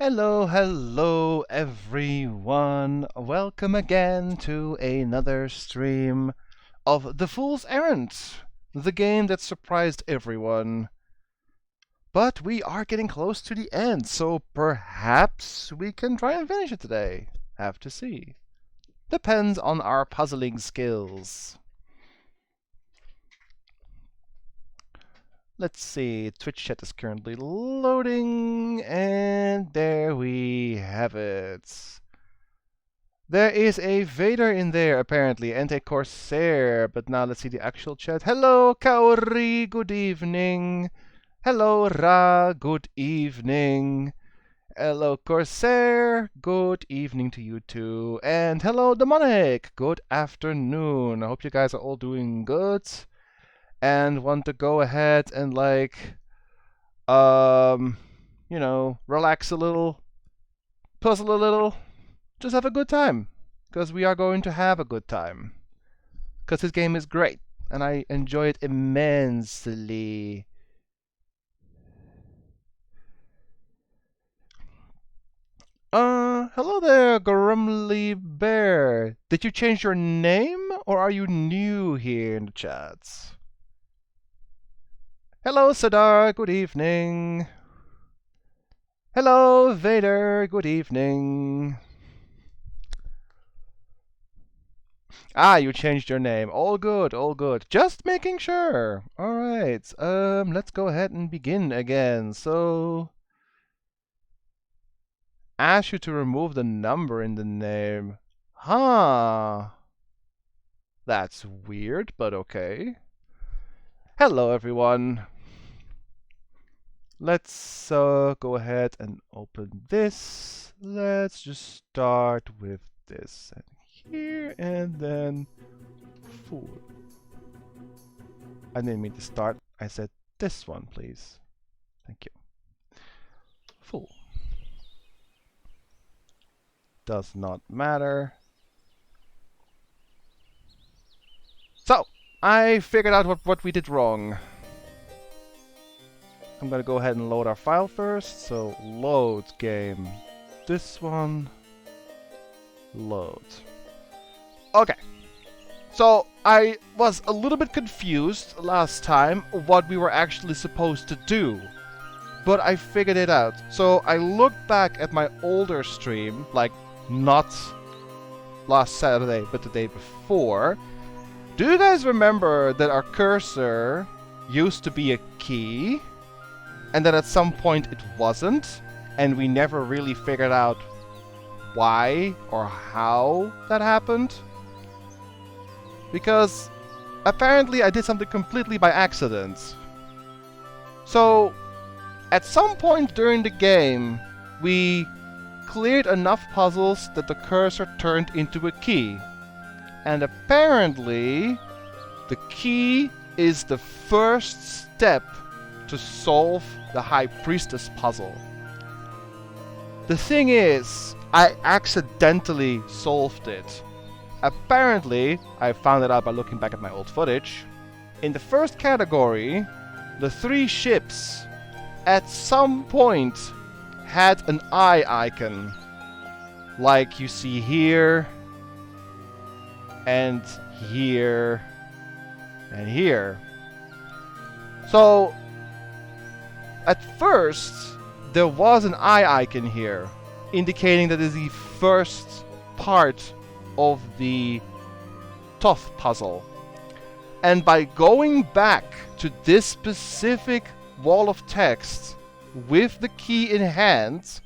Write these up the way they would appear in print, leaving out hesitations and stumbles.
Hello, hello everyone. Welcome again to another stream of the Fool's Errand, the game that surprised everyone. But we are getting close to the end, so perhaps we can try and finish it today. Have to see. Depends on our puzzling skills. Let's see, Twitch chat is currently loading, and there we have it. There is a Vader in there, apparently, and a Corsair. But now let's see the actual chat. Hello, Kaori, good evening. Hello, Ra, good evening. Hello, Corsair, good evening to you too. And hello, Demonic, good afternoon. I hope you guys are all doing good and want to go ahead and, relax a little, puzzle a little. Just have a good time, because we are going to have a good time. Because this game is great, and I enjoy it immensely. Hello there, Grumly Bear. Did you change your name, or are you new here in the chats? Hello, Sadar, good evening. Hello, Vader, good evening. Ah, you changed your name. All good, all good. Just making sure. Alright, let's go ahead and begin again. So, ask you to remove the number in the name. Huh. That's weird, but okay. Hello, everyone. Let's go ahead and open this. Let's just start with this. And here, and then Fool. I didn't mean to start. I said this one, please. Thank you. Fool. Does not matter. So, I figured out what we did wrong. I'm gonna go ahead and load our file first. So, load game. This one. Load. Okay. So, I was a little bit confused last time what we were actually supposed to do. But I figured it out. So, I looked back at my older stream, like not last Saturday, but the day before. Do you guys remember that our cursor used to be a key? And that at some point it wasn't? And we never really figured out why or how that happened? Because apparently I did something completely by accident. So, at some point during the game, we cleared enough puzzles that the cursor turned into a key. And apparently, the key is the first step to solve the High Priestess puzzle. The thing is, I accidentally solved it. Apparently, I found it out by looking back at my old footage. In the first category, the 3 ships at some point had an eye icon. Like you see here, and here, and here. So, at first, there was an eye icon here, indicating that it is the first part of the Toth puzzle. And by going back to this specific wall of text with the key in hand,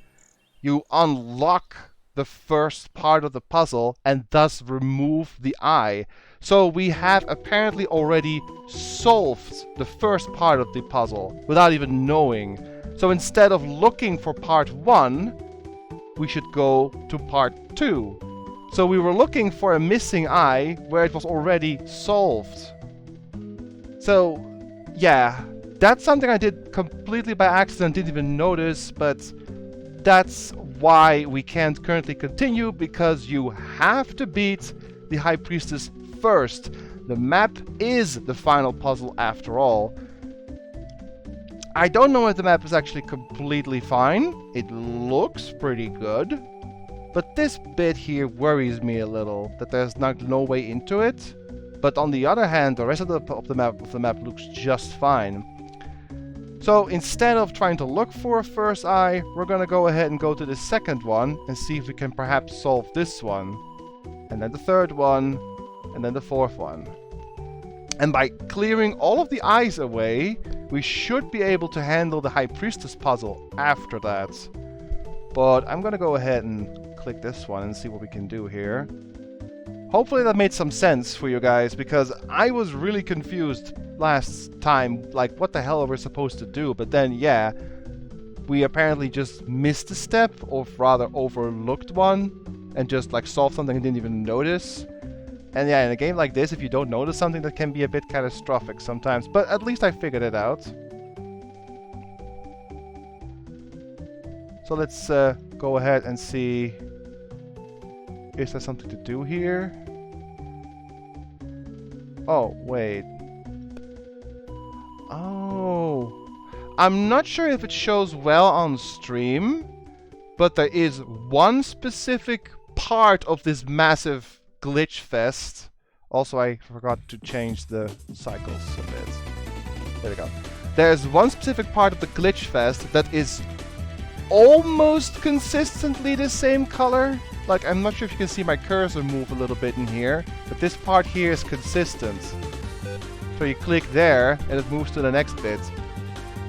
you unlock the first part of the puzzle and thus remove the eye. So we have apparently already solved the first part of the puzzle without even knowing. So instead of looking for part 1, we should go to part 2. So we were looking for a missing eye where it was already solved. So, yeah, that's something I did completely by accident, didn't even notice, but that's why we can't currently continue, because you have to beat the High Priestess first. The map is the final puzzle after all. I don't know if the map is actually completely fine. It looks pretty good. But this bit here worries me a little, that there's no way into it. But on the other hand, the rest of the map looks just fine. So instead of trying to look for a first eye, we're gonna go ahead and go to the second one and see if we can perhaps solve this one. And then the third one, and then the fourth one. And by clearing all of the eyes away, we should be able to handle the High Priestess puzzle after that. But I'm gonna go ahead and click this one and see what we can do here. Hopefully that made some sense for you guys, because I was really confused last time, like what the hell are we supposed to do? But then, yeah, we apparently just missed a step, or rather overlooked one, and just like solved something and didn't even notice. And yeah, in a game like this, if you don't notice something, that can be a bit catastrophic sometimes, but at least I figured it out. So let's go ahead and see, is there something to do here? Oh, wait. Oh. I'm not sure if it shows well on stream, but there is one specific part of this massive glitch fest. Also, I forgot to change the cycles a bit. There we go. There's one specific part of the glitch fest that is almost consistently the same color. Like, I'm not sure if you can see my cursor move a little bit in here, but this part here is consistent. So you click there, and it moves to the next bit.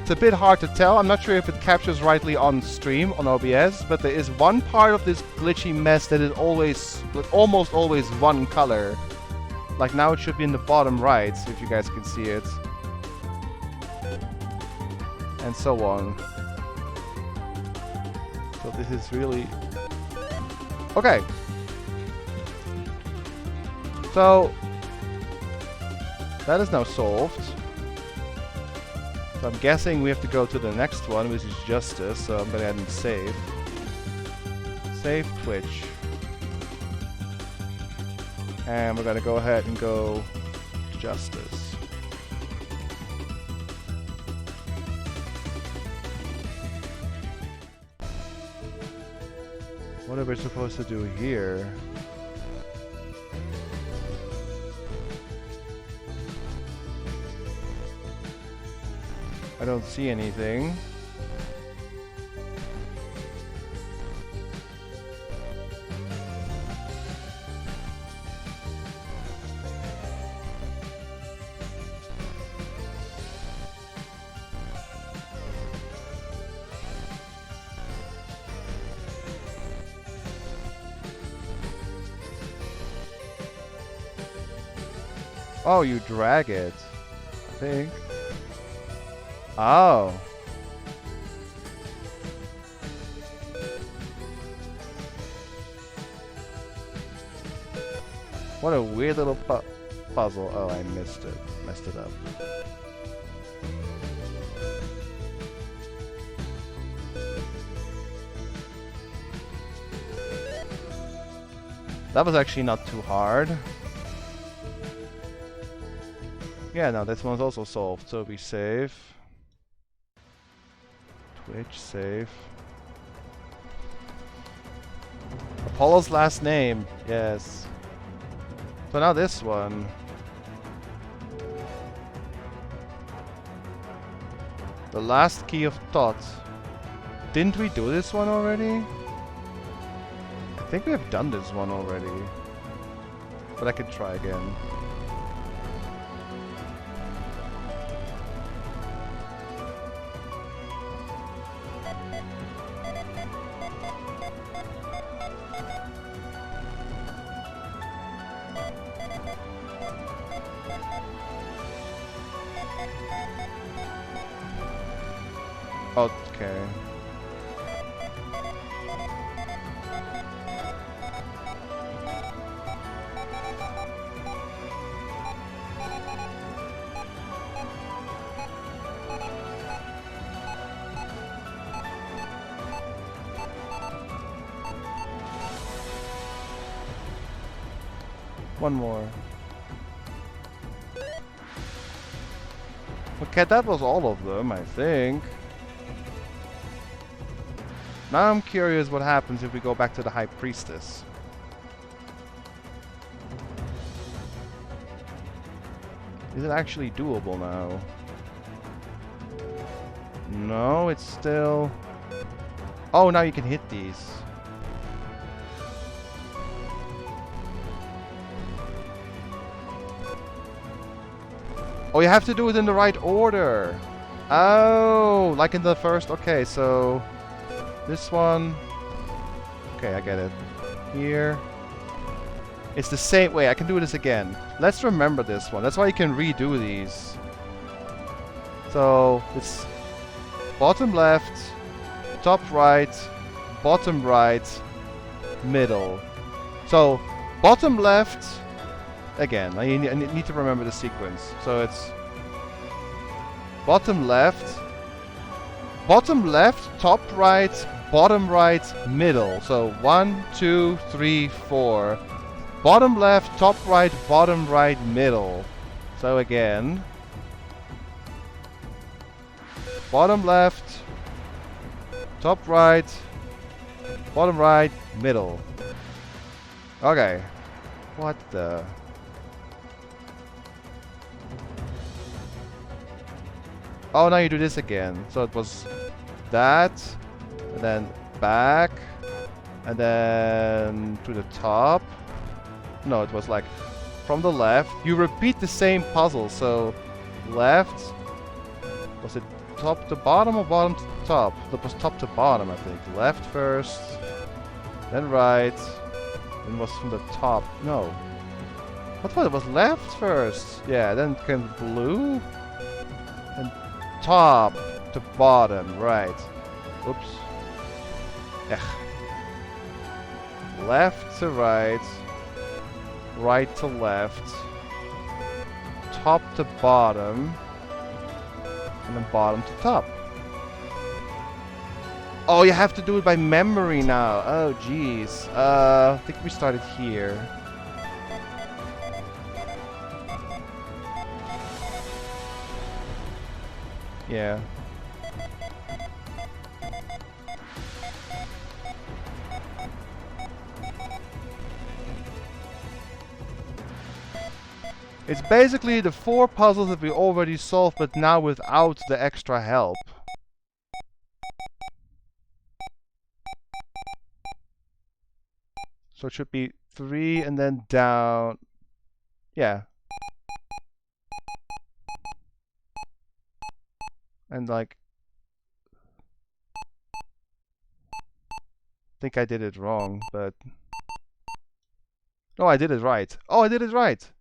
It's a bit hard to tell. I'm not sure if it captures rightly on stream, on OBS, but there is one part of this glitchy mess that is always, like, almost always one color. Like now it should be in the bottom right, if you guys can see it. And so on. So this is really... Okay. So that is now solved. So I'm guessing we have to go to the next one, which is Justice. So I'm gonna add in save. Save Twitch. And we're gonna go ahead and go to Justice. What are we supposed to do here? I don't see anything. Oh, you drag it, I think. Oh. What a weird little puzzle. Oh, I missed it. Messed it up. That was actually not too hard. Yeah, no, this one's also solved, so we save. Twitch, save. Apollo's last name, yes. So now this one. The last key of thought. Didn't we do this one already? I think we have done this one already. But I can try again. Okay. One more. Okay, that was all of them, I think. Now I'm curious what happens if we go back to the High Priestess. Is it actually doable now? No, it's still... Oh, now you can hit these. Oh, you have to do it in the right order. Oh, like in the first... Okay, so... This one... Okay, I get it. Here... It's the same way. I can do this again. Let's remember this one. That's why you can redo these. So, it's... Bottom left, top right, bottom right, middle. So, bottom left... Again, I need to remember the sequence. So it's... Bottom left, top right, bottom right, middle. So 1, 2, 3, 4. Bottom left, top right, bottom right, middle. So again... Bottom left, top right, bottom right, middle. Okay. What the... Oh, now you do this again. So it was that, and then back, and then to the top. No, it was like from the left. You repeat the same puzzle. So left, was it top to bottom or bottom to top? That was top to bottom, I think. Left first, then right, then was from the top. No. What was it? It was left first. Yeah, then came blue, and top to bottom, right. Oops. Ech. Left to right, right to left, top to bottom, and then bottom to top. Oh, you have to do it by memory now. Oh, jeez. I think we started here. Yeah. It's basically the 4 puzzles that we already solved, but now without the extra help. So it should be 3 and then down. Yeah. And like... I think I did it wrong, but... No, I did it right. Oh, I did it right!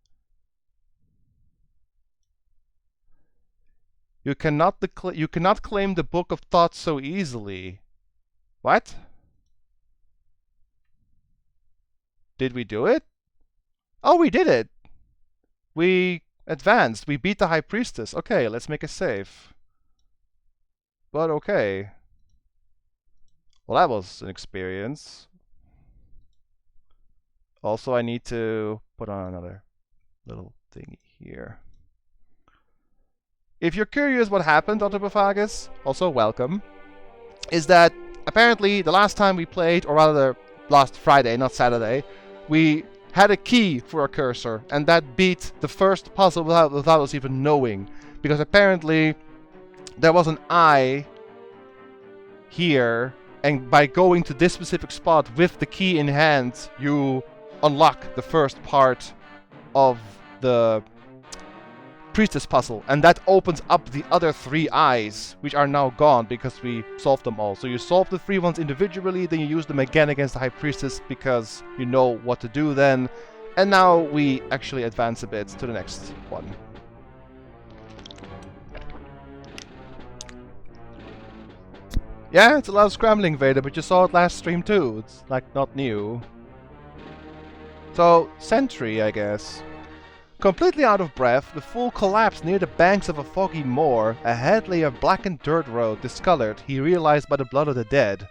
You cannot claim the Book of Thoughts so easily. What? Did we do it? Oh, we did it! We advanced. We beat the High Priestess. Okay, let's make a save. But okay. Well, that was an experience. Also, I need to put on another little thingy here. If you're curious what happened, Autobophagus, also welcome, is that apparently the last time we played, or rather last Friday, not Saturday, we had a key for a cursor, and that beat the first puzzle without us even knowing. Because apparently there was an eye here, and by going to this specific spot with the key in hand, you unlock the first part of the Priestess puzzle, and that opens up the other 3 eyes, which are now gone because we solved them all. So you solve the 3 ones individually, then you use them again against the High Priestess because you know what to do then, and now we actually advance a bit to the next one. Yeah, it's a lot of scrambling, Vader, but you saw it last stream too. It's like not new. So, Sentry, I guess. Completely out of breath, the Fool collapsed near the banks of a foggy moor. Ahead lay a blackened dirt road, discolored, he realized, by the blood of the dead.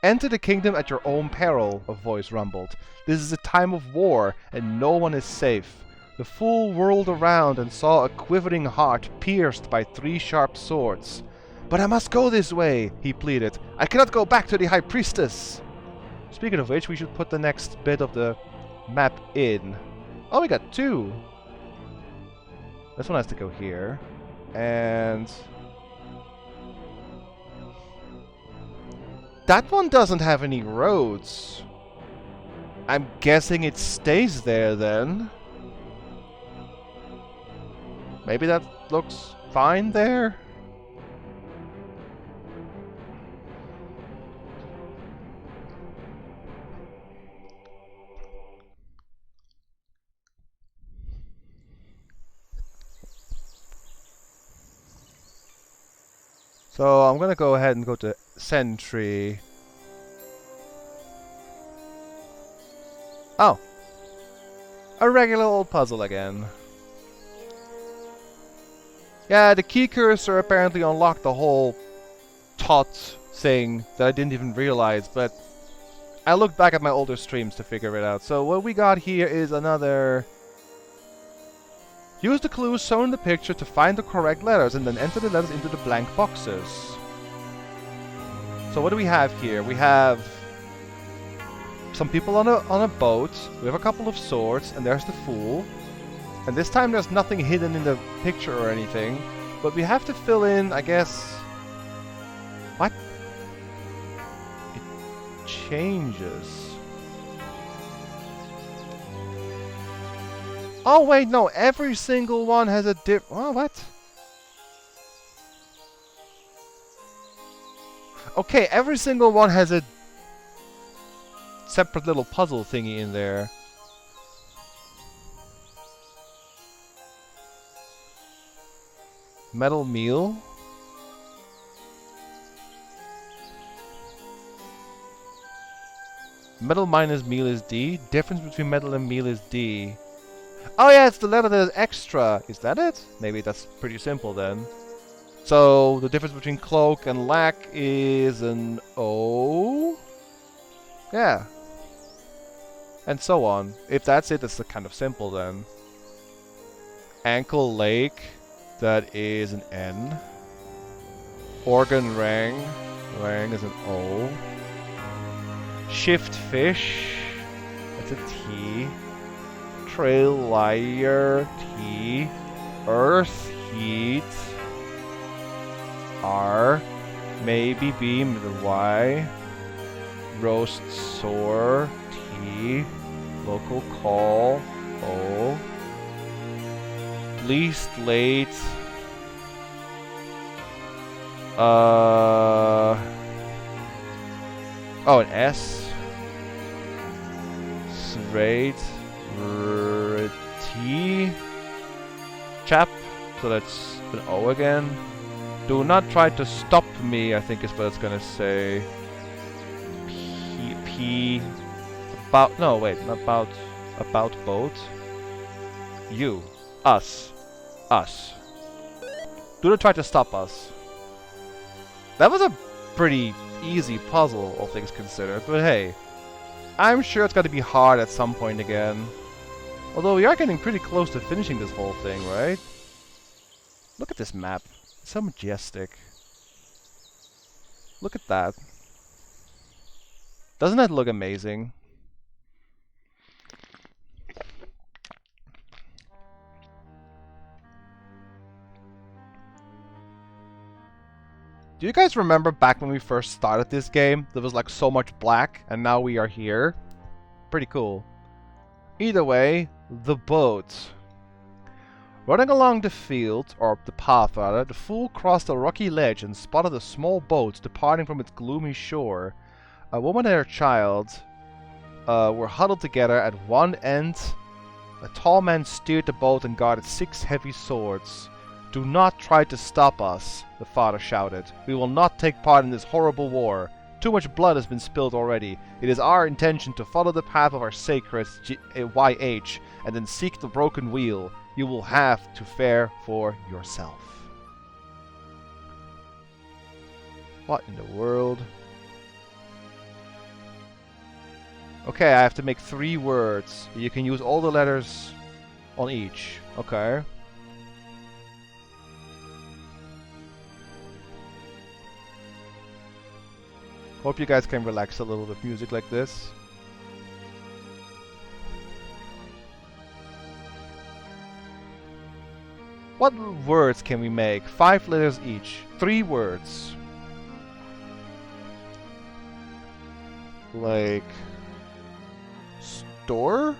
Enter the kingdom at your own peril, a voice rumbled. This is a time of war, and no one is safe. The fool whirled around and saw a quivering heart pierced by 3 sharp swords. "But I must go this way," he pleaded. "I cannot go back to the High Priestess." Speaking of which, we should put the next bit of the map in. Oh, we got 2. This one has to go here. And that one doesn't have any roads. I'm guessing it stays there then. Maybe that looks fine there? So I'm gonna go ahead and go to Sentry. Oh. A regular old puzzle again. Yeah, the key cursor apparently unlocked the whole tot thing that I didn't even realize, but I looked back at my older streams to figure it out. So what we got here is another... Use the clues shown in the picture to find the correct letters and then enter the letters into the blank boxes. So what do we have here? We have some people on a boat, we have a couple of swords, and there's the fool. And this time there's nothing hidden in the picture or anything, but we have to fill in, I guess... What? It changes. Oh wait, no, every single one has a oh, what? Okay, every single one has a separate little puzzle thingy in there. Metal meal. Metal minus meal is D. Difference between metal and meal is D. Oh yeah, it's the letter that is extra. Is that it? Maybe that's pretty simple then. So the difference between cloak and lack is an O. Yeah. And so on. If that's it, it's kind of simple then. Ankle lake. That is an N. Organ rang. Rang is an O. Shift fish. That's a T. Trail liar. T. Earth heat. R. Maybe beam is a Y. Roast sore. T. Local call. O. Least late. Oh, an S. Straight. T. Chap. So that's an O again. Do not try to stop me, I think is what it's gonna say. P. About. No, wait. Not about. About boat. You. Us. Us. Do not try to stop us. That was a pretty easy puzzle, all things considered, but hey. I'm sure it's got to be hard at some point again. Although we are getting pretty close to finishing this whole thing, right? Look at this map. It's so majestic. Look at that. Doesn't that look amazing? Do you guys remember back when we first started this game? There was like so much black, and now we are here. Pretty cool. Either way, the boat. Running along the field, or the path rather, the fool crossed a rocky ledge and spotted a small boat departing from its gloomy shore. A woman and her child were huddled together at one end. A tall man steered the boat and guarded 6 heavy swords. "Do not try to stop us," the father shouted. "We will not take part in this horrible war. Too much blood has been spilled already. It is our intention to follow the path of our sacred YH and then seek the broken wheel. You will have to fare for yourself." What in the world? Okay, I have to make 3 words. You can use all the letters on each. Okay. Hope you guys can relax a little with music like this. What words can we make? 5 letters each. 3 words. Like... store?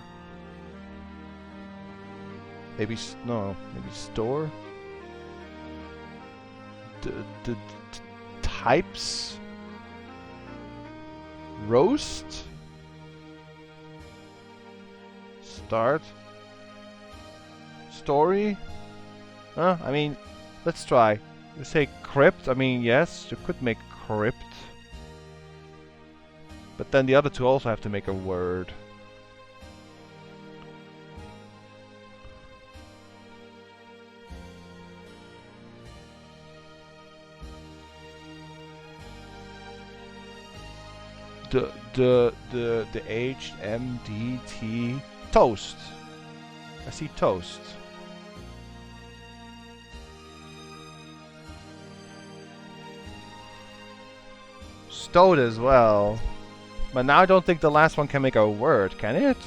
Maybe... no, maybe store? Types? Roast? Start? Story? I mean, let's try. You say crypt? I mean, yes, you could make crypt. But then the other two also have to make a word. The H M D T toast. I see toast. Stowed as well. But now I don't think the last one can make a word, can it?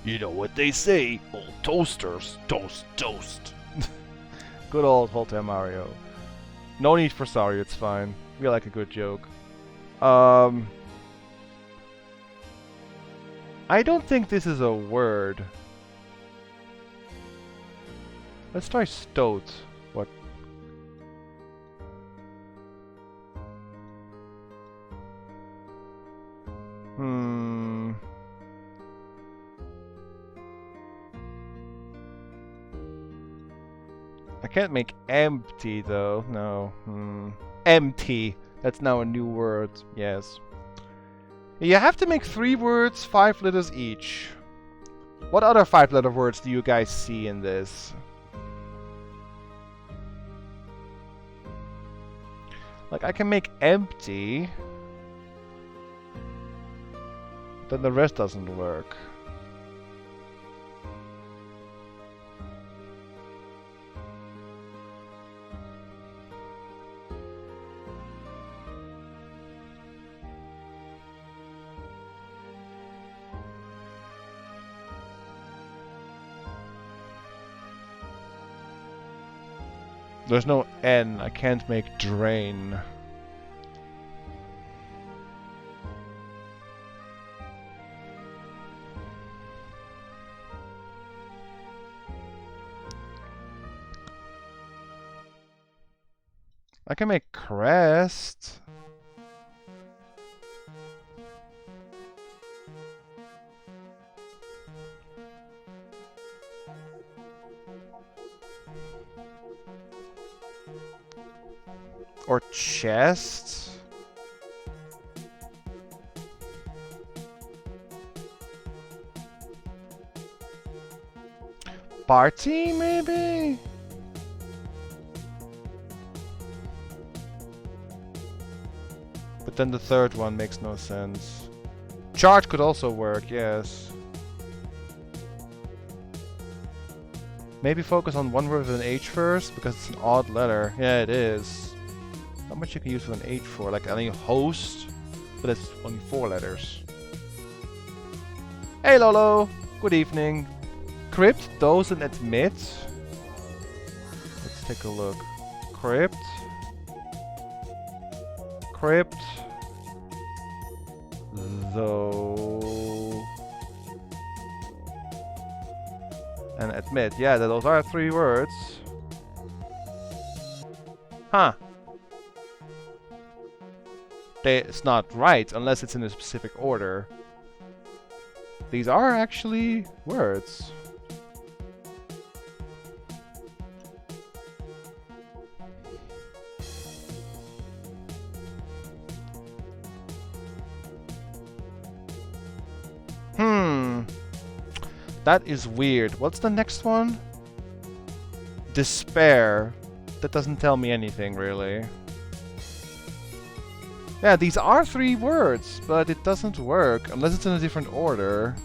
You know what they say, old toasters toast toast. Good old Hotel Mario. No need for sorry, it's fine. We like a good joke. I don't think this is a word. Let's try stoat. What? I can't make empty though. No. Empty. That's now a new word. Yes. You have to make 3 words, 5 letters each. What other 5-letter words do you guys see in this? Like, I can make empty. Then the rest doesn't work. There's no N. I can't make drain. I can make crest. Or chest. Party, maybe? But then the third one makes no sense. Chart could also work, yes. Maybe focus on one word with an H first, because it's an odd letter. Yeah, it is. How much you can use with an H for? Like, I think host, but it's only 4 letters. Hey Lolo! Good evening. Crypt doesn't admit. Let's take a look. Crypt. Crypt. Though. And admit. Yeah, those are 3 words. Huh. It's not right unless it's in a specific order. These are actually words. That is weird. What's the next one? Despair. That doesn't tell me anything, really. Yeah, these are 3 words, but it doesn't work unless it's in a different order.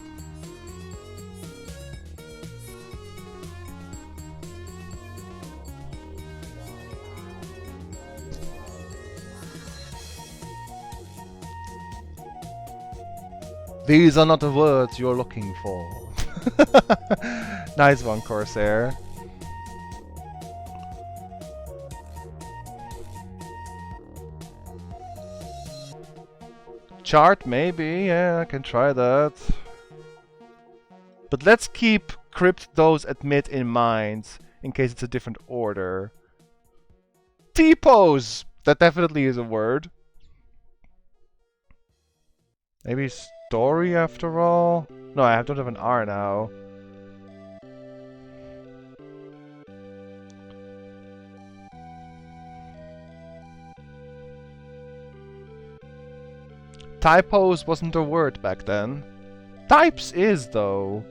These are not the words you're looking for. Nice one, Corsair. Chart, maybe. Yeah, I can try that. But let's keep crypt those admit in mind, in case it's a different order. T-pose! That definitely is a word. Maybe story after all? No, I don't have an R now. Typos wasn't a word back then. Types is, though.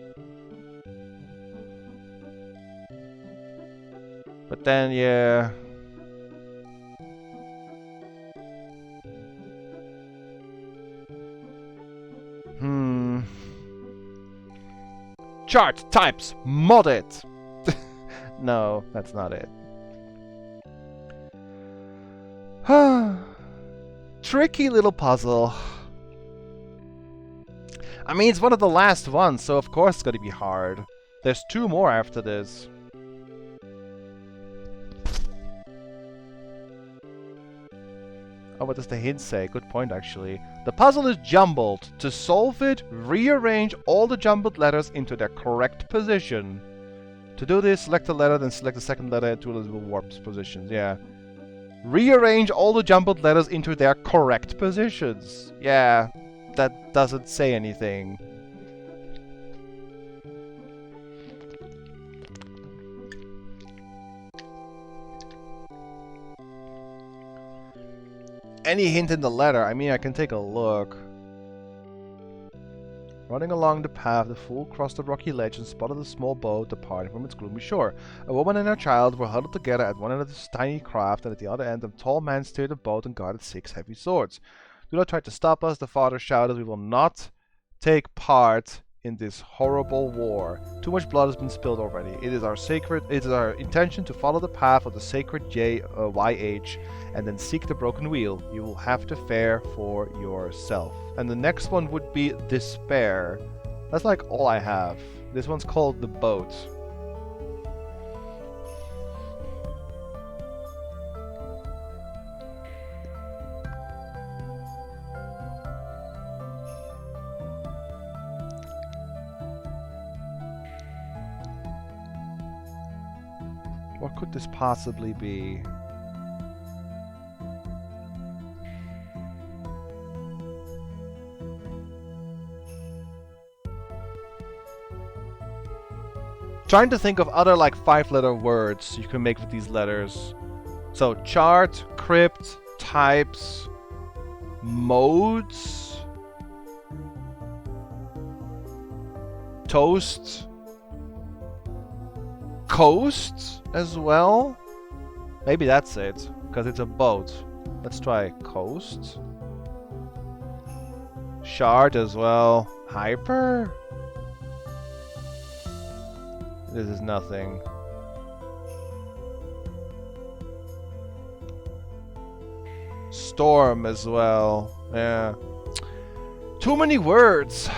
But then, yeah. Chart, types, mod it! No, that's not it. Tricky little puzzle. I mean, it's one of the last ones, so of course it's gonna be hard. There's 2 more after this. Oh, what does the hint say? Good point, actually. The puzzle is jumbled. To solve it, rearrange all the jumbled letters into their correct position. To do this, select a letter, then select the second letter into the little warp positions. Yeah. Rearrange all the jumbled letters into their correct positions. Yeah, that doesn't say anything. Any hint in the letter? I mean, I can take a look. Running along the path, the fool crossed the rocky ledge and spotted a small boat departing from its gloomy shore. A woman and her child were huddled together at one end of this tiny craft, and at the other end a tall man steered the boat and guarded 6 heavy swords. Do not try to stop us, the father shouted. We will not take part in this horrible war. Too much blood has been spilled already. It is our intention to follow the path of the sacred YH and then seek the broken wheel. You will have to fare for yourself. And the next one would be despair. That's like all I have. This one's called the boat. What could this possibly be? Trying to think of other like 5-letter words you can make with these letters. So chart, crypt, types, modes, toast, coast as well. Maybe that's it, because it's a boat. Let's try coast. Shard as well. Hyper? This is nothing. Storm as well. Yeah. Too many words.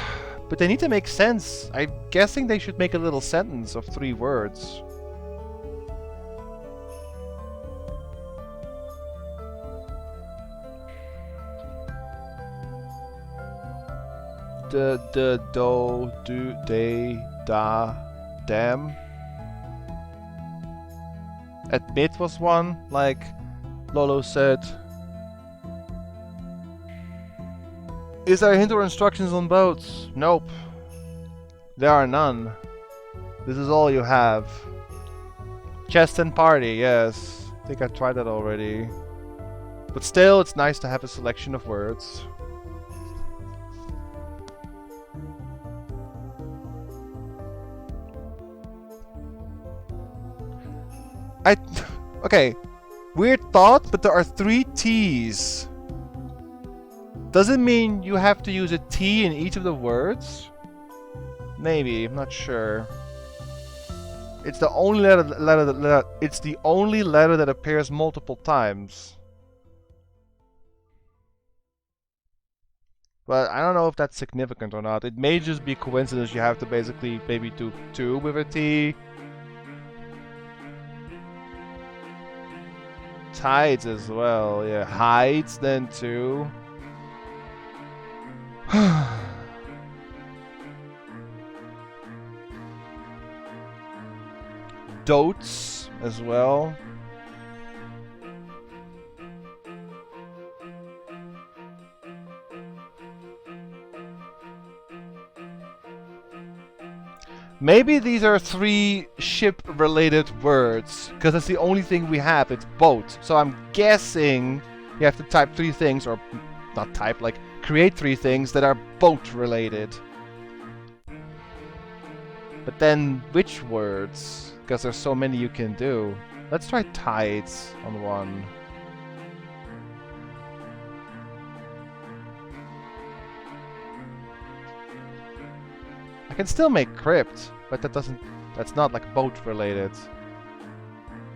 But they need to make sense. I'm guessing they should make a little sentence of 3 words. Do, they, da, damn. Admit was one, like Lolo said. Is there a hint or instructions on boats? Nope. There are none. This is all you have. Chest and party, yes. I think I tried that already. But still, it's nice to have a selection of words. Okay, weird thought, but there are 3 T's. Does it mean you have to use a T in each of the words? Maybe, I'm not sure. It's the only it's the only letter that appears multiple times. But I don't know if that's significant or not. It may just be coincidence. You have to basically maybe do 2 with a T. Tides as well, yeah. Hides, then 2. Dotes as well. Maybe these are 3 ship-related words, because that's the only thing we have. It's boat. So I'm guessing you have to type 3 things, or not type, like create 3 things that are boat-related. But then, which words? Because there's so many you can do. Let's try tides on one. I can still make crypt, but that's not like boat related.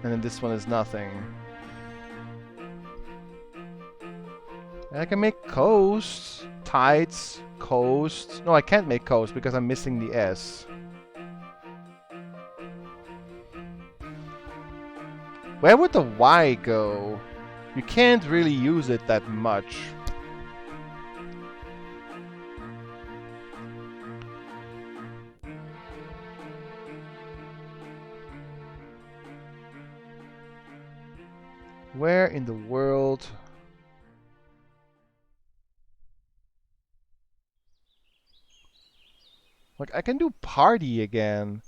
And then this one is nothing. And I can make coast, tides, coast. No, I can't make coast because I'm missing the S. Where would the Y go? You can't really use it that much. Where in the world? Like, I can do party again,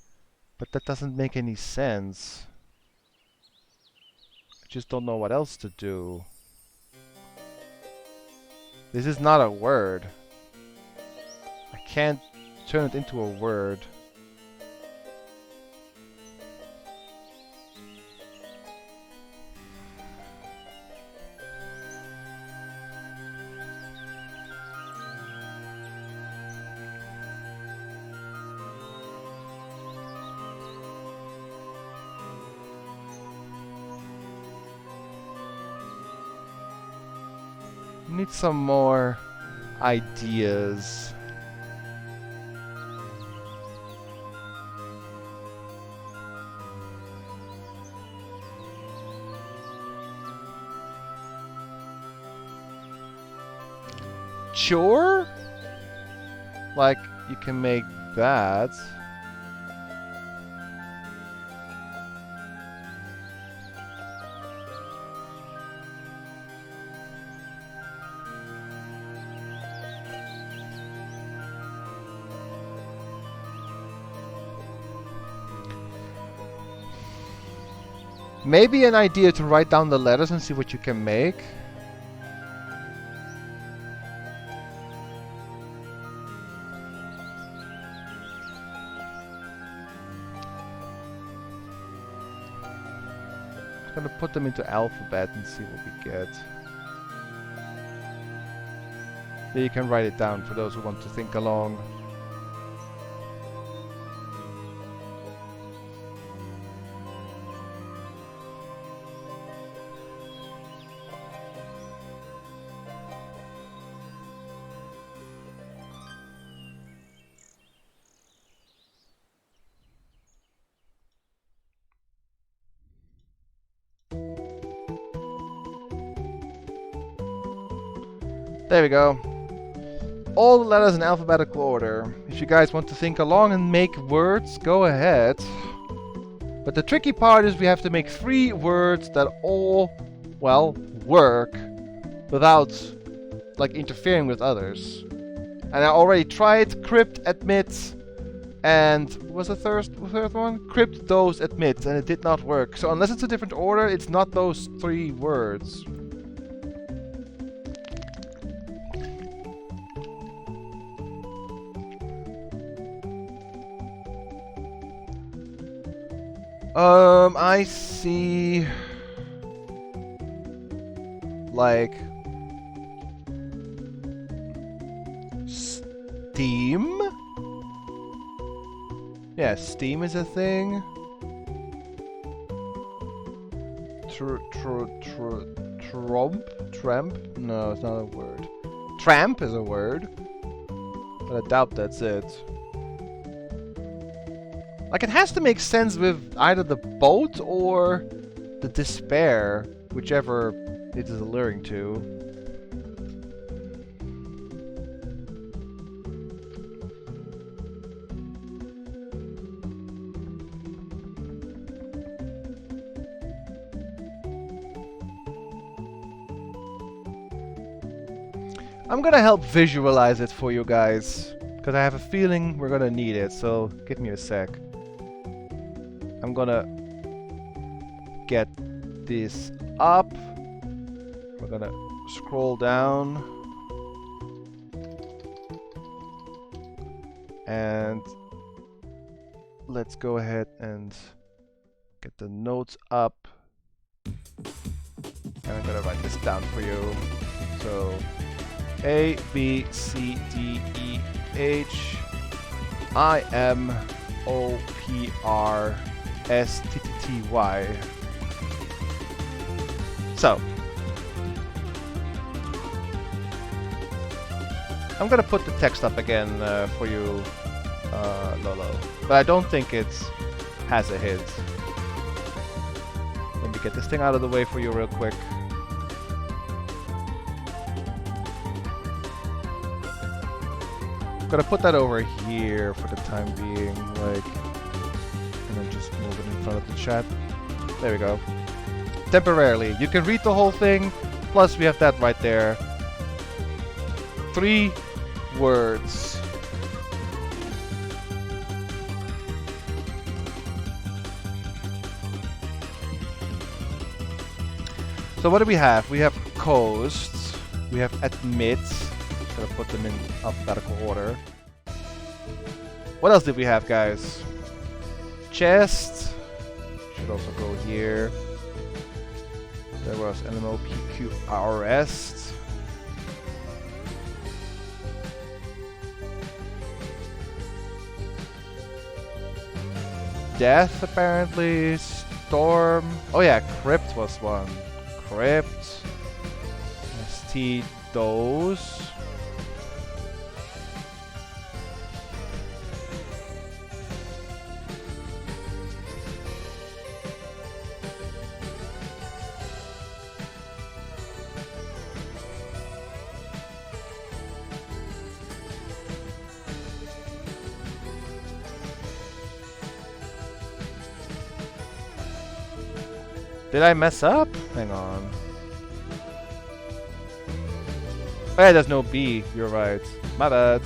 but that doesn't make any sense. I just don't know what else to do. This is not a word. I can't turn it into a word. Need some more ideas. Sure? Like, you can make that. Maybe an idea to write down the letters and see what you can make. I'm gonna put them into alphabet and see what we get. There you can write it down for those who want to think along. There we go. All the letters in alphabetical order. If you guys want to think along and make words, go ahead. But the tricky part is we have to make 3 words that all, well, work without, like, interfering with others. And I already tried crypt, admit, and what was the third one? Crypt, dose, admit, and it did not work. So unless it's a different order, it's not those 3 words. I see, like, Steam? Yeah, Steam is a thing. Tramp? No, it's not a word. Tramp is a word. But I doubt that's it. Like, it has to make sense with either the boat or the despair, whichever it is alluring to. I'm gonna help visualize it for you guys, because I have a feeling we're gonna need it, so give me a sec. I'm gonna get this up. We're gonna scroll down. And let's go ahead and get the notes up. And I'm gonna write this down for you. So A, B, C, D, E, H, I, M, O, P, R, S, T, T, T, Y. So, I'm gonna put the text up again for you, Lolo. But I don't think it has a hit. Let me get this thing out of the way for you real quick. I'm gonna put that over here for the time being, like, and then just move it in front of the chat. There we go. Temporarily. You can read the whole thing, plus we have that right there. 3 words. So what do we have? We have coasts, we have admits. Gonna put them in alphabetical order. What else did we have, guys? Chest should also go here. There was NMOPQRS. Death, apparently. Storm. Oh yeah, Crypt was one. Crypt. ST Dose. Did I mess up? Hang on. Oh yeah, there's no B. You're right. My bad.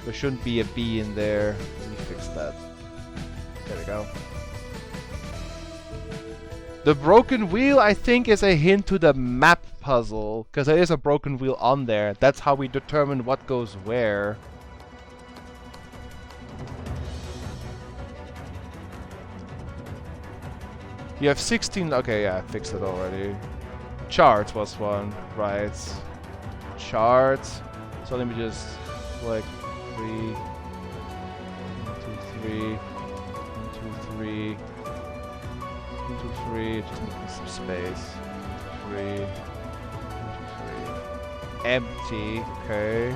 There shouldn't be a B in there. Let me fix that. There we go. The broken wheel, I think, is a hint to the map puzzle, because there is a broken wheel on there. That's how we determine what goes where. You have 16. Okay, yeah, I fixed it already. Charts was one, right? Charts. So let me just like 3, 1, 2, 3, 1, 2, 3, 1, 2, 3. Just making some space. 3, 1, 2, 3. Empty. Okay.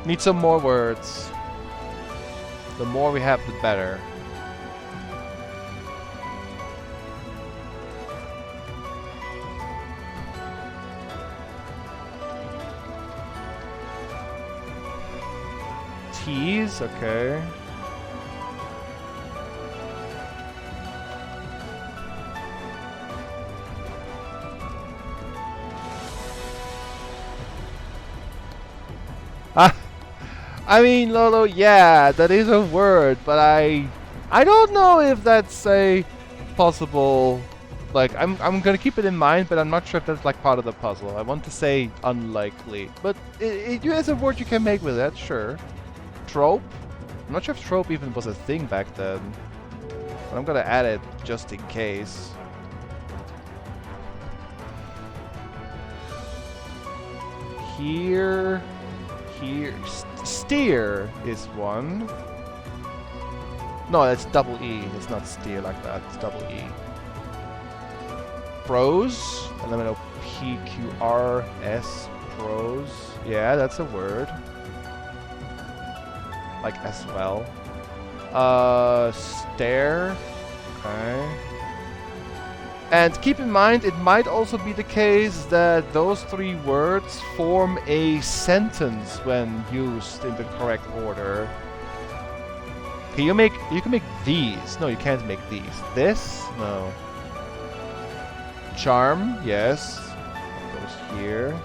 Need some more words. The more we have, the better. T's, okay. I mean, Lolo, yeah, that is a word, but I don't know if that's a possible, like, I'm gonna keep it in mind, but I'm not sure if that's like part of the puzzle. I want to say unlikely, but it is a word you can make with that, sure. Trope? I'm not sure if trope even was a thing back then, but I'm gonna add it just in case. here, here. Steer is one. No, that's double E. It's not steer like that. It's double E. Pros. Elemental PQRS. Pros. Yeah, that's a word. Like as well. Stare. Okay. And keep in mind, it might also be the case that those three words form a sentence when used in the correct order. Okay, you can make these. No, you can't make these. This? No. Charm, yes. That goes here.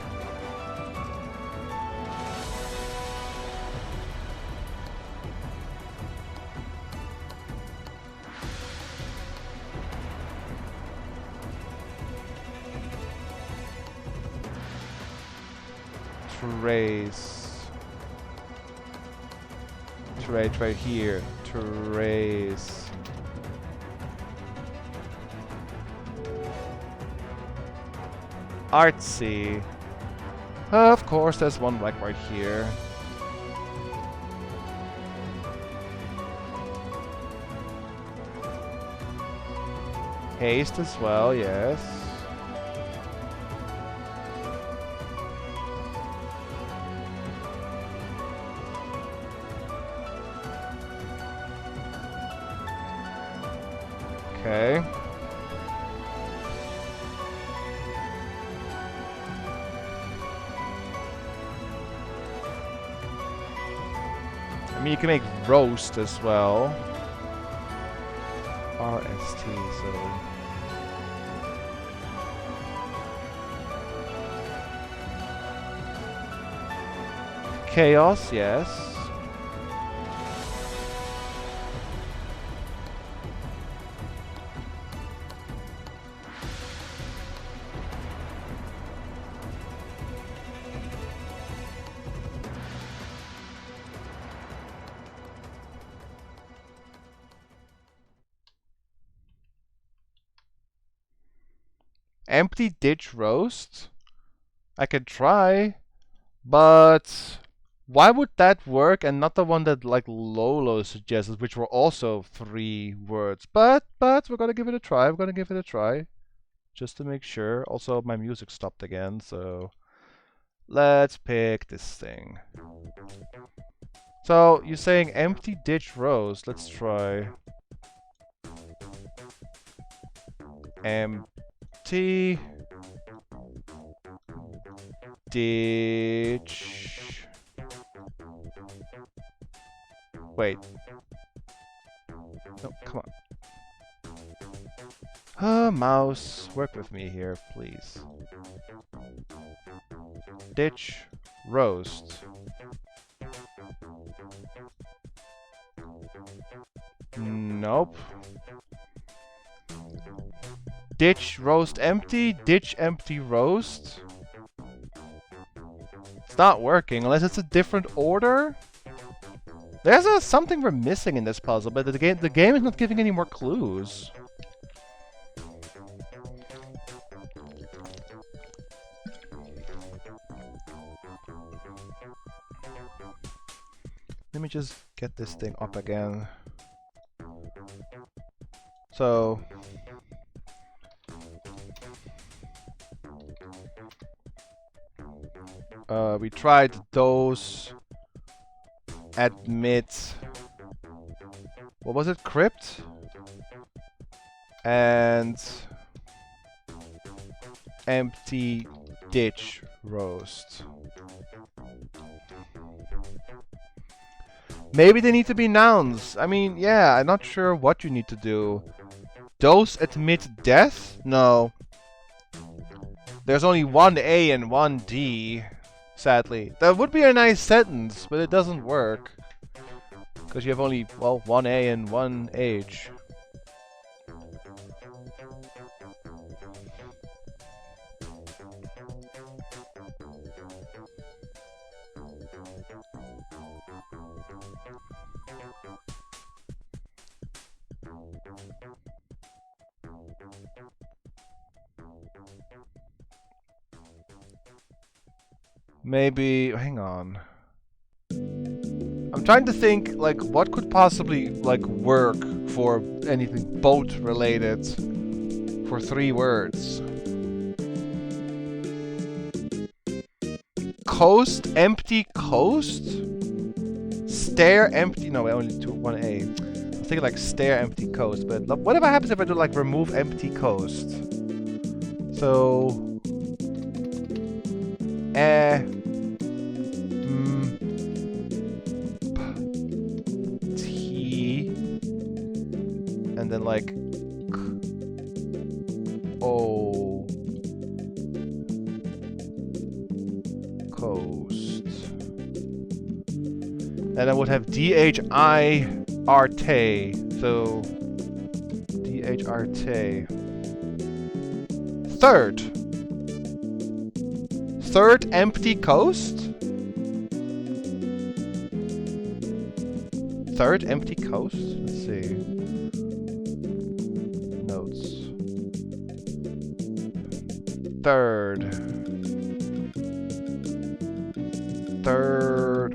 Trace. Right here. Trace. Artsy. Of course, there's one like right here. Haste as well, yes. Okay. I mean, you can make roast as well. RST, so... Chaos, yes. Empty ditch roast? I could try, but why would that work and not the one that like Lolo suggested, which were also three words? But we're gonna give it a try. We're gonna give it a try, just to make sure. Also, my music stopped again, so let's pick this thing. So you're saying empty ditch roast? Let's try. Empty ditch. Wait. No, come on. Mouse, work with me here, please. Ditch roast. Nope. Ditch roast empty, ditch empty roast. It's not working unless it's a different order. There's something we're missing in this puzzle, but the game is not giving any more clues. Let me just get this thing up again. So we tried those. Admit. What was it? Crypt? And empty ditch roast. Maybe they need to be nouns. I mean, yeah, I'm not sure what you need to do. Those admit death? No. There's only one A and one D, sadly. That would be a nice sentence, but it doesn't work. Because you have only, well, one A and one H. Maybe, hang on. I'm trying to think, like, what could possibly, like, work for anything boat related for 3 words. Coast, empty coast? Stare, empty, no, I only do 1A. I was thinking like stare, empty coast, but whatever happens if I do like remove empty coast? So, T, and then like O, coast. And I would have D-H-I-R-T, so D-H-R-T. Third empty coast? Third empty coast? Let's see. Notes. Third,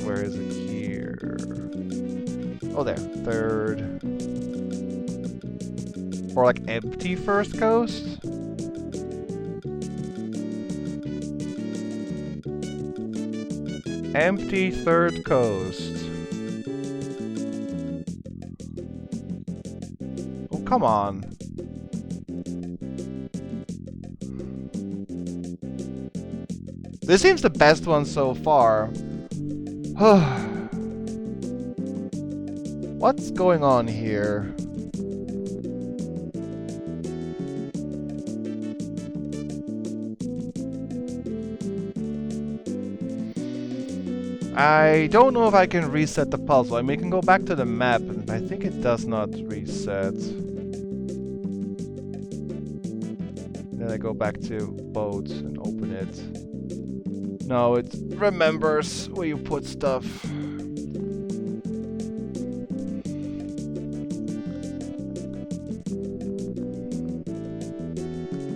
where is it here? Oh, there. Third. Or like empty first coast? Empty third coast. Oh, come on. This seems the best one so far. What's going on here? I don't know if I can reset the puzzle. I mean, I can go back to the map, and I think it does not reset. Then I go back to boats and open it. No, it remembers where you put stuff.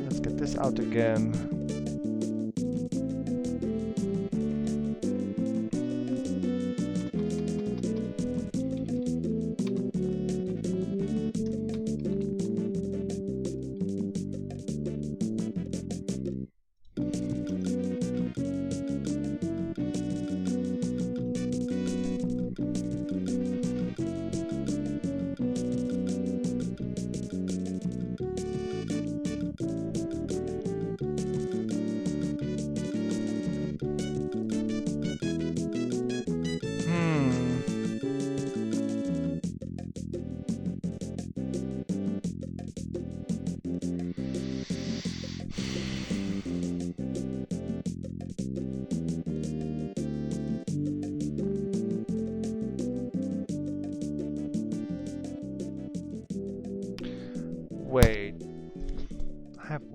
Let's get this out again.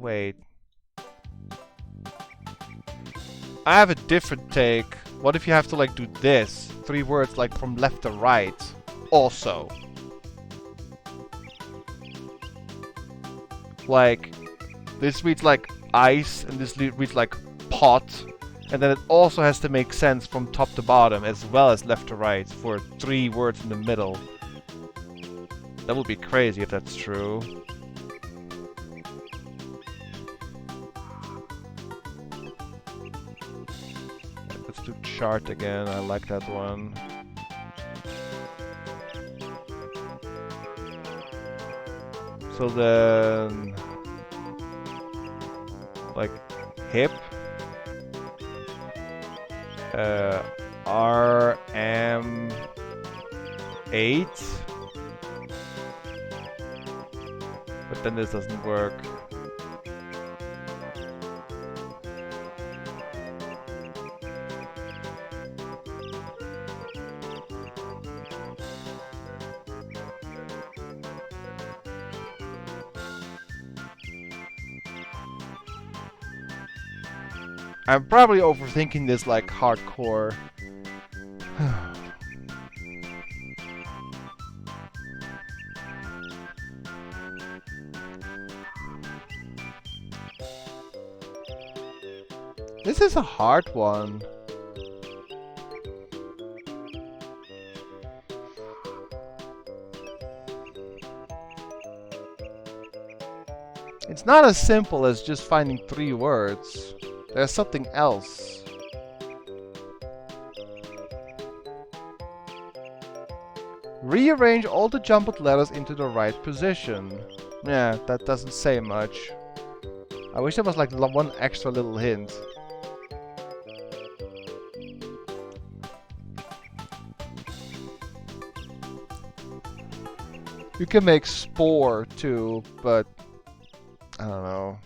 Wait. I have a different take. What if you have to like do this? 3 words like from left to right. Also. Like, this reads like ice and this reads like pot. And then it also has to make sense from top to bottom as well as left to right for 3 words in the middle. That would be crazy if that's true. Let's do chart again. I like that one. So then, like hip, RM8, but then this doesn't work. I'm probably overthinking this like hardcore. This is a hard one. It's not as simple as just finding 3 words. There's something else. Rearrange all the jumbled letters into the right position. Yeah, that doesn't say much. I wish there was like one extra little hint. You can make spore too, but I don't know.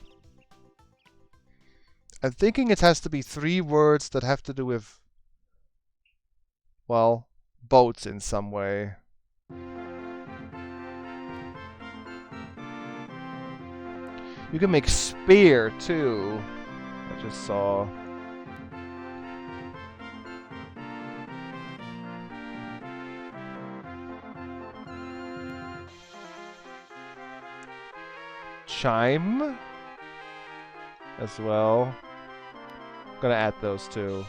I'm thinking it has to be 3 words that have to do with, well, boats in some way. You can make spear too. I just saw. Chime as well. I'm gonna add those two.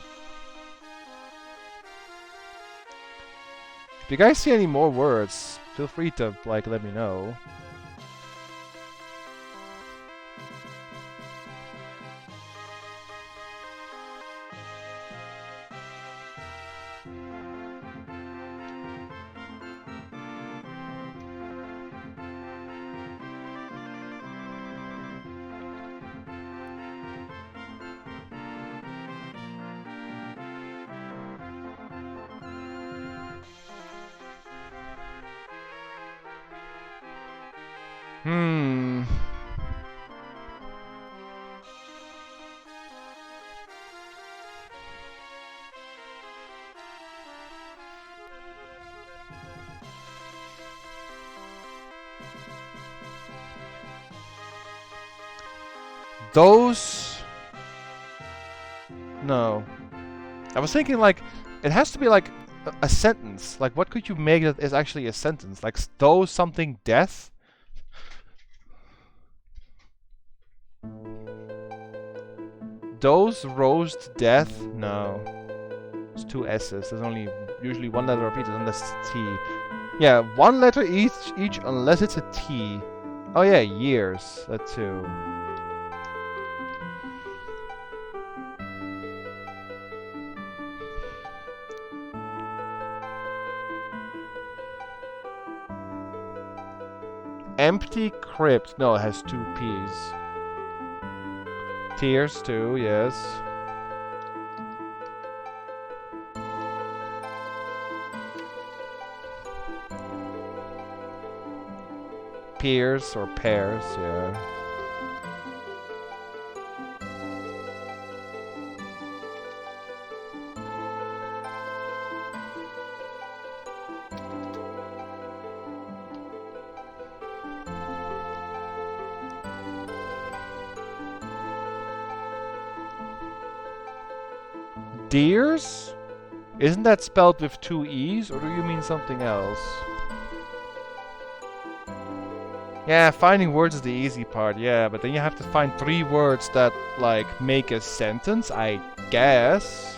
If you guys see any more words, feel free to like let me know. Those... No. I was thinking like, it has to be like a sentence. Like what could you make that is actually a sentence? Like those something death? Those roast death? No. It's 2 S's. There's only usually 1 letter repeated unless it's a T. Yeah, 1 letter each unless it's a T. Oh yeah, years. That too. Empty crypt. No, it has 2 P's. Tears too, yes. Pears or pears, yeah. Deers? Isn't that spelled with 2 E's, or do you mean something else? Yeah, finding words is the easy part, yeah, but then you have to find 3 words that, like, make a sentence, I guess.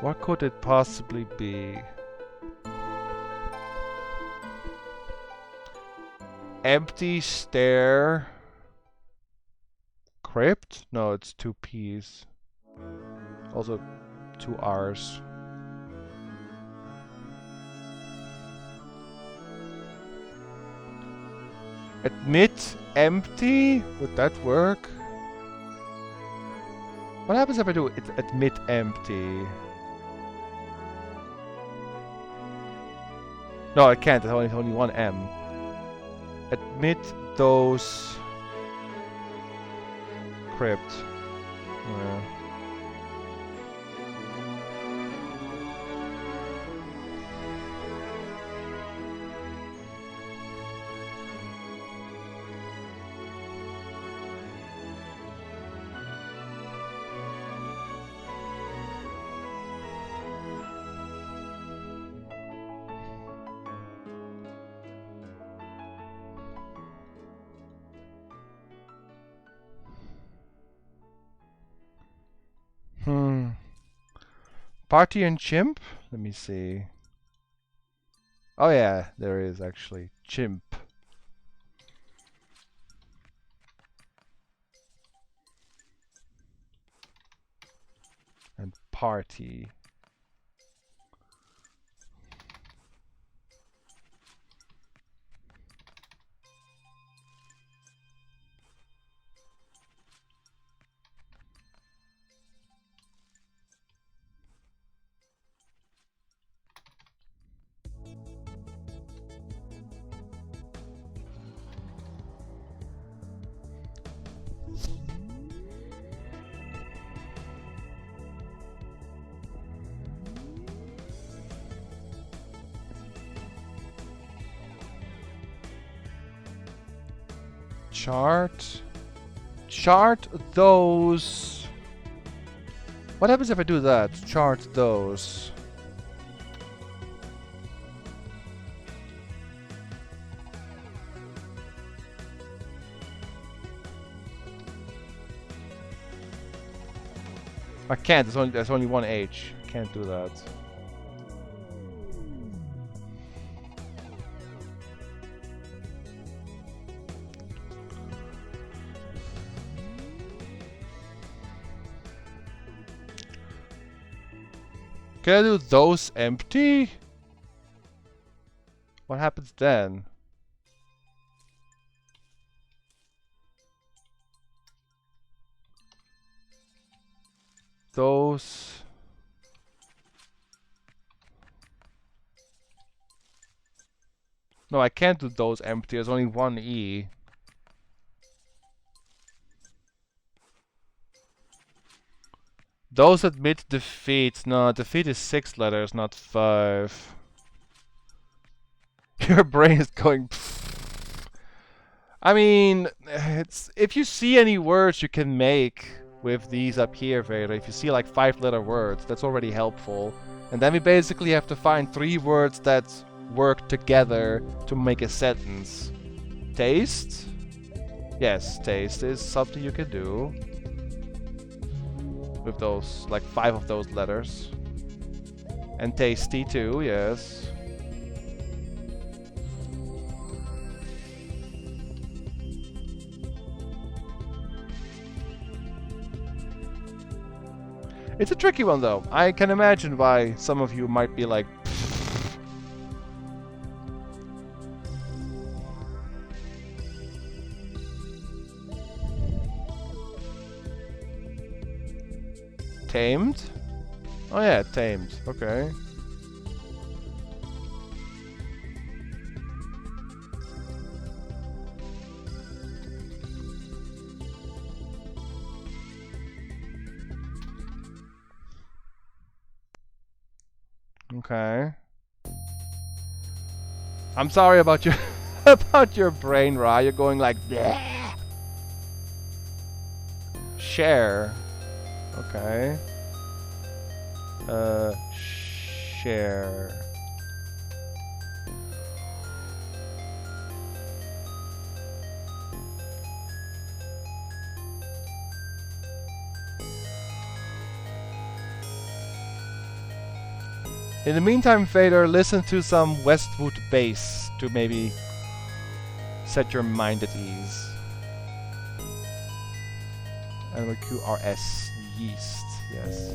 What could it possibly be? Empty stare. Crypt? No, it's 2 P's. Also 2 R's. Admit empty? Would that work? What happens if I do admit empty? No, I can't. There's only 1 M. Admit those crypt. Yeah. Party and chimp? Let me see. Oh yeah, there is actually. Chimp. And party. Chart those. What happens if I do that? Chart those. I can't. There's only one H. Can't do that. Can I do those empty? What happens then? Those... No, I can't do those empty. There's only one E. Those admit defeat. No, defeat is 6 letters, not 5. Your brain is going... I mean, it's if you see any words you can make with these up here, Vader, if you see like 5-letter words, that's already helpful. And then we basically have to find 3 words that work together to make a sentence. Taste? Yes, taste is something you can do. With those, like 5 of those letters. And tasty too, yes. It's a tricky one though. I can imagine why some of you might be like... Tamed? Oh yeah, tamed. Okay. Okay. I'm sorry about your about your brain, Ra. You're going like bleh. Share. Okay. Share. In the meantime, Vader, listen to some Westwood bass to maybe set your mind at ease. And QRS, yeast, yes.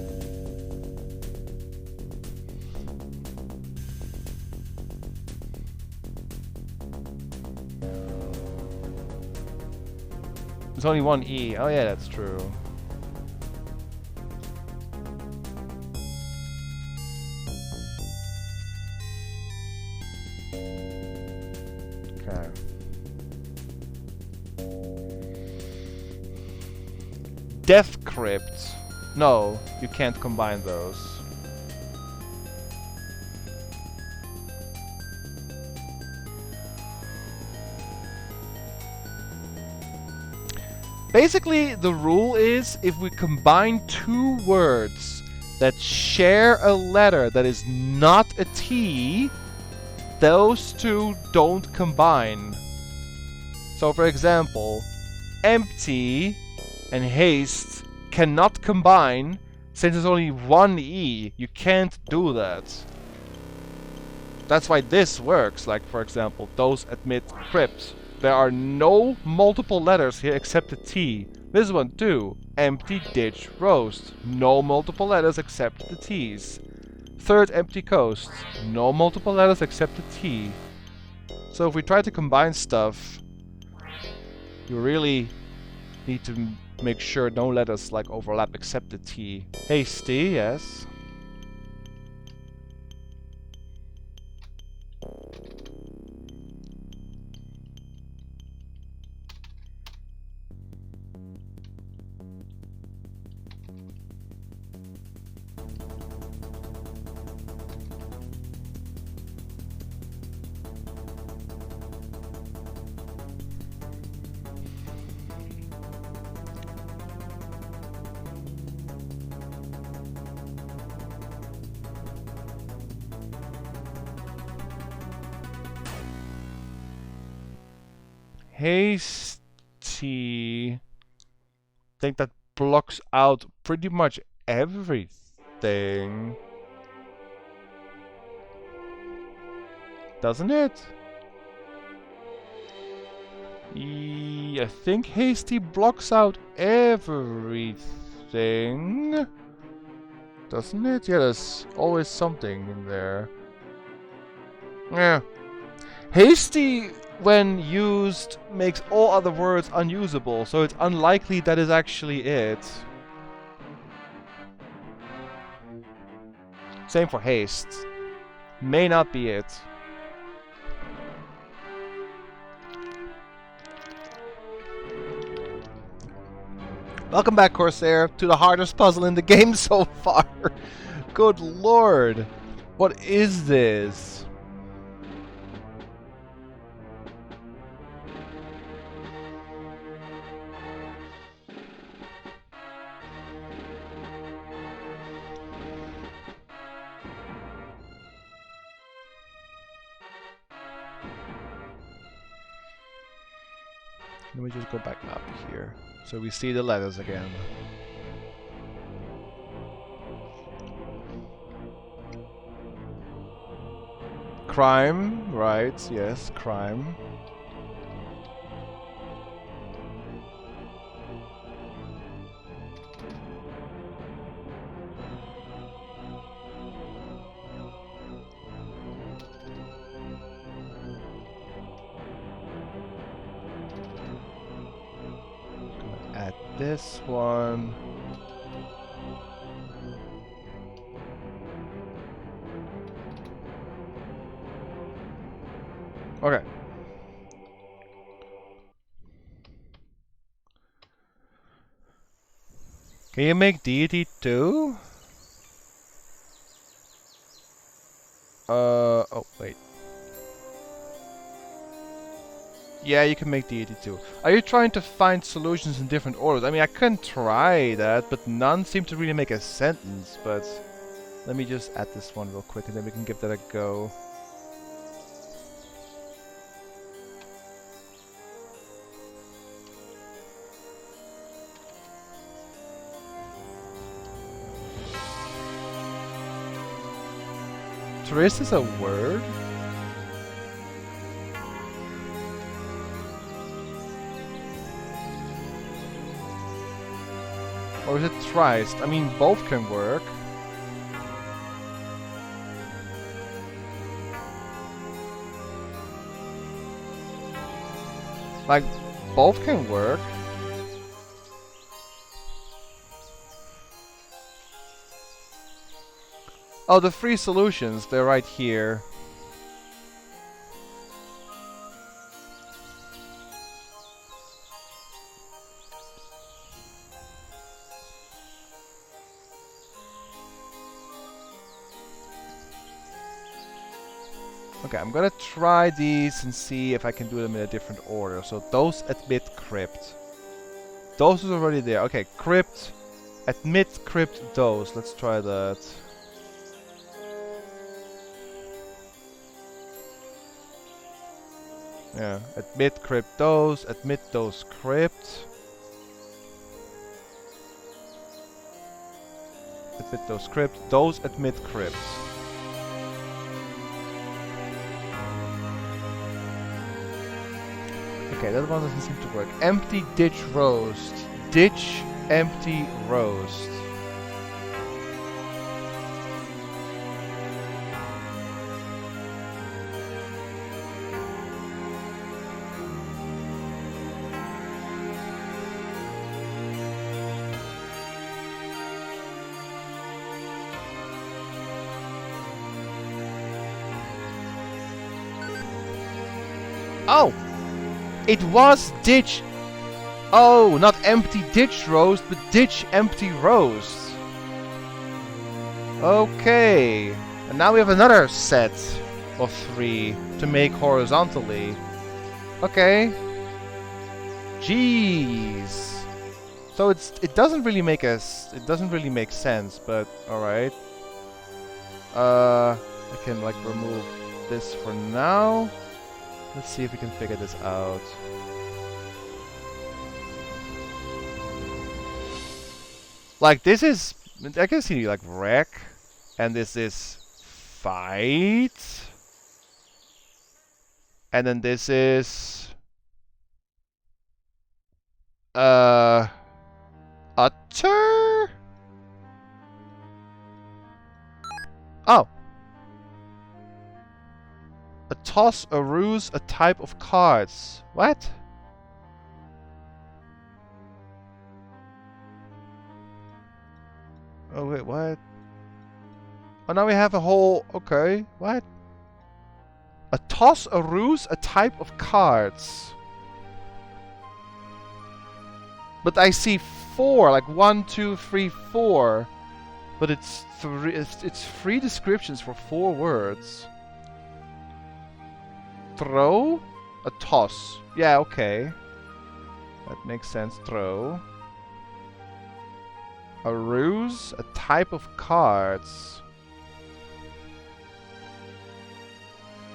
There's only one E. Oh yeah, that's true. Okay. Death Crypt. No, you can't combine those. Basically, the rule is if we combine 2 words that share a letter that is not a T, those 2 don't combine. So for example, empty and haste cannot combine Since there's only one E, you can't do that. That's why this works. Like, for example, those admit crypt. There are no multiple letters here except the T. This one too. Empty ditch roast. No multiple letters except the T's. Third empty coast. No multiple letters except the T. So if we try to combine stuff, you really need to make sure no letters like overlap except the T. Hasty, yes. Hasty. I think that blocks out pretty much everything. Doesn't it? I think hasty blocks out everything. Doesn't it? Yeah, there's always something in there. Yeah. Hasty, when used, makes all other words unusable, so it's unlikely that is actually it. Same for haste. May not be it. Welcome back, Corsair, to the hardest puzzle in the game so far. Good lord. What is this? Let me just go back up here, so we see the letters again. Crime, right, yes, crime. Add this one. Okay. Can you make deity too? Oh, wait. Yeah, you can make deity too. Are you trying to find solutions in different orders? I mean, I can try that, but none seem to really make a sentence, but... Let me just add this one real quick, and then we can give that a go. Trace is a word? Or is it triced? I mean, both can work. Like, both can work. Oh, the three solutions, they're right here. Okay, I'm gonna try these and see if I can do them in a different order. So those admit crypt. Those is already there. Okay, crypt, admit crypt, those. Let's try that. Yeah, admit crypt those crypt. admit those crypts. Those admit crypts. Okay, that one doesn't seem to work. Empty ditch roast. Ditch empty roast. Oh! It was ditch. Oh, not empty ditch roast, but ditch empty roast. Okay. And now we have another set of 3 to make horizontally. Okay. Jeez. So it doesn't really make sense, but alright. I can like remove this for now. Let's see if we can figure this out. Like this is, I can see like wreck, and this is fight, and then this is utter. Oh. A toss, a ruse, a type of cards. What? Oh wait, what? Oh, now we have a whole... Okay, what? A toss, a ruse, a type of cards. But I see 4, like 1, 2, 3, 4. But it's 3 descriptions for 4 words. Throw? A toss. Yeah, okay. That makes sense. Throw. A ruse? A type of cards.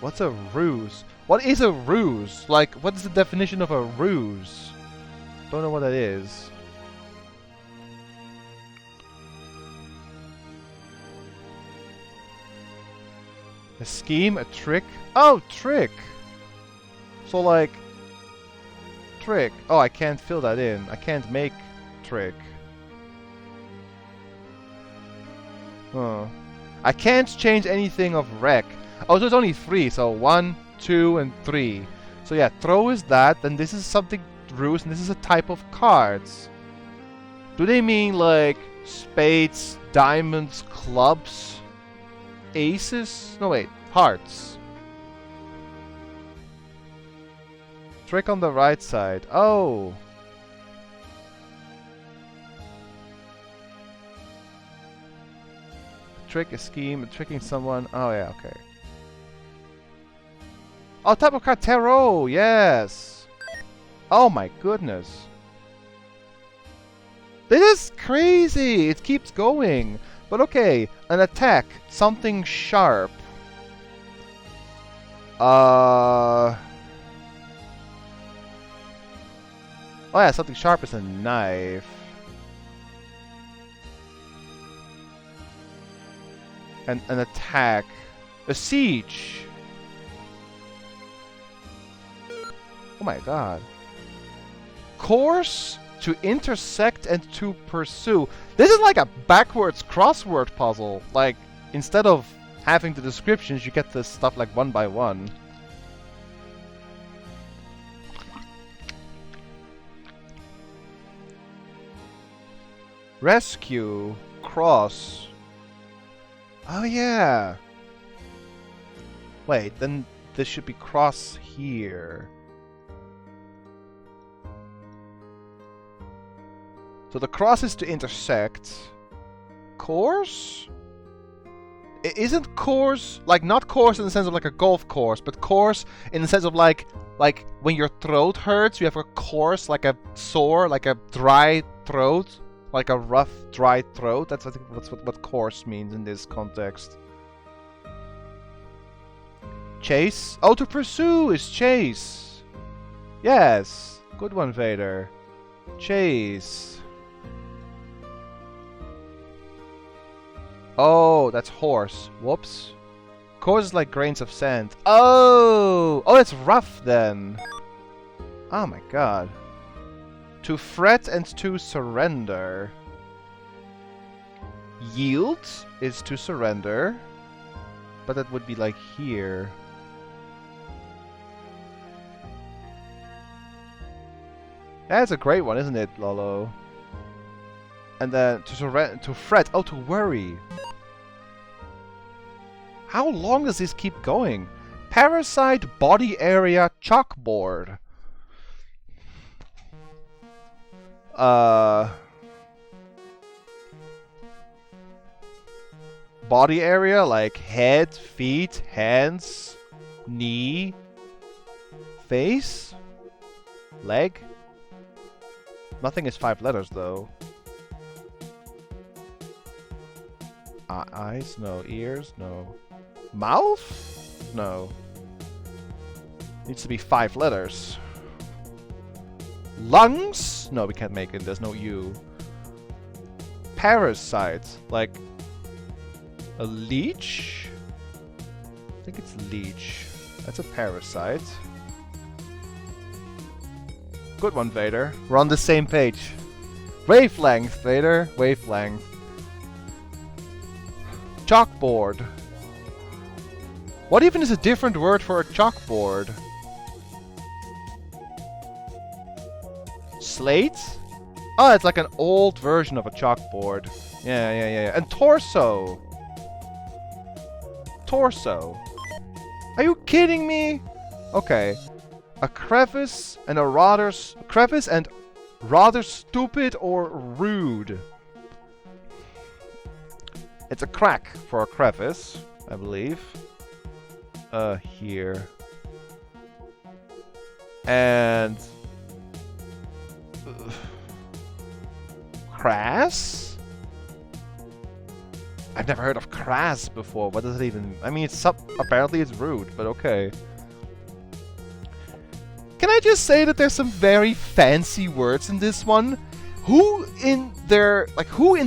What's a ruse? What is a ruse? Like, what is the definition of a ruse? Don't know what that is. A scheme? A trick? Oh, trick! So like... Trick. Oh, I can't fill that in. I can't make trick. Huh. I can't change anything of wreck. Oh, so it's only 3. So 1, 2, and 3. So yeah, throw is that. Then this is something ruse, and this is a type of cards. Do they mean like spades, diamonds, clubs, aces? No, wait. Hearts. Trick on the right side. Oh. Trick, a scheme, tricking someone. Oh yeah, okay. Oh, type of card, tarot. Yes. Oh my goodness. This is crazy. It keeps going. But okay, an attack, something sharp. Oh yeah, something sharp is a knife. And an attack. A siege. Oh my god. Course, to intersect and to pursue. This is like a backwards crossword puzzle. Like, instead of having the descriptions, you get this stuff like one by one. Rescue. Cross. Oh yeah. Wait, then this should be cross here. So the cross is to intersect. Course? Isn't course, like not course in the sense of like a golf course, but course in the sense of like when your throat hurts, you have a course, like a sore, like a dry throat, like a rough, dry throat. That's, I think that's what course means in this context. Chase? Oh, to pursue is chase. Yes. Good one, Vader. Chase. Oh, that's horse. Whoops. Coarse is like grains of sand. Oh! Oh, it's rough then. Oh my god. To fret and to surrender. Yield is to surrender. But that would be like here. That's a great one, isn't it, Lolo? And then to fret. Oh, to worry. How long does this keep going? Parasite body area chalkboard. Body area like head, feet, hands, knee, face, leg. Nothing is 5 letters though. Eyes? No. Ears? No. Mouth? No. Needs to be 5 letters. Lungs? No, we can't make it. There's no U. Parasite. Like a leech? I think it's leech. That's a parasite. Good one, Vader. We're on the same page. Wavelength, Vader. Wavelength. Chalkboard. What even is a different word for a chalkboard? Slate? Oh, it's like an old version of a chalkboard. Yeah. And torso. Torso. Are you kidding me? Okay. A crevice and a rather stupid or rude. It's a crack for a crevice, I believe. Here. And crass? I've never heard of crass before. What does it even... I mean, it's apparently it's rude, but okay. Can I just say that there's some very fancy words in this one? Who in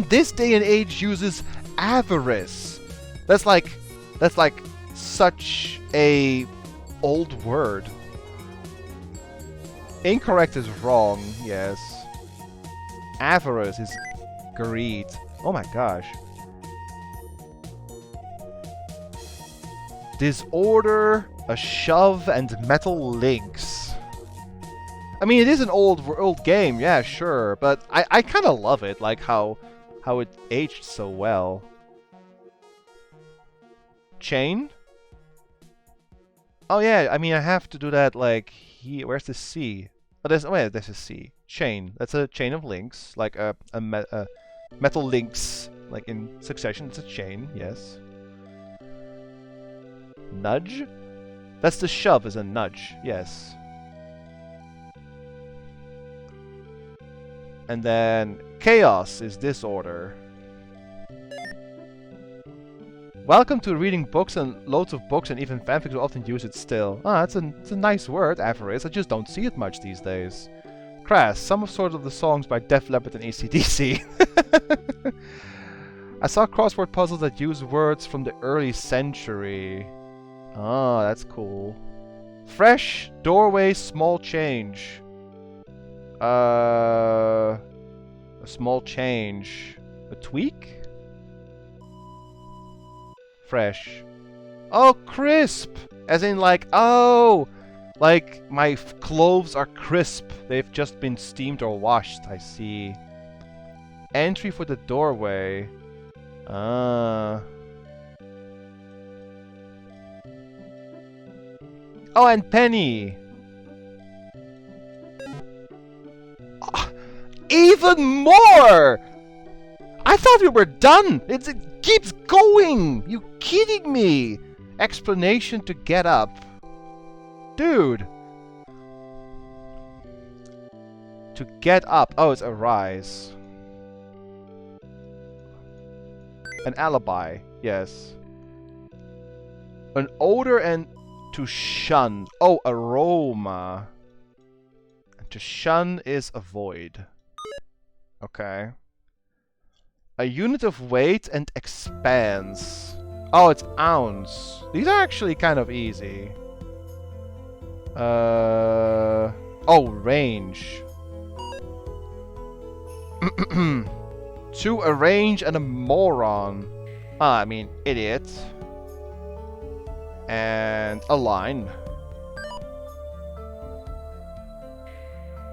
this day and age uses avarice? That's like such a old word. Incorrect is wrong, yes. Avarice is greed. Oh my gosh. Disorder, a shove, and metal links. I mean, it is an old game, yeah, sure, but I kind of love it, like how it aged so well. Chain? Oh yeah, I mean, I have to do that like here. Where's the C? Oh, there's a C. Chain. That's a chain of links, like a metal links, like in succession. It's a chain, yes. Nudge? That's the shove, is a nudge, yes. And then chaos is disorder. Welcome to reading books, and loads of books and even fanfics will often use it still. Ah, it's a nice word, avarice. I just don't see it much these days. Crass, some sort of the songs by Def Leppard and AC/DC. I saw crossword puzzles that use words from the early century. Ah, that's cool. Fresh, doorway, small change. A small change. A tweak? Fresh. Oh, crisp! As in like, oh! Like, my clothes are crisp. They've just been steamed or washed, I see. Entry for the doorway. Ah. Oh, and penny! Even more! I thought we were done! It keeps going! You kidding me? Explanation to get up. Dude! To get up. Oh, it's arise. An alibi. Yes. An odor and to shun. Oh, aroma. And to shun is avoid. Okay. A unit of weight and expanse. Oh, it's ounce. These are actually kind of easy. Oh, range. To arrange and a moron. I mean, idiot. And a line.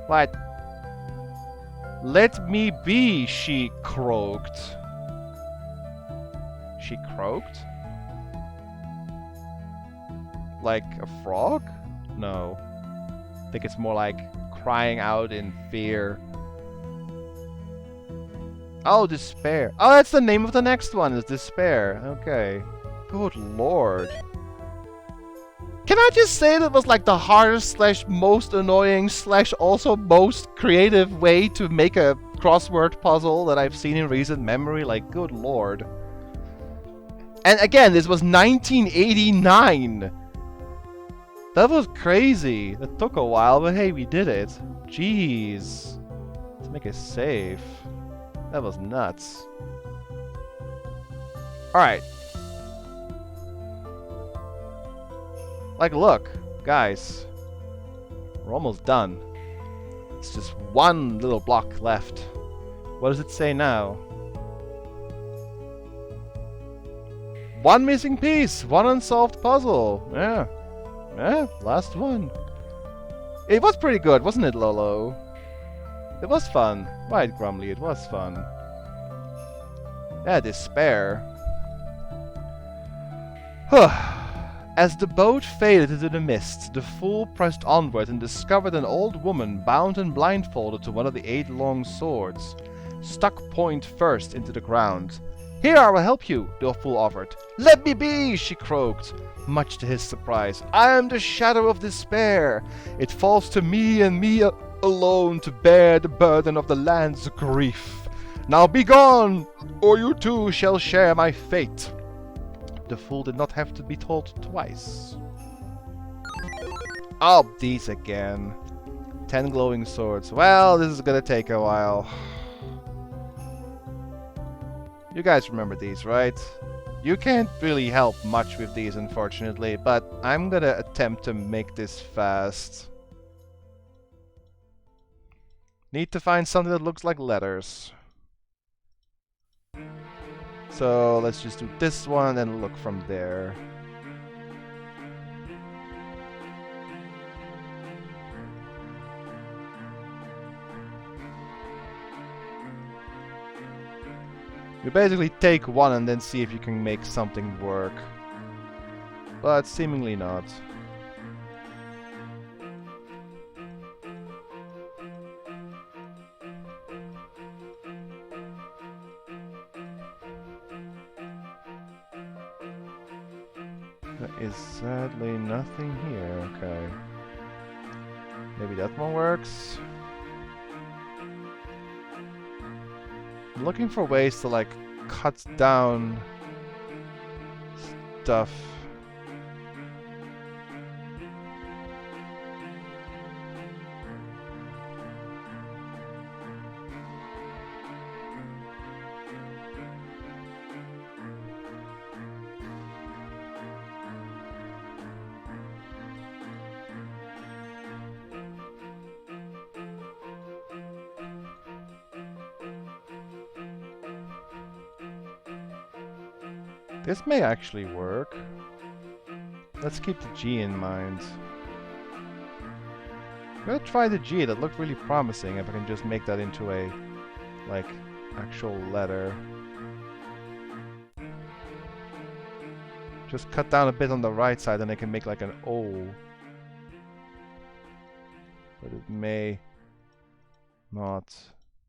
What? Let me be, she croaked. She croaked? Like a frog? No. I think it's more like crying out in fear. Oh, despair. Oh, that's the name of the next one, is despair. Okay. Good lord. Can I just say that was like the hardest slash most annoying slash also most creative way to make a crossword puzzle that I've seen in recent memory? Like, good lord. And again, this was 1989. That was crazy. That took a while, but hey, we did it. Jeez. Let's make it safe. That was nuts. Alright. Like, look, guys. We're almost done. It's just one little block left. What does it say now? One missing piece. One unsolved puzzle. Yeah. Yeah, last one. It was pretty good, wasn't it, Lolo? It was fun. Right, Grumly, it was fun. Yeah, despair. As the boat faded into the mist, the fool pressed onward and discovered an old woman bound and blindfolded to one of the 8 long swords, stuck point first into the ground. "Here, I will help you," the fool offered. "Let me be," she croaked, much to his surprise. "I am the shadow of despair. It falls to me and me alone to bear the burden of the land's grief. Now be gone, or you too shall share my fate." The fool did not have to be told twice. Oh, these again. 10 glowing swords. Well, this is gonna take a while. You guys remember these, right? You can't really help much with these, unfortunately, but I'm gonna attempt to make this fast. Need to find something that looks like letters. So let's just do this one and look from there. You basically take one and then see if you can make something work. But seemingly not. There is sadly nothing here. Okay. Maybe that one works. I'm looking for ways to like cut down stuff. This may actually work. Let's keep the G in mind. I'm gonna try the G. That looked really promising if I can just make that into a, like, actual letter. Just cut down a bit on the right side and I can make like an O. But it may not...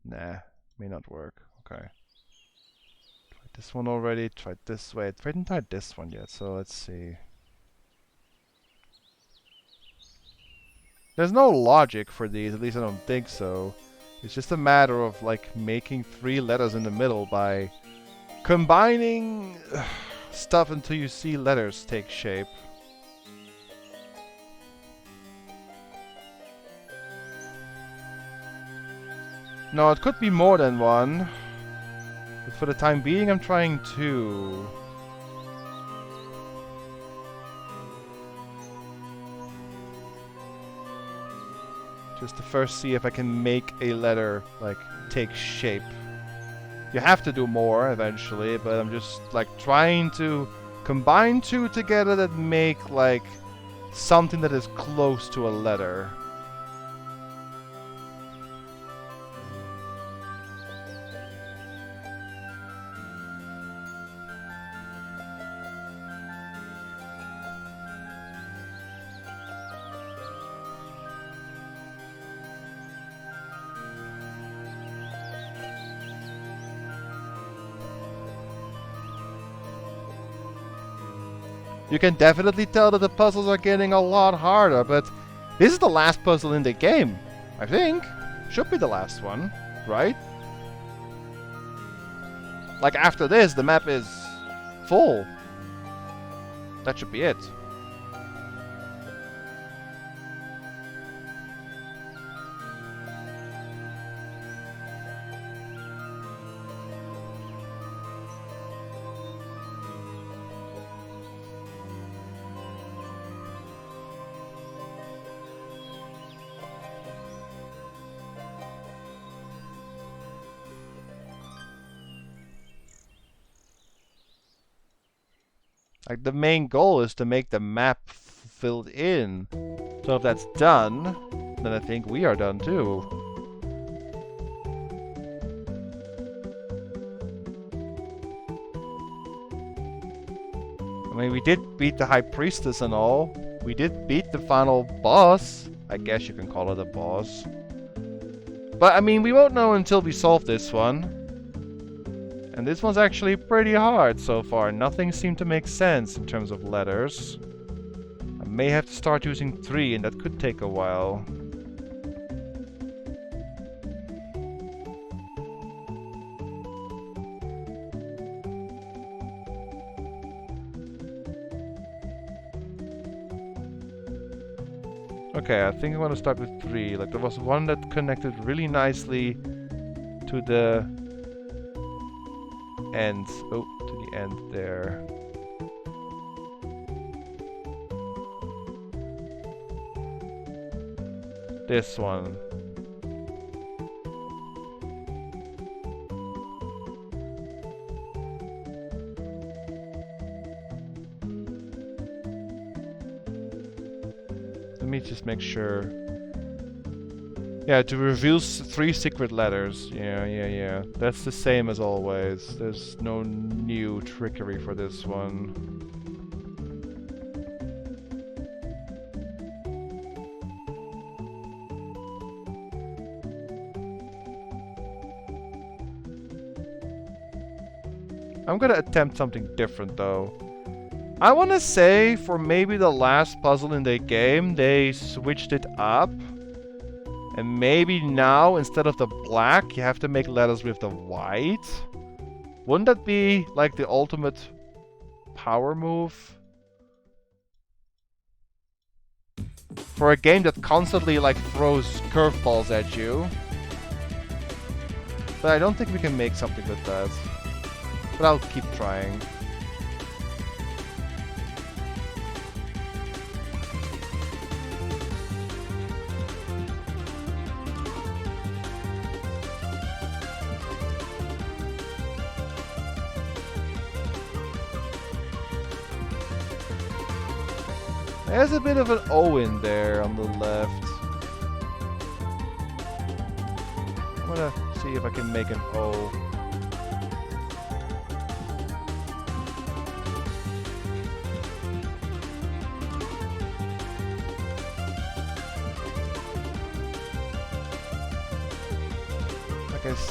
Nah, may not work. Okay. This one already, tried this way. I haven't tried this one yet, so let's see. There's no logic for these, at least I don't think so. It's just a matter of like making 3 letters in the middle by combining stuff until you see letters take shape. No, it could be more than one. But for the time being, I'm trying to... just to first see if I can make a letter, like, take shape. You have to do more eventually, but I'm just, like, trying to combine two together that make, like, something that is close to a letter. You can definitely tell that the puzzles are getting a lot harder, but this is the last puzzle in the game, I think. Should be the last one, right? Like, after this, the map is full. That should be it. Like, the main goal is to make the map filled in. So if that's done, then I think we are done too. I mean, we did beat the High Priestess and all. We did beat the final boss. I guess you can call it a boss. But, I mean, we won't know until we solve this one. And this one's actually pretty hard so far. Nothing seemed to make sense in terms of letters. I may have to start using 3, and that could take a while. Okay, I think I want to start with 3. Like, there was one that connected really nicely to the end. Oh, to the end there. This one. Let me just make sure. Yeah, to reveal 3 secret letters. Yeah. That's the same as always. There's no new trickery for this one. I'm gonna attempt something different though. I wanna say for maybe the last puzzle in the game, they switched it up. And maybe now, instead of the black, you have to make letters with the white. Wouldn't that be like the ultimate power move? For a game that constantly like throws curveballs at you. But I don't think we can make something with that. But I'll keep trying. There's a bit of an O in there on the left. I'm gonna see if I can make an O.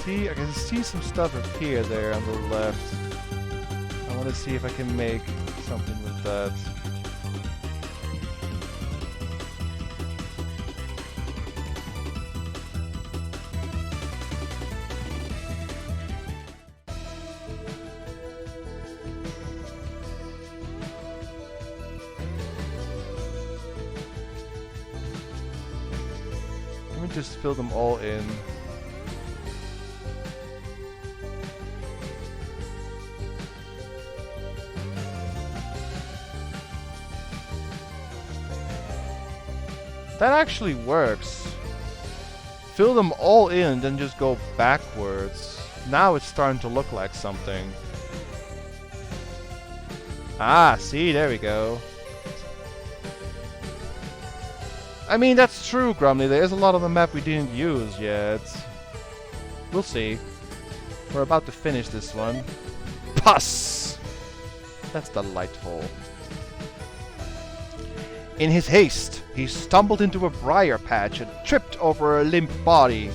I can see some stuff appear there on the left. I want to see if I can make something with that. Let me just fill them all in. That actually works. Fill them all in, then just go backwards. Now it's starting to look like something. Ah, see, there we go. I mean, that's true, Grumly. There is a lot of the map we didn't use yet. We'll see. We're about to finish this one. Pus! That's delightful. In his haste, he stumbled into a briar patch and tripped over a limp body.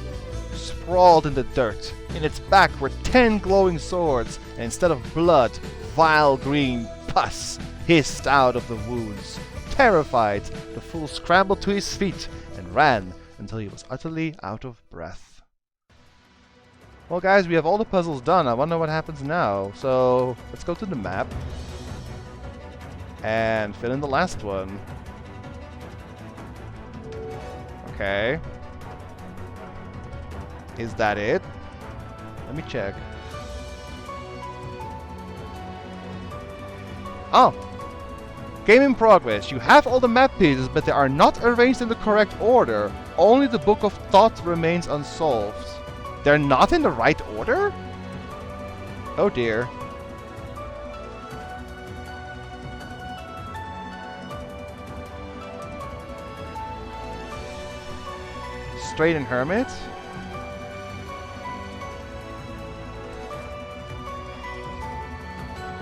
Sprawled in the dirt. In its back were 10 glowing swords, and instead of blood, vile green pus hissed out of the wounds. Terrified, the fool scrambled to his feet and ran until he was utterly out of breath. Well guys, we have all the puzzles done. I wonder what happens now. So, let's go to the map. And fill in the last one. Okay. Is that it? Let me check. Oh! Game in progress. You have all the map pieces, but they are not arranged in the correct order. Only the Book of Thought remains unsolved. They're not in the right order? Oh dear. Straight and Hermit?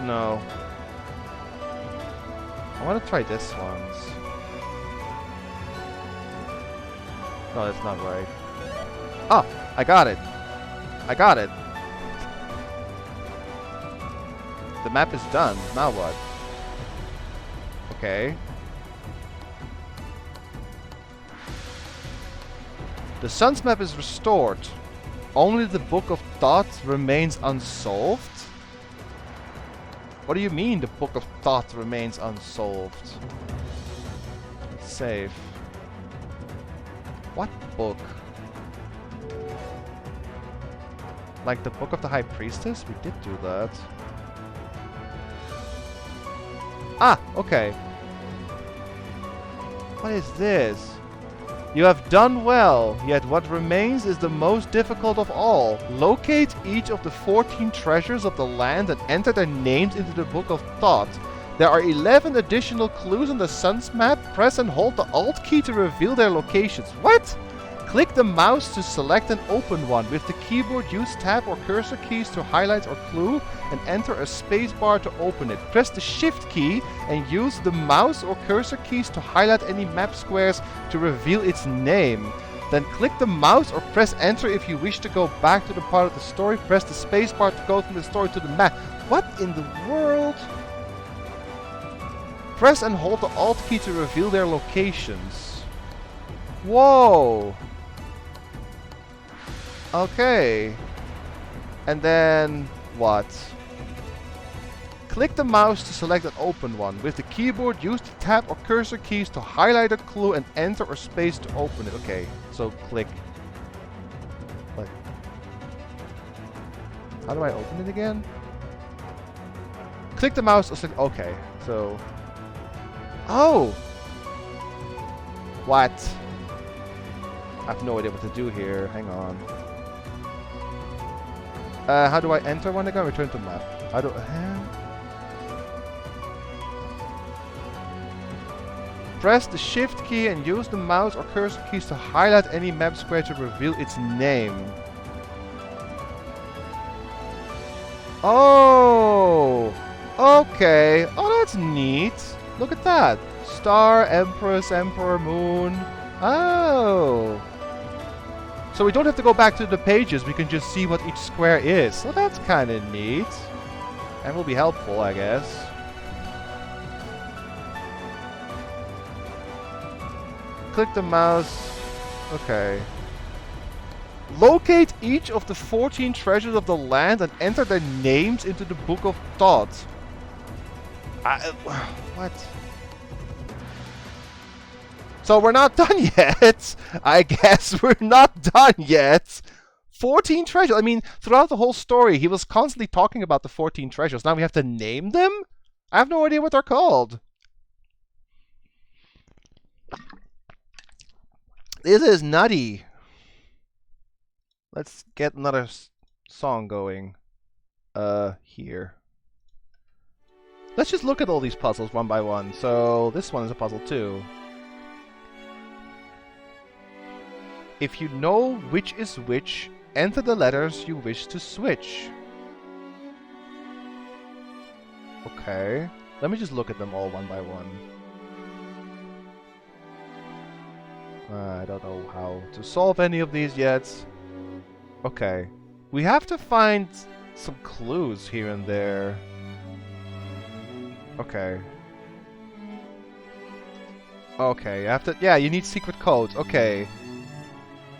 No. I want to try this one. No, that's not right. Oh! I got it! I got it! The map is done. Now what? Okay. The sun's map is restored. Only the Book of Thought remains unsolved? What do you mean the Book of Thought remains unsolved? Let's save. What book? Like the Book of the High Priestess? We did do that. Ah, okay. What is this? You have done well, yet what remains is the most difficult of all. Locate each of the 14 treasures of the land and enter their names into the Book of Thought. There are 11 additional clues on the sun's map. Press and hold the Alt key to reveal their locations. What? Click the mouse to select and open one. With the keyboard, use tab or cursor keys to highlight or clue and enter a spacebar to open it. Press the shift key and use the mouse or cursor keys to highlight any map squares to reveal its name. Then click the mouse or press enter if you wish to go back to the part of the story. Press the spacebar to go from the story to the map. What in the world? Press and hold the Alt key to reveal their locations. Whoa! Okay. And then what? Click the mouse to select and open one. With the keyboard, use the tab or cursor keys to highlight a clue and enter or space to open it. Okay, so click. Like, how do I open it again? Click the mouse or select. Okay, so. Oh! What? I have no idea what to do here. Hang on. How do I enter one again? Return to map. I don't. Press the shift key and use the mouse or cursor keys to highlight any map square to reveal its name. Oh! Okay. Oh, that's neat. Look at that. Star, Empress, Emperor, Moon. Oh! So we don't have to go back to the pages, we can just see what each square is. So that's kind of neat. And will be helpful, I guess. Click the mouse. Okay. Locate each of the 14 treasures of the land and enter their names into the Book of Thought. What? So we're not done yet. I guess we're not done yet. 14 treasures. I mean, throughout the whole story, he was constantly talking about the 14 treasures. Now we have to name them? I have no idea what they're called. This is nutty. Let's get another song going. Here. Let's just look at all these puzzles one by one. So, this one is a puzzle too. If you know which is which, enter the letters you wish to switch. Okay. Let me just look at them all one by one. I don't know how to solve any of these yet. Okay. We have to find some clues here and there. Okay. Okay, you have to... Yeah, you need secret codes. Okay.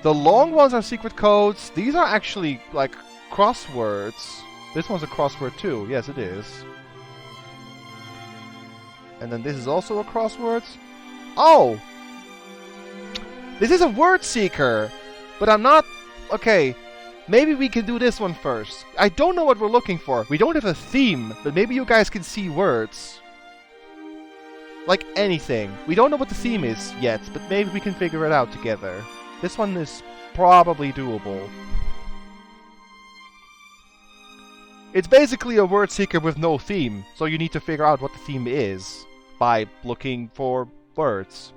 The long ones are secret codes. These are actually, like, crosswords. This one's a crossword too. Yes, it is. And then this is also a crossword. Oh! This is a word seeker! But I'm not... Okay. Maybe we can do this one first. I don't know what we're looking for. We don't have a theme, but maybe you guys can see words. Like anything. We don't know what the theme is yet, but maybe we can figure it out together. This one is probably doable. It's basically a word seeker with no theme, so you need to figure out what the theme is by looking for words.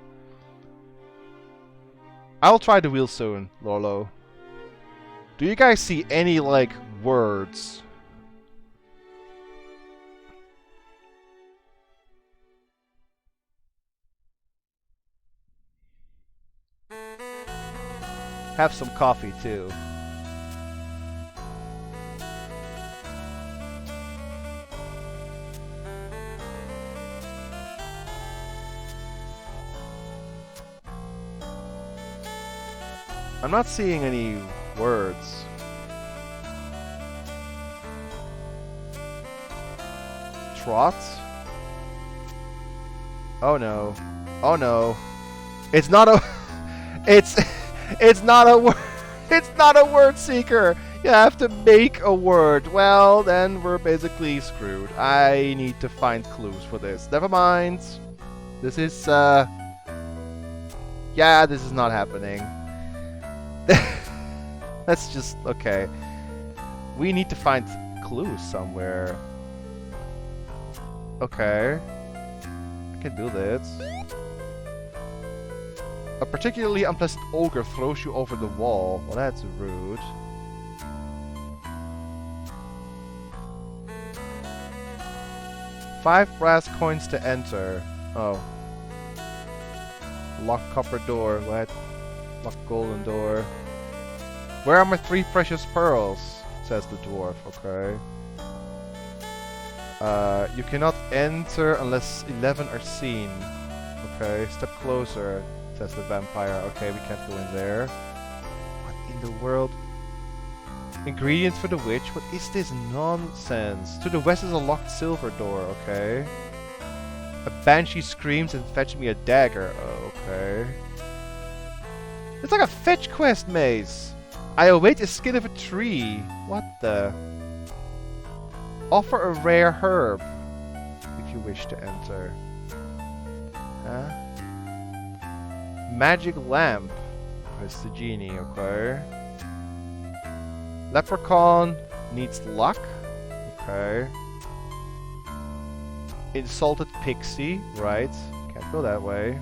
I'll try the wheel soon, Lolo. Do you guys see any, like, words? Have some coffee, too. I'm not seeing any words. Trot? Oh no. Oh no. It's not a... It's not a word... It's not a word seeker! You have to make a word. Well, then we're basically screwed. I need to find clues for this. Never mind. This is, yeah, this is not happening. That's just... Okay. We need to find clues somewhere. Okay. I can do this. A particularly unpleasant ogre throws you over the wall. Well, that's rude. Five brass coins to enter. Oh. Locked copper door. What? Locked golden door. Where are my 3 precious pearls? Says the dwarf. Okay. You cannot enter unless 11 are seen. Okay. Step closer. Says the vampire. Okay, we can't go in there. What in the world? Ingredients for the witch? What is this nonsense? To the west is a locked silver door. Okay. A banshee screams and fetch me a dagger. Oh, okay. It's like a fetch quest maze. I await a skin of a tree. What the? Offer a rare herb if you wish to enter. Huh? Magic lamp. It's the genie, okay. Leprechaun needs luck. Okay. Insulted pixie, right. Can't go that way.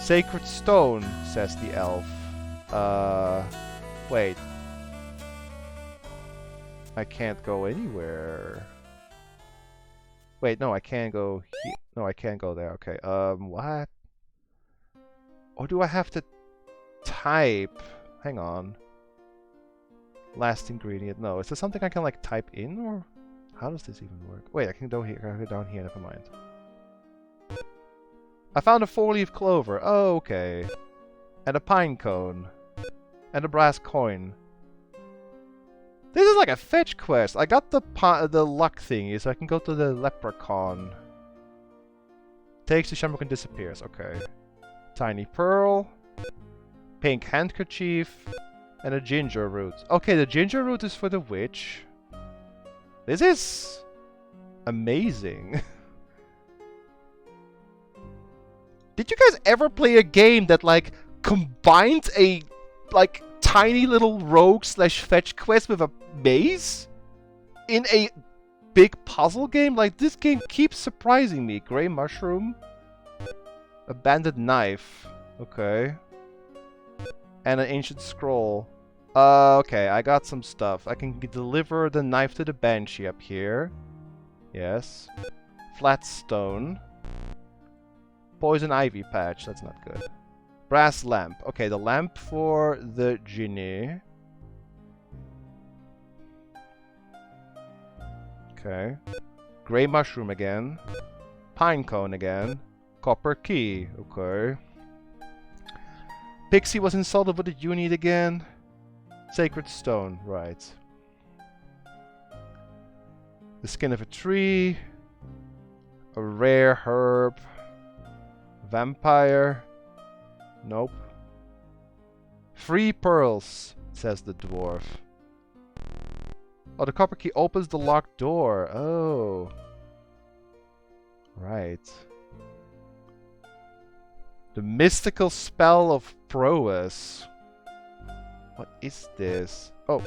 Sacred stone, says the elf. Wait. I can't go anywhere. Wait, no, I can't go here. No, I can't go there. Okay, what? Or do I have to type? Hang on. Last ingredient. No, is there something I can, like, type in, or how does this even work? Wait, I can go here. I can go down here. Never mind. I found a 4-leaf clover. Oh, okay. And a pine cone. And a brass coin. This is like a fetch quest. I got the luck thingy, so I can go to the leprechaun. Takes the shamrock and disappears. Okay. Tiny pearl. Pink handkerchief. And a ginger root. Okay, the ginger root is for the witch. This is amazing. Did you guys ever play a game that, like, combined a, like, tiny little rogue slash fetch quest with a maze? In a big puzzle game? Like, this game keeps surprising me. Grey mushroom. Abandoned knife. Okay. And an ancient scroll. Okay, I got some stuff. I can deliver the knife to the banshee up here. Yes. Flat stone. Poison ivy patch. That's not good. Brass lamp. Okay, the lamp for the genie. Okay. Grey mushroom again. Pine cone again. Copper key. Okay. Pixie was insulted. What did you need again? Sacred stone. Right. The skin of a tree. A rare herb. Vampire. Nope. 3 pearls, says the dwarf. Oh, the copper key opens the locked door. Oh. Right. The mystical spell of prowess. What is this? Oh.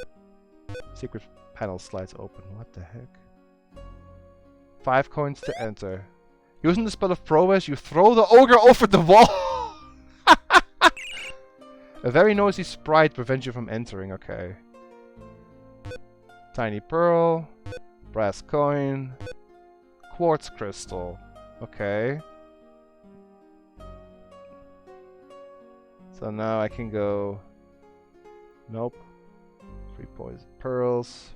Secret panel slides open. What the heck? 5 coins to enter. Using the spell of prowess, you throw the ogre over the wall. A very noisy sprite prevents you from entering. Okay. Tiny pearl. Brass coin. Quartz crystal. Okay. So now I can go... Nope. 3 poison pearls.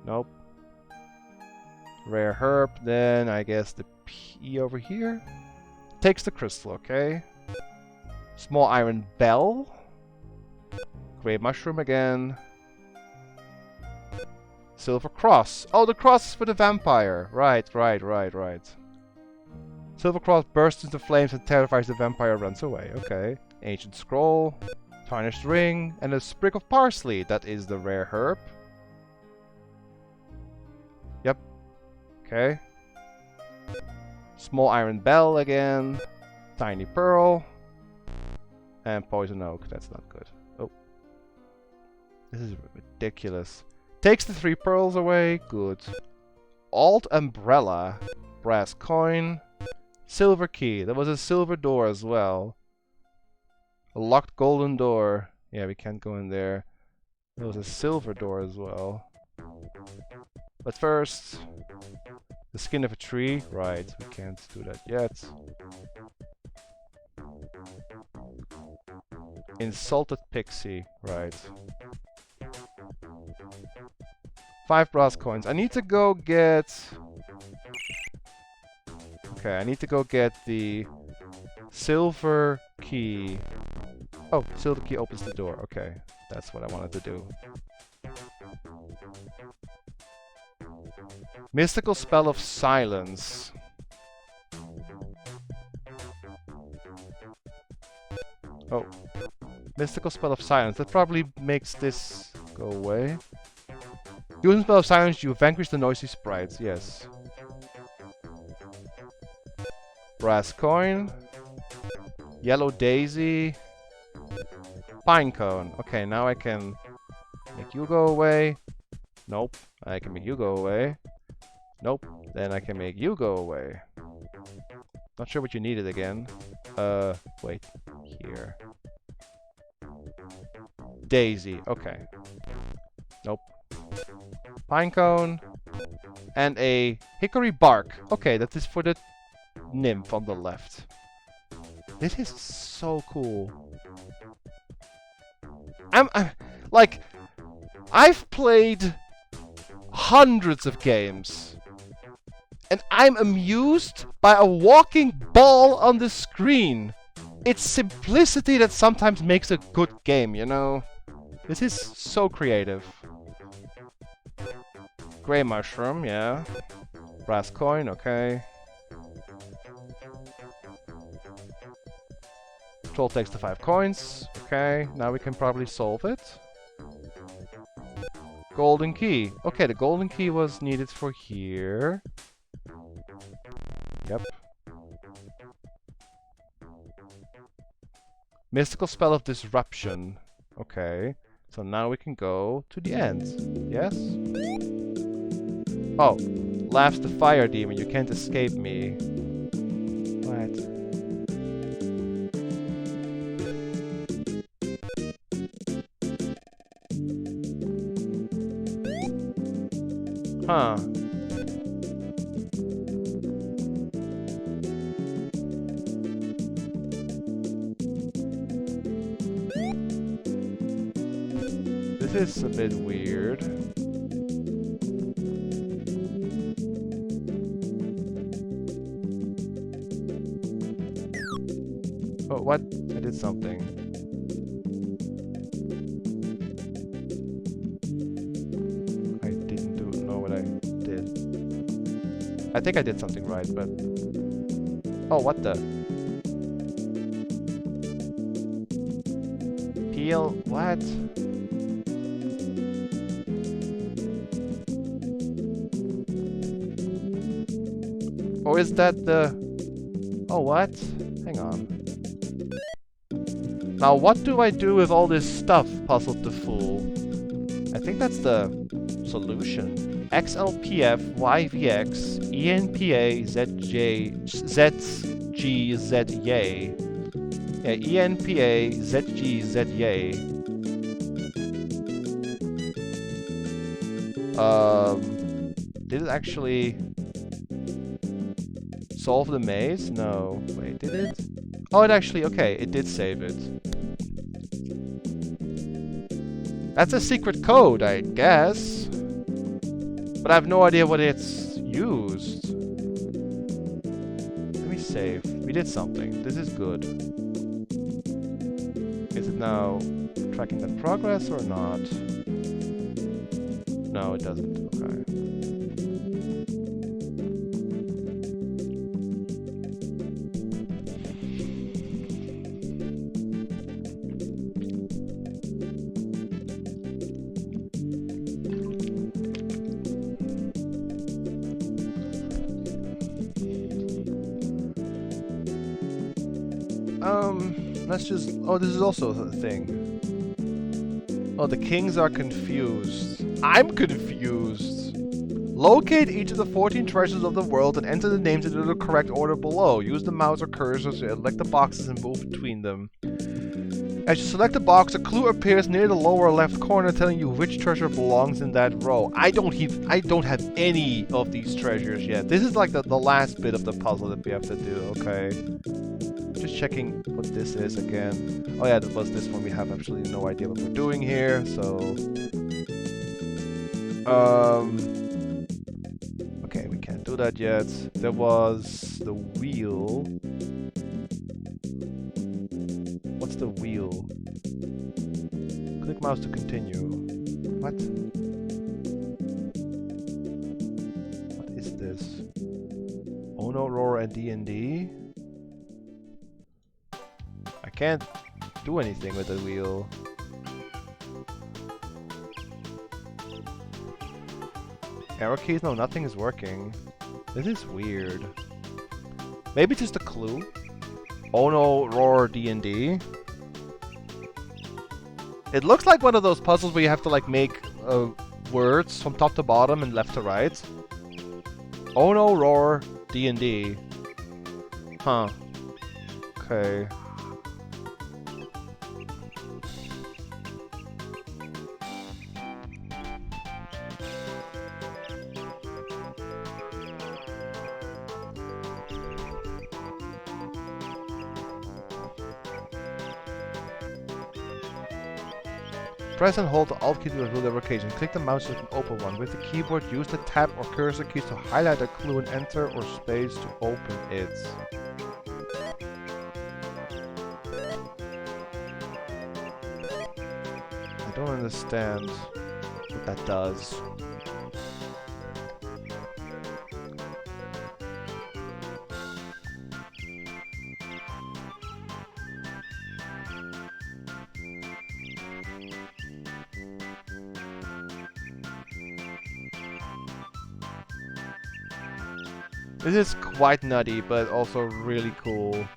Nope. Rare herb, then I guess the P over here. Takes the crystal, okay. Small iron bell. Grey mushroom again. Silver cross. Oh, the cross is for the vampire. Right. Silver cross bursts into flames and terrifies the vampire, runs away. Okay. Ancient scroll. Tarnished ring. And a sprig of parsley. That is the rare herb. Yep. Okay. Small iron bell again. Tiny pearl. And poison oak. That's not good. Oh. This is ridiculous. Takes the 3 pearls away. Good. Alt umbrella. Brass coin. Silver key. There was a silver door as well. A locked golden door. Yeah, we can't go in there. There was a silver door as well. But first... The skin of a tree. Right, we can't do that yet. Insulted pixie. Right. 5 brass coins. I need to go get... Okay, I need to go get the silver key. Oh, silver key opens the door. Okay, that's what I wanted to do. Mystical spell of silence. Oh. Mystical spell of silence. That probably makes this go away. Using spell of silence, you vanquish the noisy sprites. Yes. Brass coin. Yellow daisy. Pine cone. Okay, now I can make you go away. Nope. I can make you go away. Nope. Then I can make you go away. Not sure what you needed again. Wait. Here. Daisy. Okay. Nope. Pine cone. And a hickory bark. Okay, that is for the nymph on the left. This is so cool. Like, I've played hundreds of games. And I'm amused by a walking ball on the screen. It's simplicity that sometimes makes a good game, you know? This is so creative. Grey mushroom, yeah. Brass coin, okay. Troll takes the 5 coins. Okay, now we can probably solve it. Golden key. Okay, the golden key was needed for here. Yep. Mystical spell of disruption. Okay. So now we can go to the end. Yes? Oh. Laughs the fire demon. You can't escape me. What? Huh. This is a bit weird. Oh, what? I did something. I didn't know what I did. I think I did something right, but... Oh, what the? Peel? What? Or is that the... Oh, what? Hang on. Now, what do I do with all this stuff? Puzzled the fool. I think that's the solution. XLPF, YVX, ENPA, ZJ, ZG, ZY. Yeah, ENPA, ZG, ZY. Did it actually solve the maze? No. Wait, did it? Oh, it actually, okay, it did save it. That's a secret code, I guess. But I have no idea what it's used. Let me save. We did something. This is good. Is it now tracking the progress or not? No, it doesn't. Okay. Let's just... Oh, this is also a thing. Oh, the kings are confused. I'm confused. Locate each of the 14 treasures of the world and enter the names into the correct order below. Use the mouse or cursor to select the boxes and move between them. As you select a box, a clue appears near the lower left corner telling you which treasure belongs in that row. I don't have any of these treasures yet. This is like the last bit of the puzzle that we have to do, okay. Just checking what this is again. Oh yeah, that was this one. We have absolutely no idea what we're doing here, so... Okay, we can't do that yet. There was the wheel. What's the wheel? Click mouse to continue. What? What is this? Ono, Roar, and D&D? I can't do anything with the wheel. Arrow keys? No, nothing is working. This is weird. Maybe just a clue. Ono, Roar, D&D. It looks like one of those puzzles where you have to like make words from top to bottom and left to right. Ono, Roar, D&D. Huh. Okay. Press and hold the Alt key to reveal the location. Click the mouse to open one. With the keyboard, use the tab or cursor keys to highlight a clue and enter or space to open it. I don't understand what that does. This is quite nutty, but also really cool.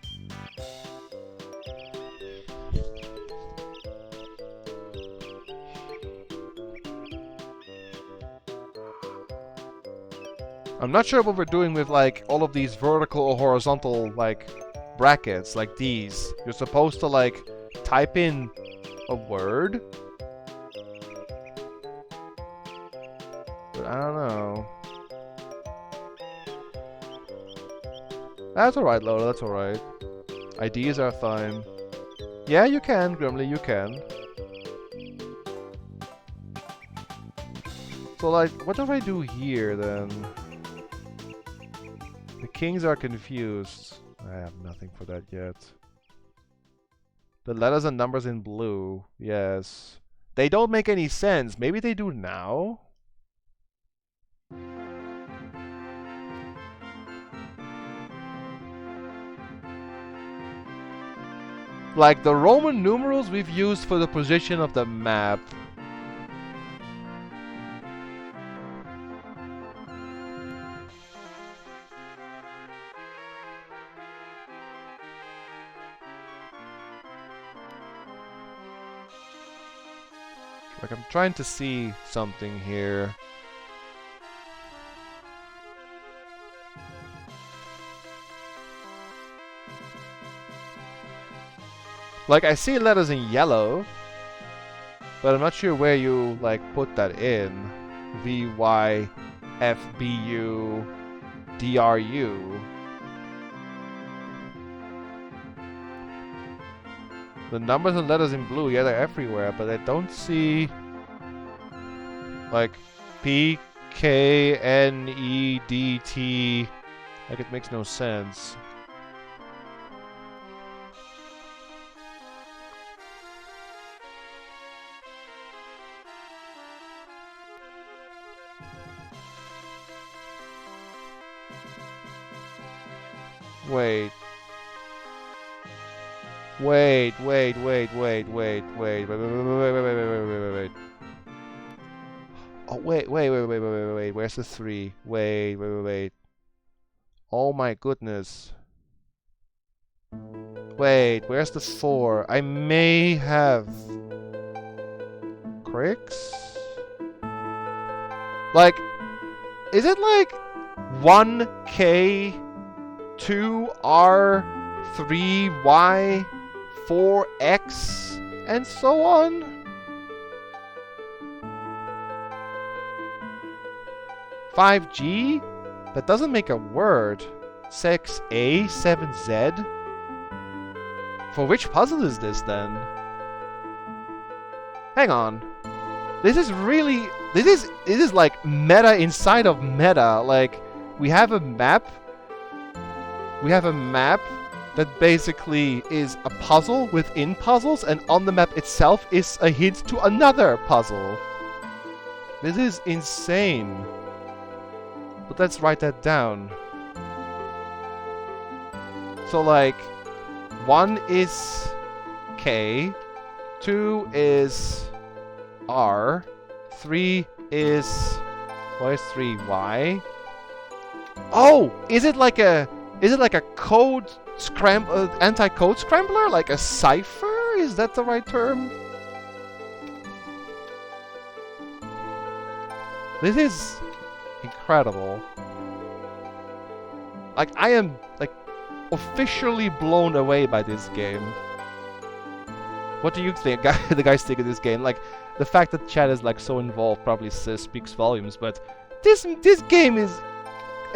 I'm not sure what we're doing with like all of these vertical or horizontal like brackets like these. You're supposed to like type in a word. But I don't know. That's alright, Lola, that's alright. IDs are fine. Yeah, you can, Grimly, you can. So like, what do I do here then? The kings are confused. I have nothing for that yet. The letters and numbers in blue. Yes. They don't make any sense. Maybe they do now? Like the Roman numerals we've used for the position of the map. Like, I'm trying to see something here. Like, I see letters in yellow, but I'm not sure where you, like, put that in. V, Y, F, B, U, D, R, U. The numbers and letters in blue, yeah, they're everywhere, but I don't see like P, K, N, E, D, T. Like, it makes no sense. Wait. Wait. Oh, wait. Where's the 3? Wait. Oh my goodness. Wait, where's the 4? I may have... Cricks? Like, is it like 1K, 2R, 3Y, 4X, and so on? $5G? That doesn't make a word. 6A, 7Z? For which puzzle is this then? Hang on. This is really... This is like meta inside of meta. Like, we have a map. We have a map that basically is a puzzle within puzzles, and on the map itself is a hint to another puzzle. This is insane. But let's write that down. So like, 1 is K, 2 is R, 3 is... Why is 3 Y? Oh! Is it like a code anti-code scrambler? Like a cipher? Is that the right term? This is incredible. Like, I am like officially blown away by this game. What do you think, the guys think of this game? Like, the fact that chat is like so involved probably speaks volumes, but this game is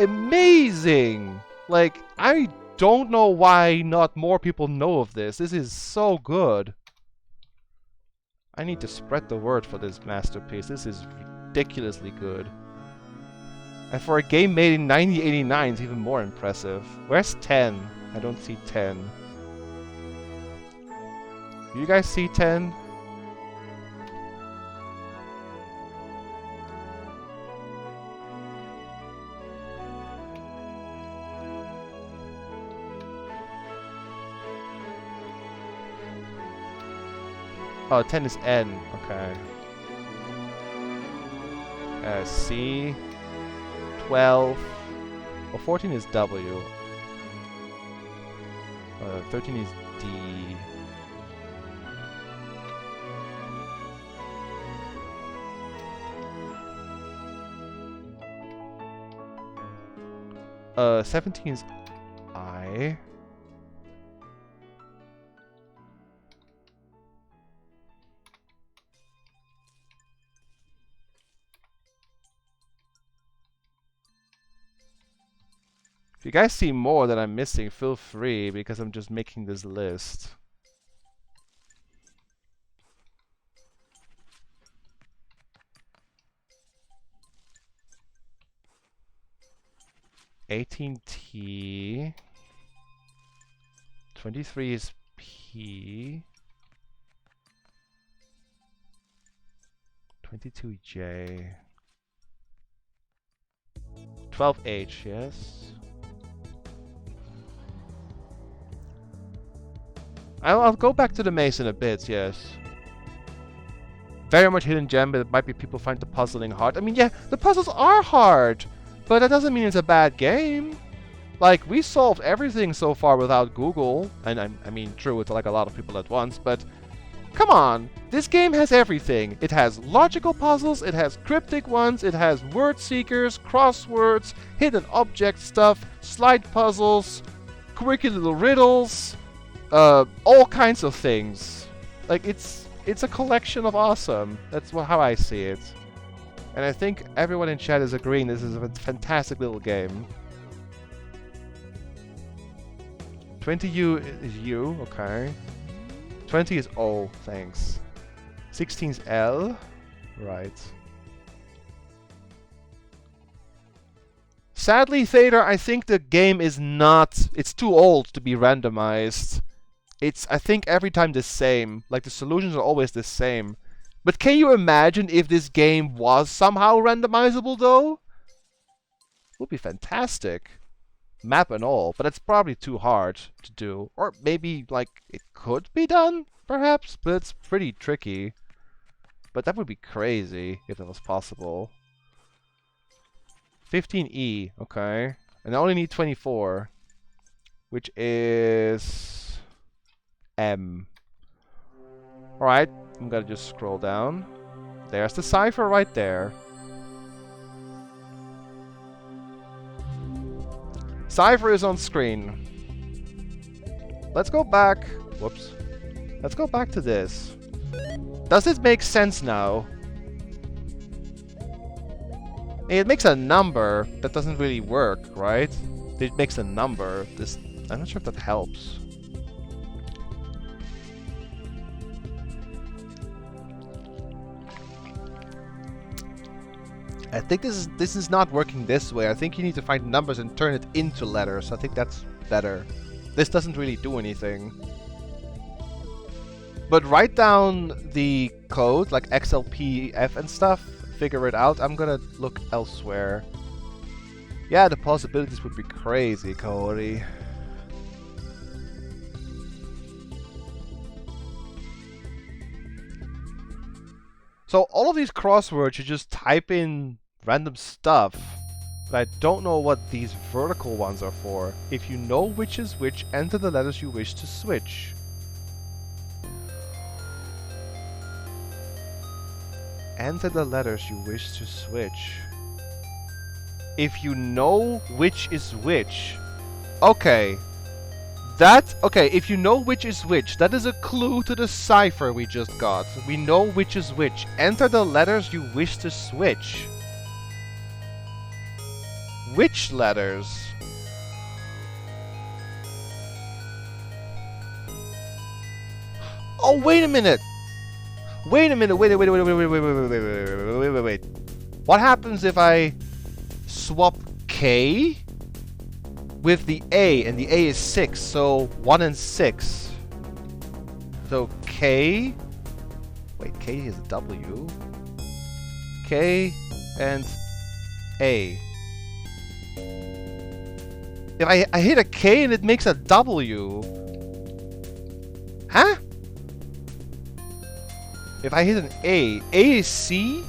amazing. Like, I don't know why not more people know of this. This is so good. I need to spread the word for this masterpiece. This is ridiculously good. And for a game made in 1989, it's even more impressive. Where's 10? I don't see 10. Do you guys see 10? Oh, 10 is N. Okay. C. 12. Well, 14 is W. 13 is D. 17's I. If you guys see more that I'm missing, feel free, because I'm just making this list. $18T. 23 is P. 22J. 12H, yes. I'll go back to the maze in a bit, yes. Very much hidden gem, but it might be people find the puzzling hard. I mean, yeah, the puzzles are hard, but that doesn't mean it's a bad game. Like, we solved everything so far without Google, and I mean, true, it's like a lot of people at once, but come on, this game has everything. It has logical puzzles, it has cryptic ones, it has word seekers, crosswords, hidden object stuff, slide puzzles, quirky little riddles, all kinds of things. Like, it's a collection of awesome. That's how I see it. And I think everyone in chat is agreeing this is a fantastic little game. 20U is U, okay. 20 is O, thanks. 16 is L, right. Sadly, Thader, I think the game is not... It's too old to be randomized. It's, I think, every time the same. Like, the solutions are always the same. But can you imagine if this game was somehow randomizable, though? It would be fantastic. Map and all, but it's probably too hard to do. Or maybe, like, it could be done, perhaps, but it's pretty tricky. But that would be crazy if that was possible. 15E, okay. And I only need 24, which is M. Alright, I'm gonna just scroll down. There's the cipher right there. Cipher is on screen. Let's go back. Whoops. Let's go back to this. Does it make sense now? It makes a number that doesn't really work, right? It makes a number. This, I'm not sure if that helps. I think this is not working this way. I think you need to find numbers and turn it into letters. I think that's better. This doesn't really do anything. But write down the code, like XLPF and stuff. Figure it out. I'm gonna look elsewhere. Yeah, the possibilities would be crazy, Cody. So all of these crosswords, you just type in random stuff. But I don't know what these vertical ones are for. If you know which is which, enter the letters you wish to switch. Enter the letters you wish to switch. If you know which is which. Okay. Okay, if you know which is which, that is a clue to the cipher we just got. We know which is which. Enter the letters you wish to switch. Which letters? Oh, wait a minute! Wait a minute, wait. What happens if I swap K with the A, and the A is 6, so 1 and 6. So K, wait, K is a W. K and A. If I hit a K and it makes a W. Huh? If I hit an A is C?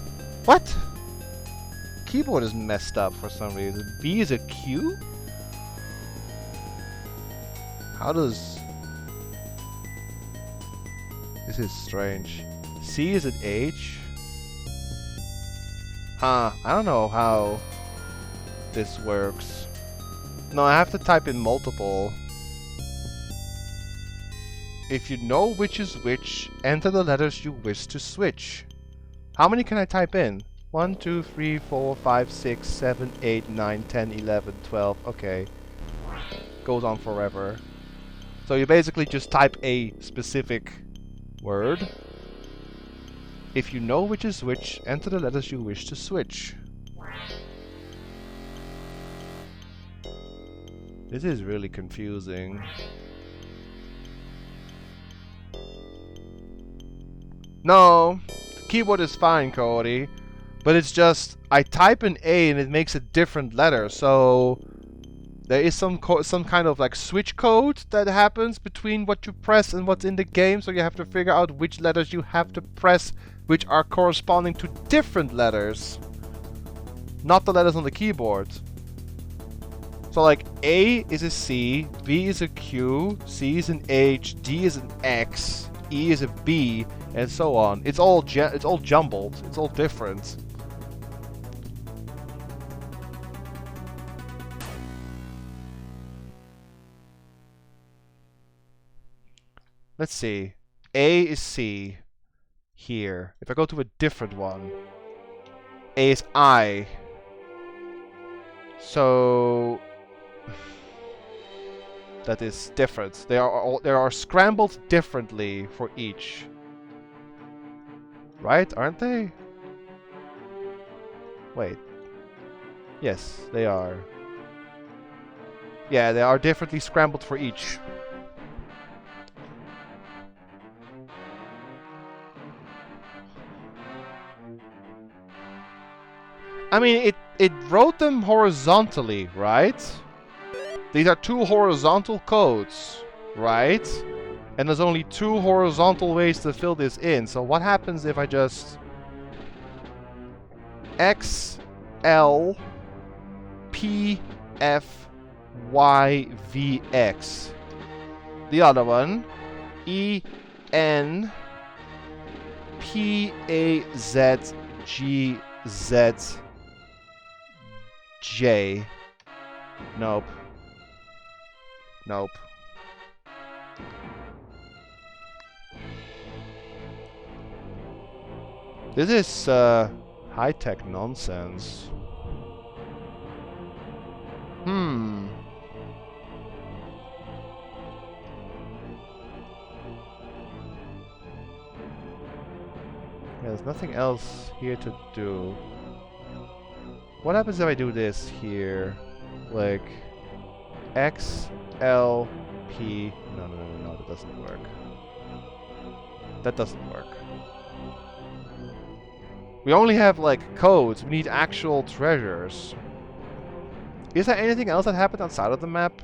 What? Keyboard is messed up for some reason. B is a Q? How does... This is strange. C is an H? Huh, I don't know how this works. No, I have to type in multiple. If you know which is which, enter the letters you wish to switch. How many can I type in? 1, 2, 3, 4, 5, 6, 7, 8, 9, 10, 11, 12. Okay. Goes on forever. So you basically just type a specific word. If you know which is which, enter the letters you wish to switch. This is really confusing. No, the keyboard is fine, Cody. But it's just, I type an A and it makes a different letter, so there is some kind of like switch code that happens between what you press and what's in the game, so you have to figure out which letters you have to press, which are corresponding to different letters, not the letters on the keyboard. So like A is a C, B is a Q, C is an H, D is an X, E is a B, and so on. It's all jumbled. It's all different. Let's see. A is C here. If I go to a different one, A is I. So that is different. They are scrambled differently for each. Right? Aren't they? Wait. Yes, they are. Yeah, they are differently scrambled for each. I mean, it wrote them horizontally, right? These are two horizontal codes, right? And there's only two horizontal ways to fill this in. So what happens if I just X, L, P, F, Y, V, X? The other one, E, N, P, A, Z, G, Z, J. Nope. Nope. This is high-tech nonsense. Yeah, there's nothing else here to do. What happens if I do this here? Like X, L, P. No, that doesn't work. That doesn't work. We only have like codes. We need actual treasures. Is there anything else that happened outside of the map?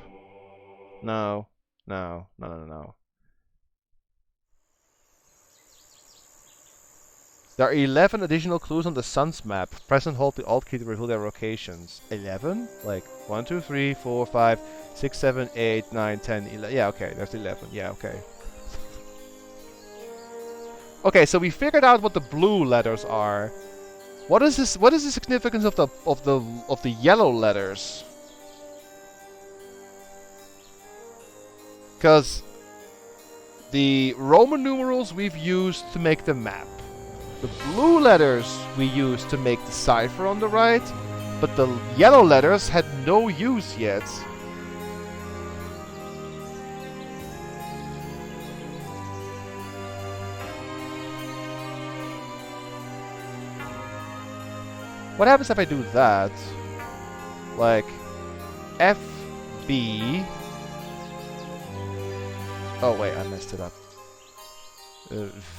No. No. There are 11 additional clues on the Sun's map. Press and hold the Alt key to reveal their locations. 11? Like 1, 2, 3, 4, 5, 6, 7, 8, 9, 10, 11. Yeah, okay, there's 11. Yeah, okay. Okay, so we figured out what the blue letters are. What is this? What is the significance of the yellow letters? Because the Roman numerals we've used to make the map. The blue letters we used to make the cipher on the right, but the yellow letters had no use yet. What happens if I do that? Like FB. Oh wait, I messed it up.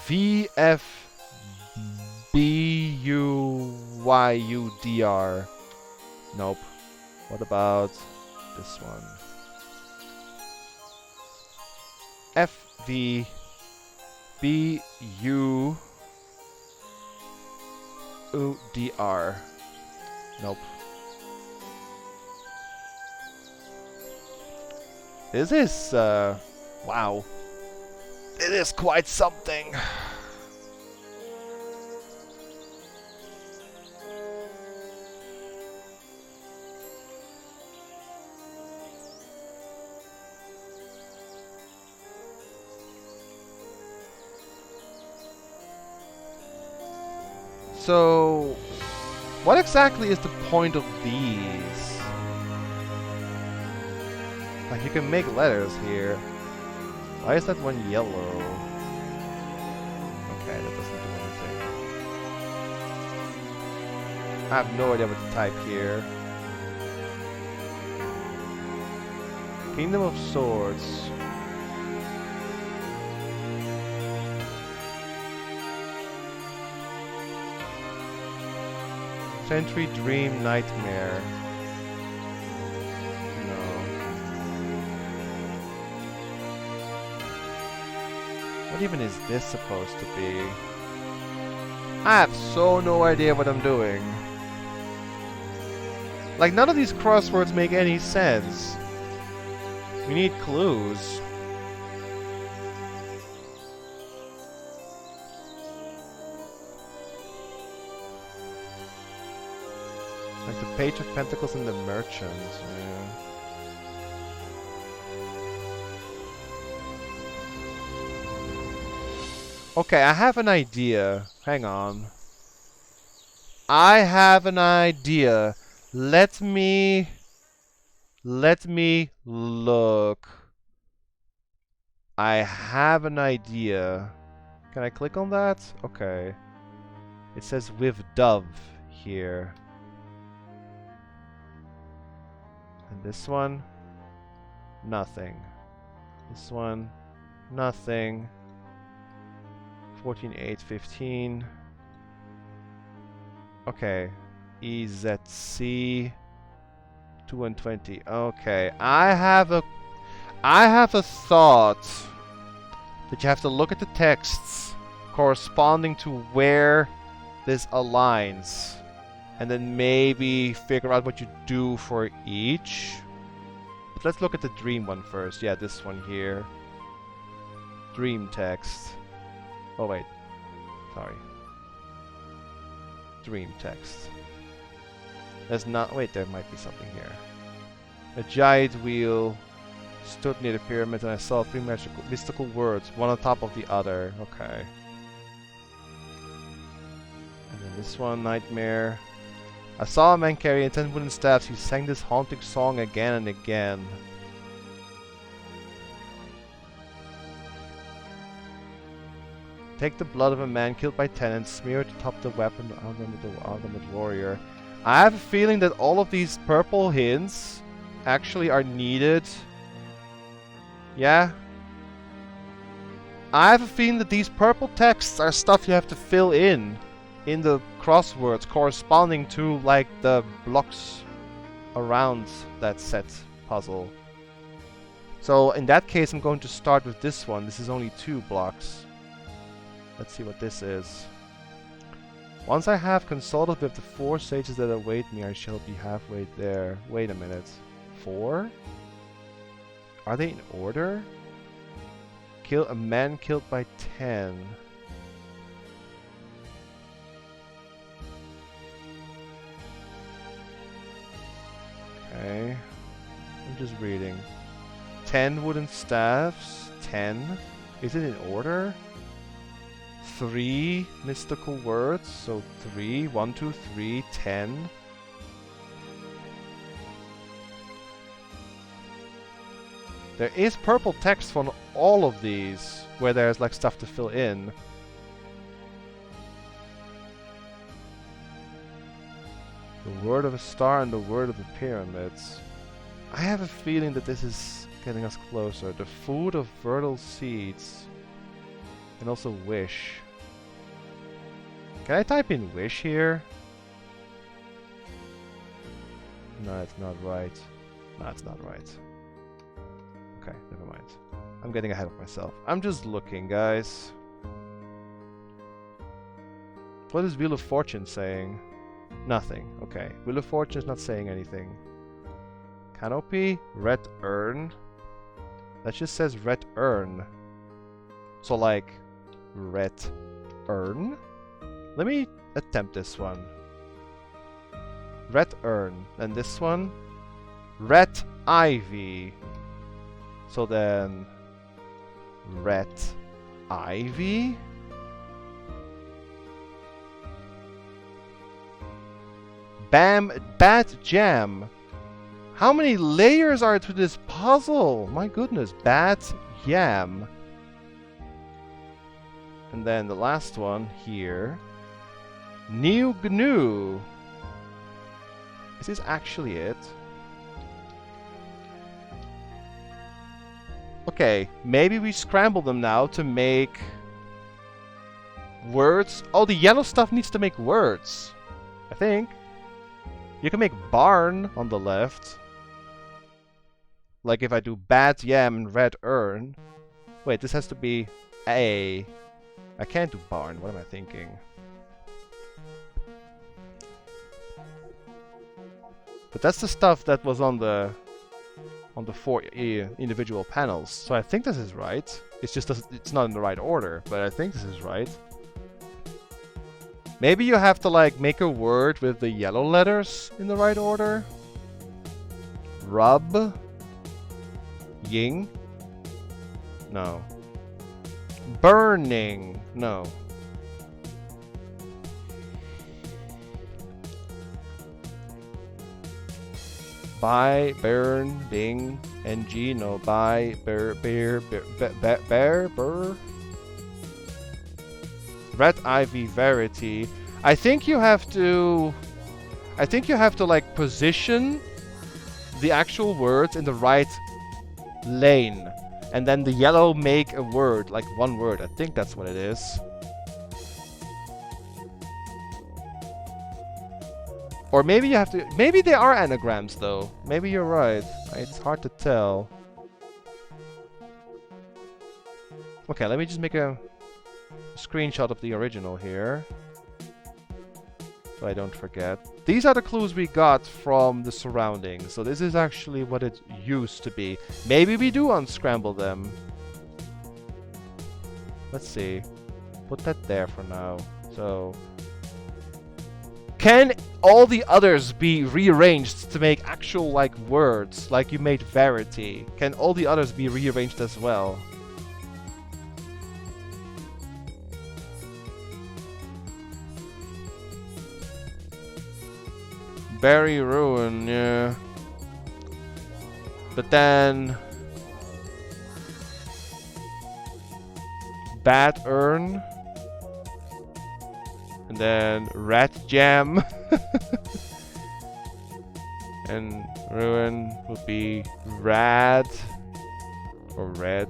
VFBUYUDR. Nope. What about this one? FVBUDR. Nope. This is, wow. It is quite something. So, what exactly is the point of these? Like, you can make letters here. Why is that one yellow? Okay, that doesn't do anything. I have no idea what to type here. Kingdom of Swords. Century Dream Nightmare. No. What even is this supposed to be? I have so no idea what I'm doing. Like, none of these crosswords make any sense. We need clues. Like the Page of Pentacles and the Merchant. Yeah. Okay, I have an idea. Hang on. I have an idea. Let me look. I have an idea. Can I click on that? Okay. It says with dove here. And this one, nothing. This one, nothing. 14, 8, 15. Okay. EZC 2 and 20. Okay. I have a thought that you have to look at the texts corresponding to where this aligns. And then maybe figure out what you do for each. But let's look at the dream one first. Yeah, this one here. Dream text. Oh wait. Sorry. Dream text. There's not... Wait, there might be something here. A giant wheel stood near the pyramid and I saw three mystical words, one on top of the other. Okay. And then this one, Nightmare. I saw a man carrying 10 wooden staffs. He sang this haunting song again and again. Take the blood of a man killed by 10 and smear it atop the weapon of the armored warrior. I have a feeling that all of these purple hints actually are needed. Yeah? I have a feeling that these purple texts are stuff you have to fill in the crosswords corresponding to, like, the blocks around that set puzzle. So in that case, I'm going to start with this one. This is only 2 blocks. Let's see what this is. Once I have consulted with the 4 sages that await me, I shall be halfway there. Wait a minute. 4? Are they in order? Kill a man killed by 10. Okay. I'm just reading. 10 wooden staffs. 10. Is it in order? 3 mystical words. So 3. 1, 2, 3. 10. There is purple text on all of these, where there's like stuff to fill in. The word of a star and the word of the pyramids. I have a feeling that this is getting us closer. The food of fertile seeds. And also wish. Can I type in wish here? No, it's not right. No, it's not right. Okay, never mind. I'm getting ahead of myself. I'm just looking, guys. What is Wheel of Fortune saying? Nothing. Okay. Wheel of Fortune is not saying anything. Canopy? Red Urn? That just says Red Urn. So like, Red Urn? Let me attempt this one. Red Urn. And this one? Red Ivy. So then, Red Ivy? Bat Jam. How many layers are to this puzzle? My goodness, Bat Yam. And then the last one here. New GNU. Is this actually it? Okay, maybe we scramble them now to make words. Oh, the yellow stuff needs to make words, I think. You can make barn on the left. Like if I do bat yam and red urn. Wait, this has to be A. I can't do barn. What am I thinking? But that's the stuff that was on the four individual panels. So I think this is right. It's just it's not in the right order, but I think this is right. Maybe you have to like make a word with the yellow letters in the right order. Rub. Ying. No. Burning. No. Buy, burn, bing, ng, no, buy, bear, burr. Red ivy, verity. I think you have to like position the actual words in the right lane. And then the yellow make a word, like one word. I think that's what it is. Or maybe you have to... Maybe they are anagrams, though. Maybe you're right. It's hard to tell. Okay, let me just make a screenshot of the original here. So I don't forget. These are the clues we got from the surroundings. So this is actually what it used to be. Maybe we do unscramble them. Let's see. Put that there for now. So... Can all the others be rearranged to make actual, like, words? Like you made verity. Can all the others be rearranged as well? Berry ruin, yeah. But then... Bat urn. And then rat jam. And ruin would be rad. Or red.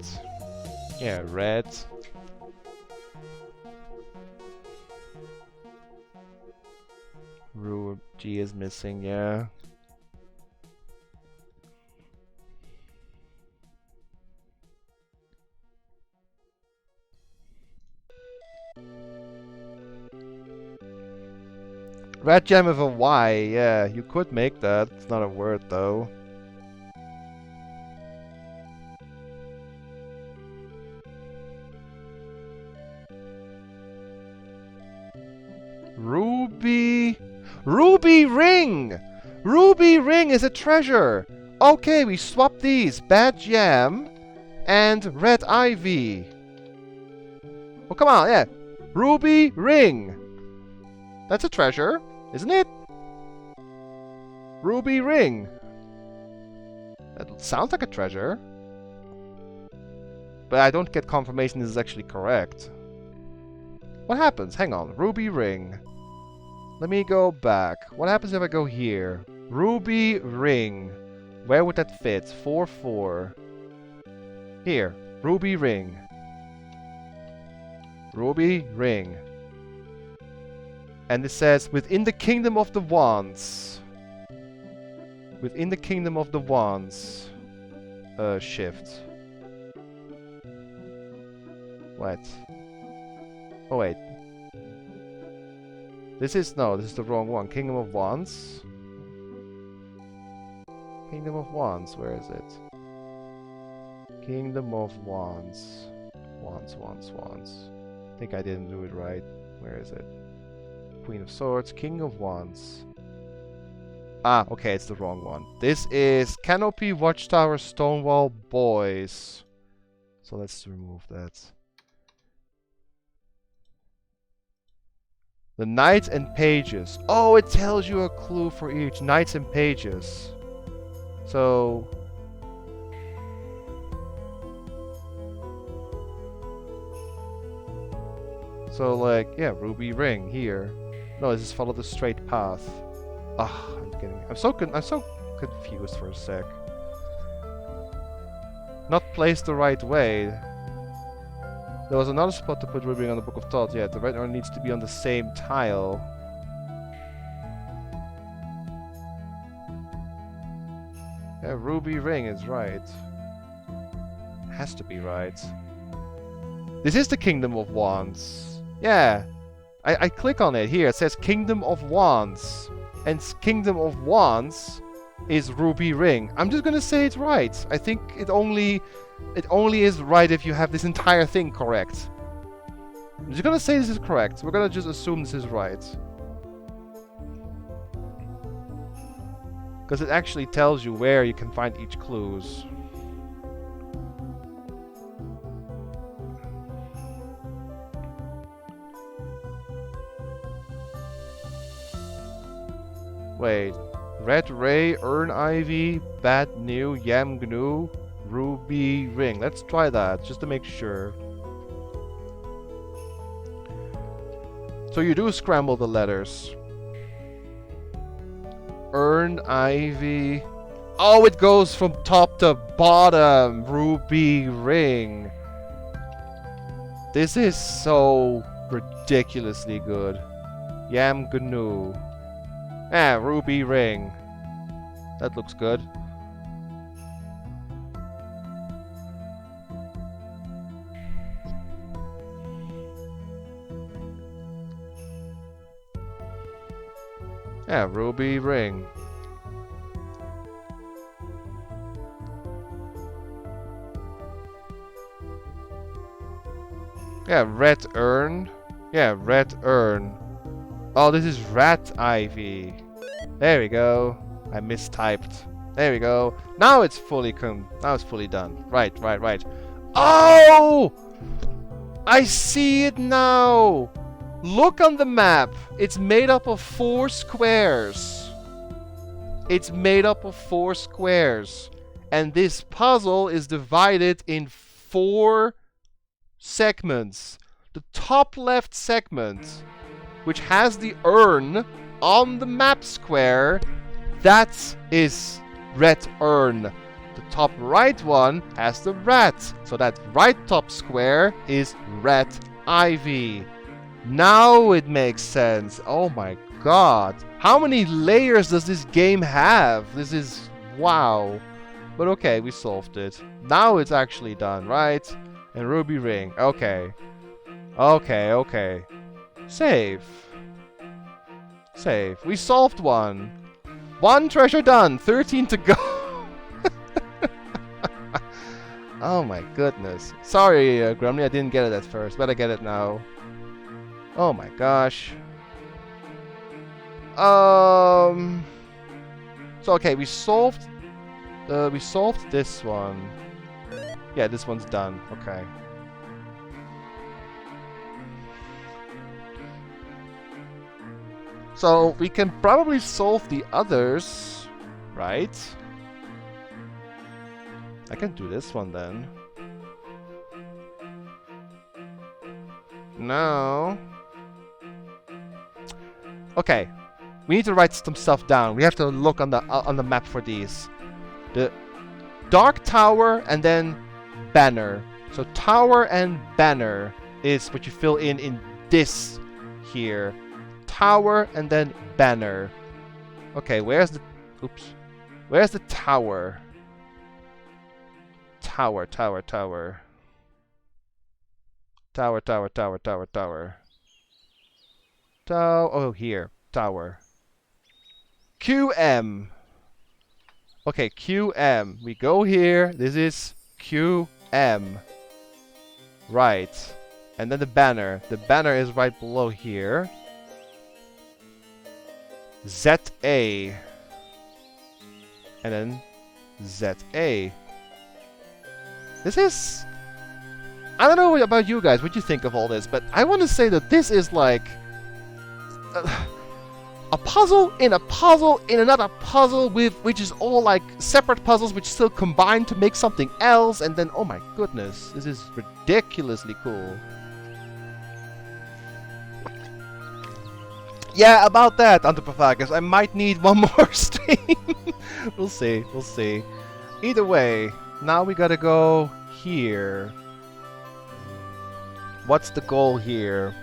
Yeah, red. Ruin G is missing, yeah. Red gem with a Y, yeah, you could make that. It's not a word though. Ruby... Ruby ring! Ruby ring is a treasure! Okay, we swap these. Bad jam and red ivy. Oh, come on, yeah. Ruby ring. That's a treasure, isn't it? Ruby ring. That sounds like a treasure. But I don't get confirmation this is actually correct. What happens? Hang on. Ruby ring. Let me go back. What happens if I go here? Ruby ring. Where would that fit? 4, 4. Here. Ruby ring. Ruby ring. And it says, within the kingdom of the wands. Within the kingdom of the wands. Shift. What? Oh, wait. This is the wrong one. Kingdom of Wands. Kingdom of Wands, where is it? Kingdom of Wands. Wands. I think I didn't do it right. Where is it? Queen of Swords, King of Wands. Ah, okay, it's the wrong one. This is Canopy, Watchtower, Stonewall, Boys. So let's remove that. The knights and pages. Oh, it tells you a clue for each. Knights and pages. So... So, like, yeah, ruby ring here. No, this is follow the straight path. Ah, I'm so confused for a sec. Not placed the right way. There was another spot to put ruby ring on the Book of Thought. Yeah, the right one needs to be on the same tile. Yeah, ruby ring is right. Has to be right. This is the Kingdom of Wands. Yeah. I click on it here. It says Kingdom of Wands. And Kingdom of Wands is ruby ring. I'm just gonna say it's right. I think it only is right if you have this entire thing correct. I'm just gonna say this is correct. We're gonna just assume this is right. Because it actually tells you where you can find each clues. Wait. Red Ray, Urn Ivy, Bad New, Yam Gnu, Ruby Ring. Let's try that, just to make sure. So you do scramble the letters. Urn Ivy. Oh, it goes from top to bottom. Ruby Ring. This is so ridiculously good. Yam Gnu. Ah, ruby ring. That looks good. Yeah, ruby ring. Yeah, red urn. Yeah, red urn. Oh, this is rat ivy. There we go. I mistyped. There we go. Now it's fully done. Right. Oh! I see it now. Look on the map. It's made up of 4 squares. It's made up of 4 squares. And this puzzle is divided in 4 segments. The top left segment, which has the urn on the map square, that is red urn. The top right one has the rat, so that right top square is red ivy. Now it makes sense. Oh my god. How many layers does this game have? This is... wow. But okay, we solved it. Now it's actually done, right? And ruby ring. Okay. Okay. Save. Save. We solved one. 1 treasure done. 13 to go. Oh my goodness. Sorry, Grumly, I didn't get it at first, but I get it now. Oh my gosh. So okay, we solved this one. Yeah, this one's done. Okay. So we can probably solve the others, right? I can do this one then. No. Okay, we need to write some stuff down. We have to look on the map for these. The Dark Tower and then Banner. So Tower and Banner is what you fill in this here. Tower and then Banner. Okay, where's the... oops. Where's the tower? Tower. Oh, here. Tower. QM. Okay, QM. We go here. This is QM. Right. And then the banner. The banner is right below here. ZA. And then ZA. This is... I don't know about you guys, what you think of all this, but I want to say that this is like... a puzzle in a puzzle in another puzzle, which is all like separate puzzles which still combine to make something else, and then oh my goodness, this is ridiculously cool. Yeah, about that, Anthropophagus, I might need one more stream. We'll see, we'll see. Either way, now we gotta go here. What's the goal here?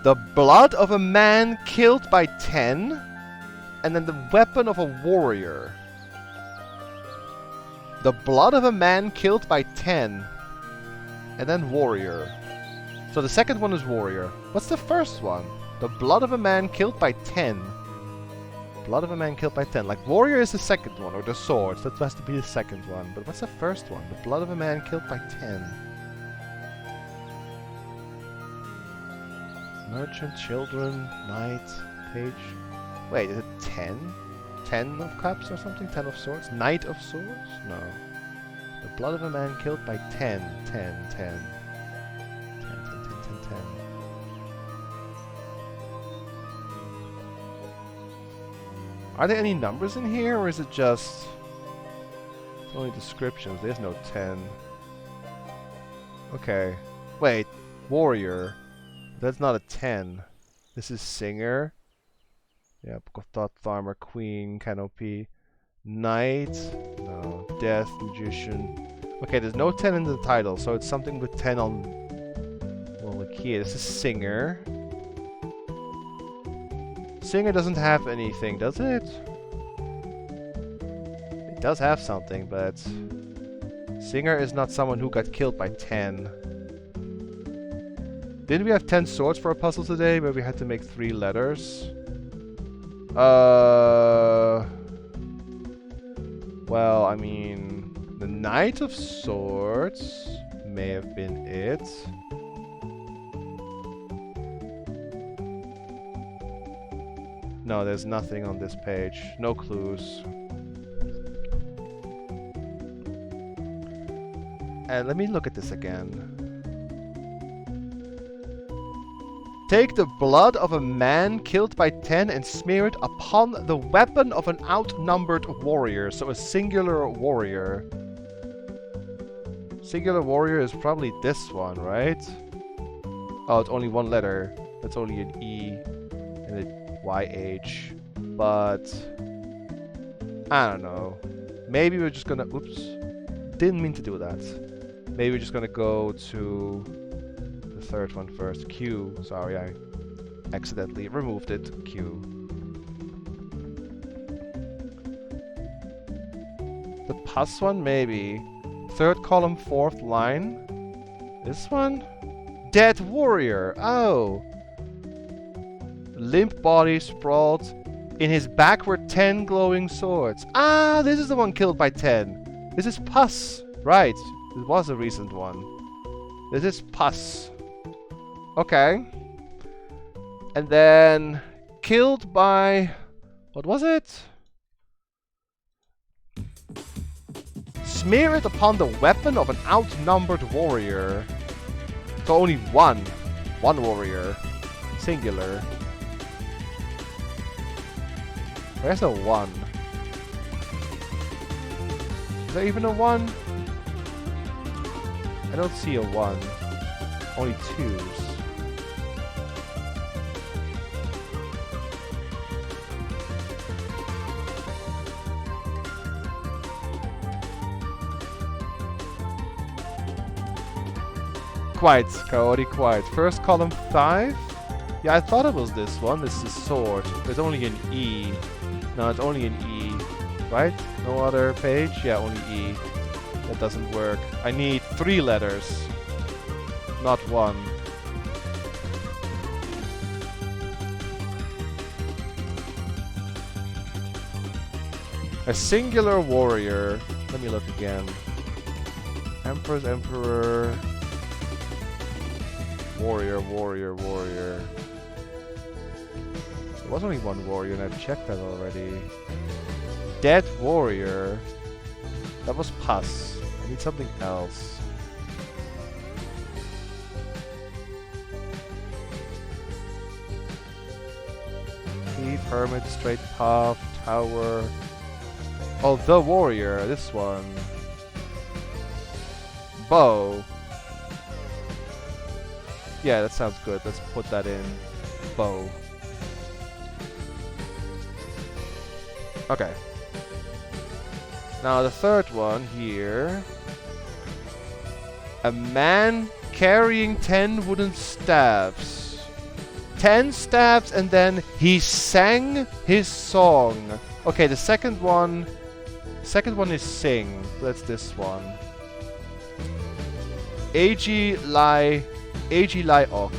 The blood of a man killed by 10, and then the weapon of a warrior. The blood of a man killed by 10, and then warrior. So the second one is warrior. What's the first one? The blood of a man killed by 10. Blood of a man killed by 10. Like, warrior is the second one, or the swords. That has to be the second one. But what's the first one? The blood of a man killed by 10. Merchant, children, knight, page. Wait, is it 10? 10 of cups or something? 10 of swords? Knight of swords? No. The blood of a man killed by 10. 10, 10. 10, 10, 10, 10, 10. Are there any numbers in here, or is it just... It's only descriptions. There's no 10. Okay. Wait. Warrior. That's not a 10. This is Singer. Yeah, Book of Thought, Farmer, Queen, Canopy. Knight. No. Death, Magician. Okay, there's no 10 in the title, so it's something with 10 on... Well, look here. This is Singer. Singer doesn't have anything, does it? It does have something, but... Singer is not someone who got killed by 10. Didn't we have 10 swords for a puzzle today, where we had to make 3 letters? Well, I mean... The Knight of Swords may have been it. No, there's nothing on this page. No clues. And let me look at this again. Take the blood of a man killed by 10 and smear it upon the weapon of an outnumbered warrior. So a singular warrior. Singular warrior is probably this one, right? Oh, it's only one letter. That's only an E and a YH, but I don't know. Maybe we're just gonna... Oops. Didn't mean to do that. Maybe we're just gonna go to the third one first. Q. Sorry, I accidentally removed it. Q. The pus one, maybe. Third column, fourth line. This one? Dead warrior. Oh. Limp body sprawled. In his back were 10 glowing swords. Ah, this is the one killed by 10. This is pus. Right. It was a recent one. This is pus. Okay. And then killed by... What was it? Smear it upon the weapon of an outnumbered warrior. So only one. One warrior. Singular. Where's a 1? Is there even a 1? I don't see a 1. Only 2s. Quite, Chaotic, quite. First column 5? Yeah, I thought it was this one. This is sword. There's only an E. No, it's only an E. Right? No other page? Yeah, only E. That doesn't work. I need 3 letters. Not 1. A singular warrior. Let me look again. Emperor's Emperor. Warrior, warrior, warrior. There was only one warrior and I checked that already. Dead warrior. That was pus. I need something else. cave, hermit, straight path, tower. Oh, the warrior, this one. Bow. Yeah, that sounds good. Let's put that in. Bow. Okay. Now the third one here. A man carrying 10 wooden staves. 10 staves, and then he sang his song. Okay, the second one is sing. That's this one. Agi Lai Ok.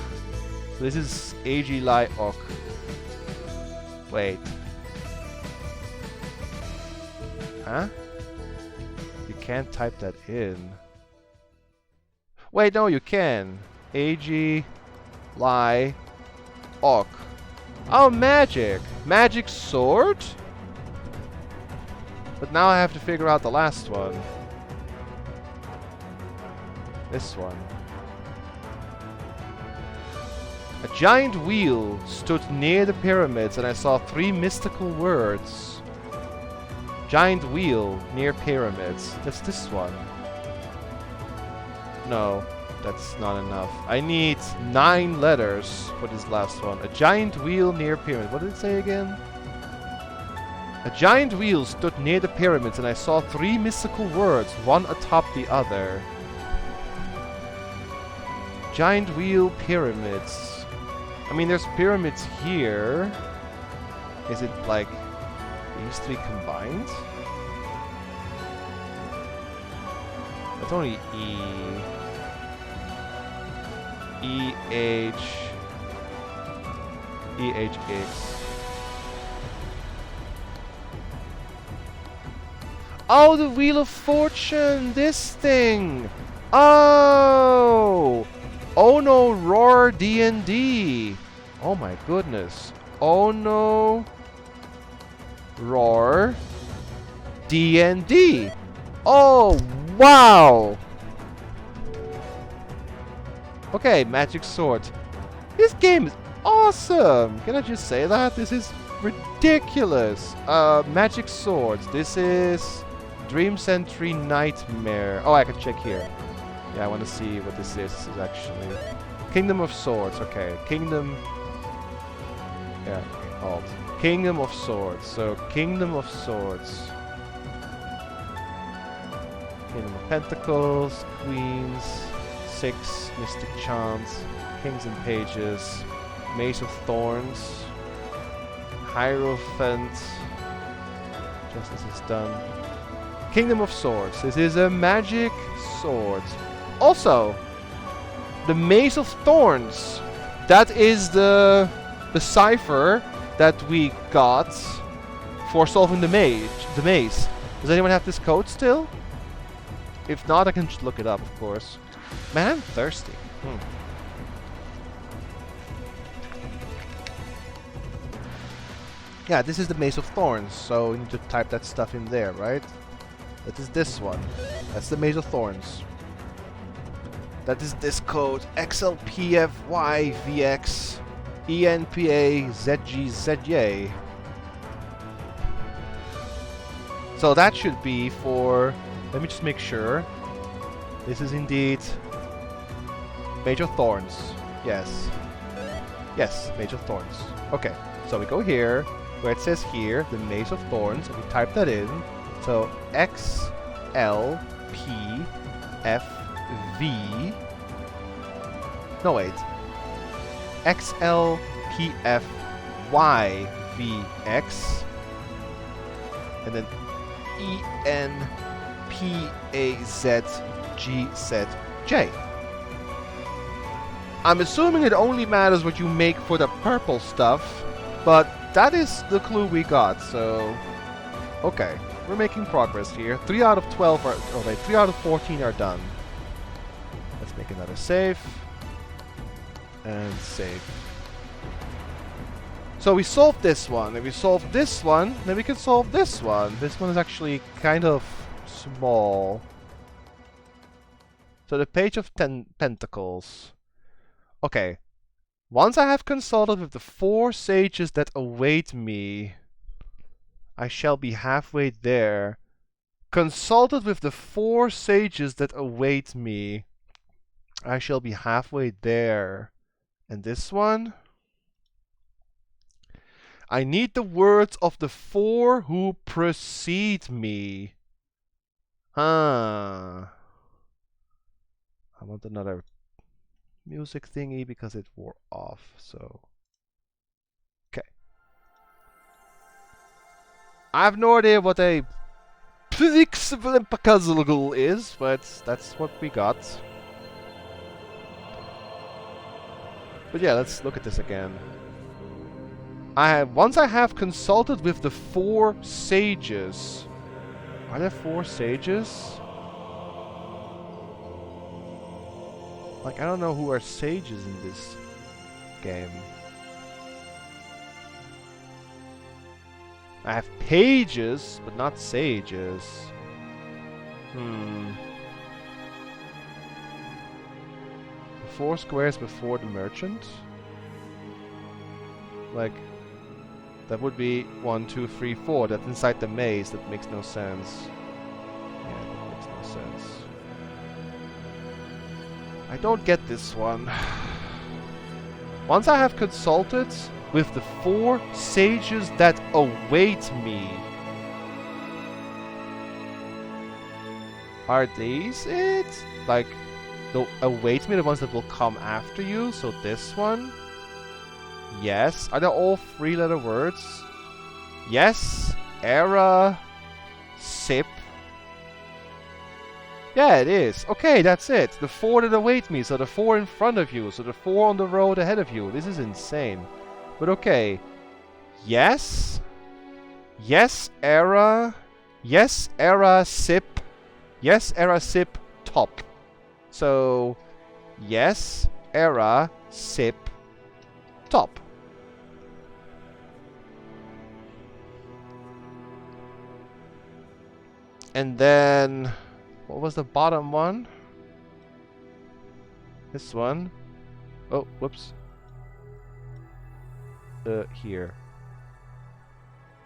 This is Agi Lai Ok. Wait. Huh? You can't type that in. Wait, no, you can. Agi Lai Ok. Oh, magic! Magic sword? But now I have to figure out the last one. This one. A giant wheel stood near the pyramids, and I saw 3 mystical words. Giant wheel near pyramids. That's this one. No, that's not enough. I need 9 letters for this last one. A giant wheel near pyramid. What did it say again? A giant wheel stood near the pyramids, and I saw 3 mystical words, one atop the other. Giant wheel, pyramids. I mean, there's pyramids here. Is it like these 3 combined? That's only E. EHX. Oh, the Wheel of Fortune! This thing! Oh! Oh no, Roar D&D! Oh my goodness. Oh no, Roar D&D! Oh, wow! Okay, magic sword. This game is awesome! Can I just say that? This is ridiculous! Magic swords. This is Dream Sentry Nightmare. Oh, I can check here. Yeah, I want to see what this is. This is actually Kingdom of Swords. Okay, Kingdom. Yeah, Alt. Kingdom of Swords. So Kingdom of Swords. Kingdom of Pentacles, Queens, 6 Mystic Chants, Kings and Pages, Mace of Thorns, Hierophant. Justice is done. Kingdom of Swords. This is a magic sword. Also, the Mace of Thorns. That is the cipher that we got for solving the maze. Does anyone have this code still? If not, I can just look it up, of course. Man, I'm thirsty. Yeah, this is the Mace of Thorns, so you need to type that stuff in there, right? That is this one. That's the Mace of Thorns. That is this code. XLPFYVX ENPA ZGZY. So that should be for... Let me just make sure. This is indeed Mage of Thorns. Yes. Yes, Mage of Thorns. Okay, so we go here, where it says here, the Mace of Thorns, and we type that in. So XLPFV. No, wait. XLPFYVX. And then ENPAZGZJ. I'm assuming it only matters what you make for the purple stuff, but that is the clue we got, so... Okay, we're making progress here. 3 out of 12 are... Oh wait, 3 out of 14 are done. Let's make another save. And save. So we solved this one. If we solved this one, then we can solve this one. This one is actually kind of small. So the Page of Pentacles. Okay. Once I have consulted with the 4 sages that await me, I shall be halfway there. Consulted with the 4 sages that await me, I shall be halfway there. And this one? I need the words of the 4 who precede me. I want another music thingy because it wore off, so. Okay. I have no idea what a puzzle is, but that's what we got. But yeah, let's look at this again. Once I have consulted with the 4 sages. Are there 4 sages? Like, I don't know who are sages in this game. I have pages, but not sages. The 4 squares before the merchant? Like, that would be 1, 2, 3, 4. That's inside the maze. That makes no sense. Yeah, that makes no sense. I don't get this one. Once I have consulted with the 4 sages that await me. Are these it? Like, the await me, the ones that will come after you? So this one? Yes. Are they all 3-letter words? Yes. Era. Sip. Yeah, it is. Okay, that's it. The 4 that await me. So the 4 in front of you. So the 4 on the road ahead of you. This is insane. But okay. Yes. Yes, era. Yes, era, sip. Yes, era, sip, top. So, yes, era, sip, top. And then, what was the bottom one? This one. Oh, whoops. Here.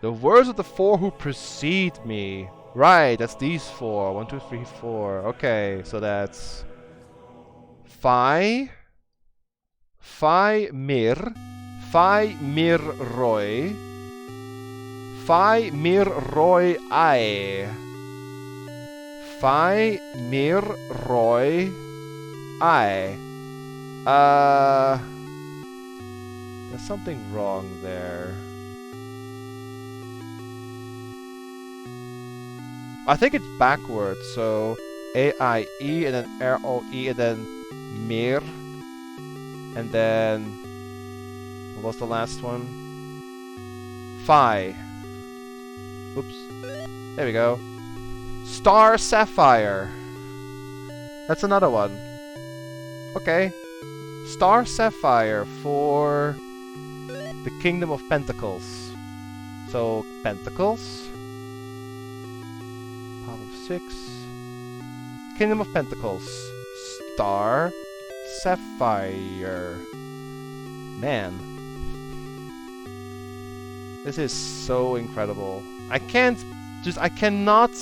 The words of the 4 who precede me. Right, that's these 4. 1, 2, 3, 4. Okay, so that's Phi Mir, Phi Mir Roy, Phi Mir Roy I, Phi Mir Roy I. There's something wrong there. I think it's backwards, so A-I-E and then R-O-E and then Mir. And then, what was the last one? Phi. Oops. There we go. Star Sapphire. That's another one. Okay. Star Sapphire for the Kingdom of Pentacles. So, Pentacles. Pile of 6. Kingdom of Pentacles. Star Sapphire. Man. This is so incredible. I cannot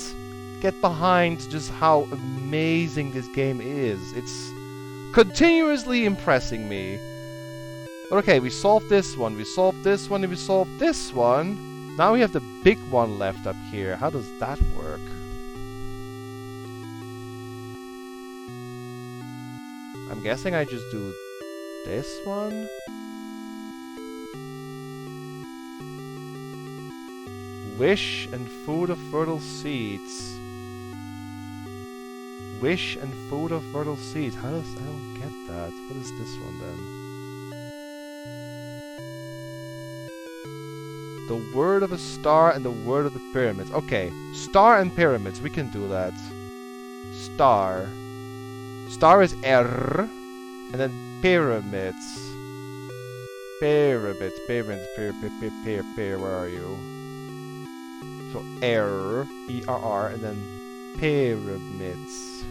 get behind just how amazing this game is. It's continuously impressing me. But okay, we solved this one, we solved this one, and we solved this one. Now we have the big one left up here. How does that work? I'm guessing I just do this one. Wish and food of fertile seeds. Wish and food of fertile seeds. I don't get that. What is this one then? The word of a star and the word of the pyramids. Okay, star and pyramids. We can do that. Star. Star is R. And then pyramids. Pyramids. Where are you? So R, E-R-R, and then pyramids.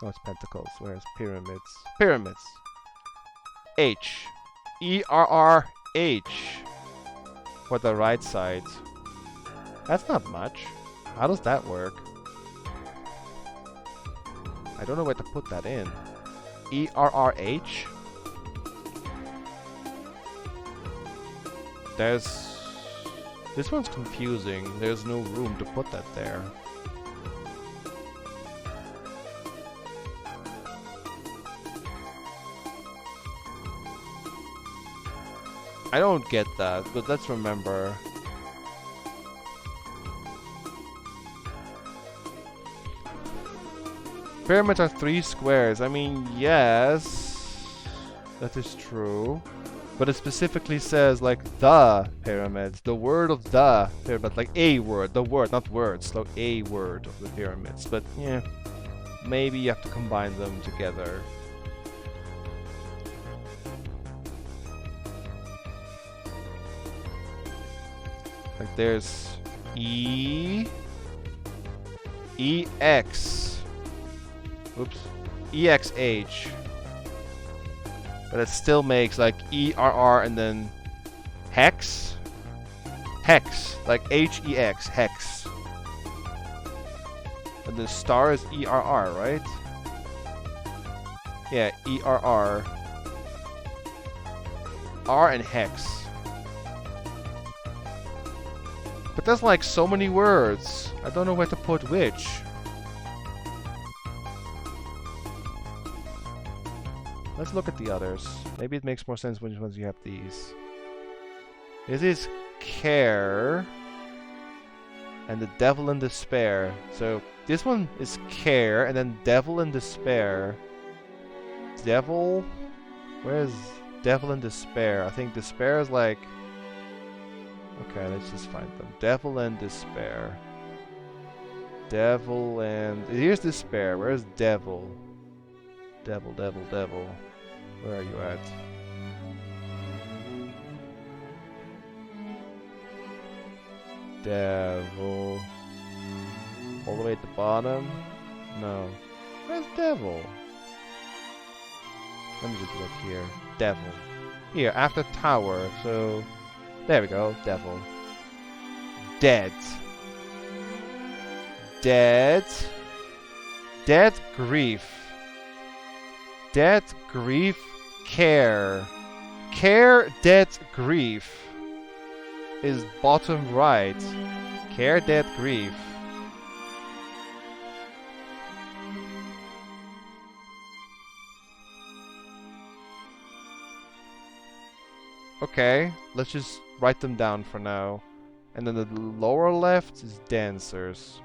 Oh, it's pentacles. Where's pyramids? Pyramids. H. E-R-R-H. For the right side. That's not much. How does that work? I don't know where to put that in. E-R-R-H? There's... This one's confusing. There's no room to put that there. I don't get that, but let's remember. Pyramids are 3 squares. I mean, yes, that is true. But it specifically says, like, the pyramids. The word of the pyramid, like a word. The word, not words. Like a word of the pyramids. But, yeah, maybe you have to combine them together. Like, there's E... EX. Oops. EXH. But it still makes like ERR and then hex. Hex. Like HEX. Hex. And the star is ERR, right? Yeah, ERR. R and hex. But that's like so many words. I don't know where to put which. Let's look at the others. Maybe it makes more sense when once you have these. This is care and the devil in despair. So this one is care and then devil in despair. Devil? Where is devil in despair? I think despair is like... Okay, let's just find them. Devil and despair. Devil and... Here's despair. Where's devil? Devil, devil, devil. Where are you at? Devil. All the way at the bottom? No. Where's devil? Let me just look here. Devil. Here, after tower, so... There we go, devil. Dead. Dead. Dead grief. Dead grief care. Care dead grief is bottom right. Care dead grief. Okay, let's just write them down for now. And then the lower left is dancers.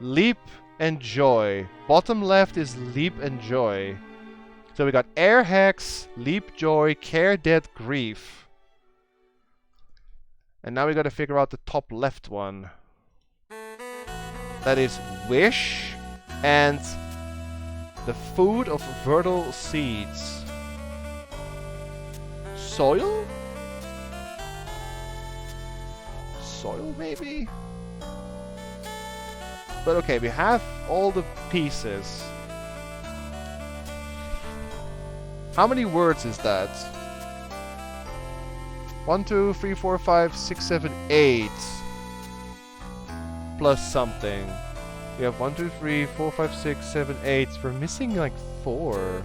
Leap and joy. Bottom left is leap and joy. So we got air hex, leap joy, care dead grief. And now we gotta figure out the top left one. That is wish and the food of fertile seeds. Soil? Soil, maybe? But okay, we have all the pieces. How many words is that? 1, 2, 3, 4, 5, 6, 7, 8. Plus something. We have 1, 2, 3, 4, 5, 6, 7, 8. We're missing like 4.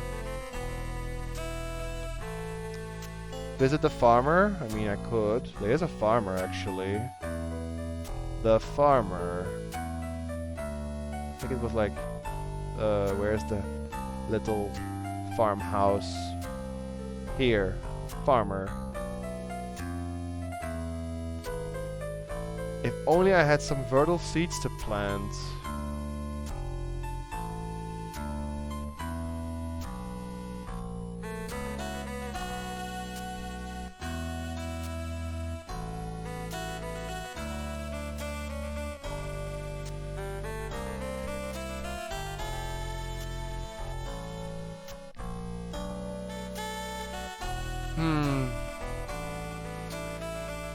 Visit the farmer? I mean, I could. There is a farmer, actually. The farmer. I think it was like... where's the little farmhouse? Here. Farmer. If only I had some fertile seeds to plant.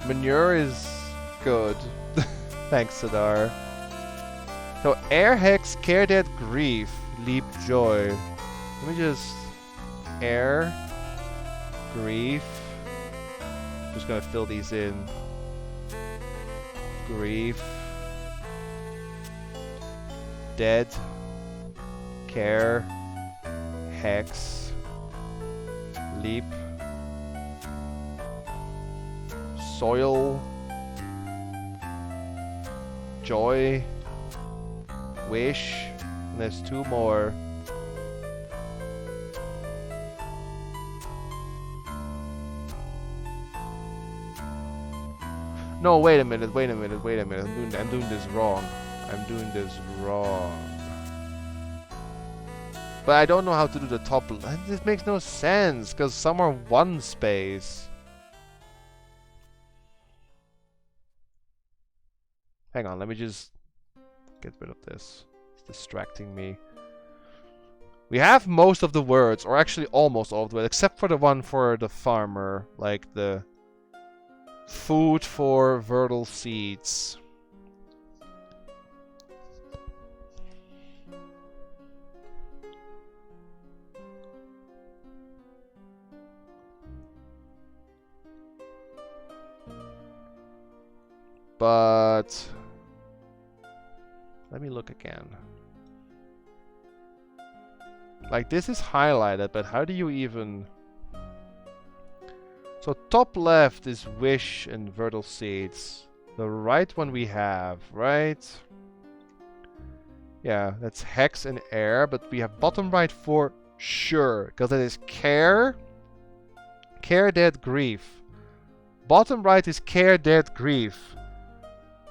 Manure is good. Thanks, Sadar. So, air hex, care dead grief, leap, joy. Let me just... air, grief. Just gonna fill these in. Grief. Dead. Care. Hex. Leap. Soil. Joy. Wish. And there's 2 more. No, wait a minute. I'm doing this wrong. But I don't know how to do the top. This makes no sense, because some are 1 space. Hang on, let me just get rid of this. It's distracting me. We have most of the words, or actually almost all of the words, except for the one for the farmer, like the food for Vertal seeds. But let me look again. Like, this is highlighted, but how do you even... So top left is wish and Vertal seeds. The right one we have, right? Yeah, that's hex and air, but we have bottom right for sure, because that is care, dead, grief. Bottom right is care, dead, grief.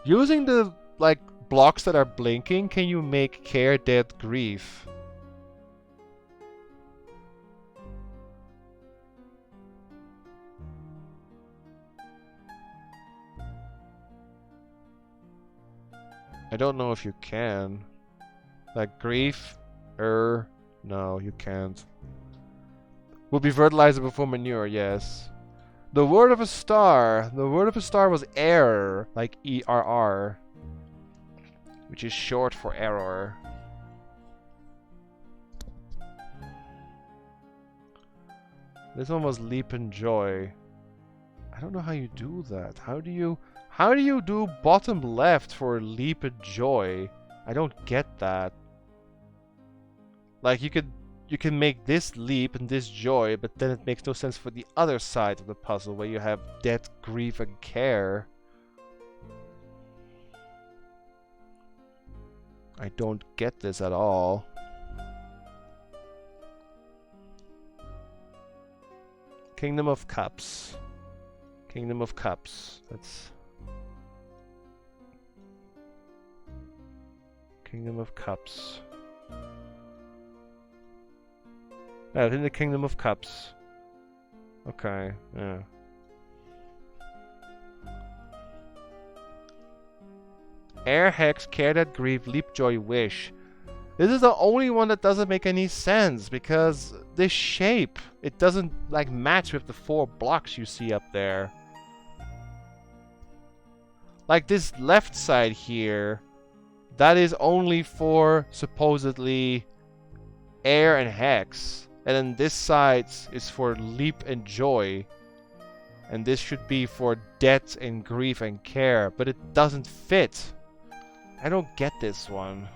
Using the like blocks that are blinking, can you make care, dead, grief? I don't know if you can. Like grief, no, you can't. Will be fertilizer before manure, yes. The word of a star. The word of a star was error, like ERR, which is short for error. This one was leap and joy. I don't know how you do that. How do you do bottom left for leap and joy? I don't get that. Like, you can make this leap and this joy, but then it makes no sense for the other side of the puzzle where you have death, grief, and care. I don't get this at all. Kingdom of Cups. Kingdom of Cups. That's... Kingdom of Cups. Yeah, in the Kingdom of Cups. Okay, yeah. Air, hex, care, that grief, leap, joy, wish. This is the only one that doesn't make any sense, because this shape, it doesn't like match with the 4 blocks you see up there. Like this left side here, that is only for supposedly air and hex. And then this side is for leap and joy. And this should be for death and grief and care. But it doesn't fit. I don't get this one.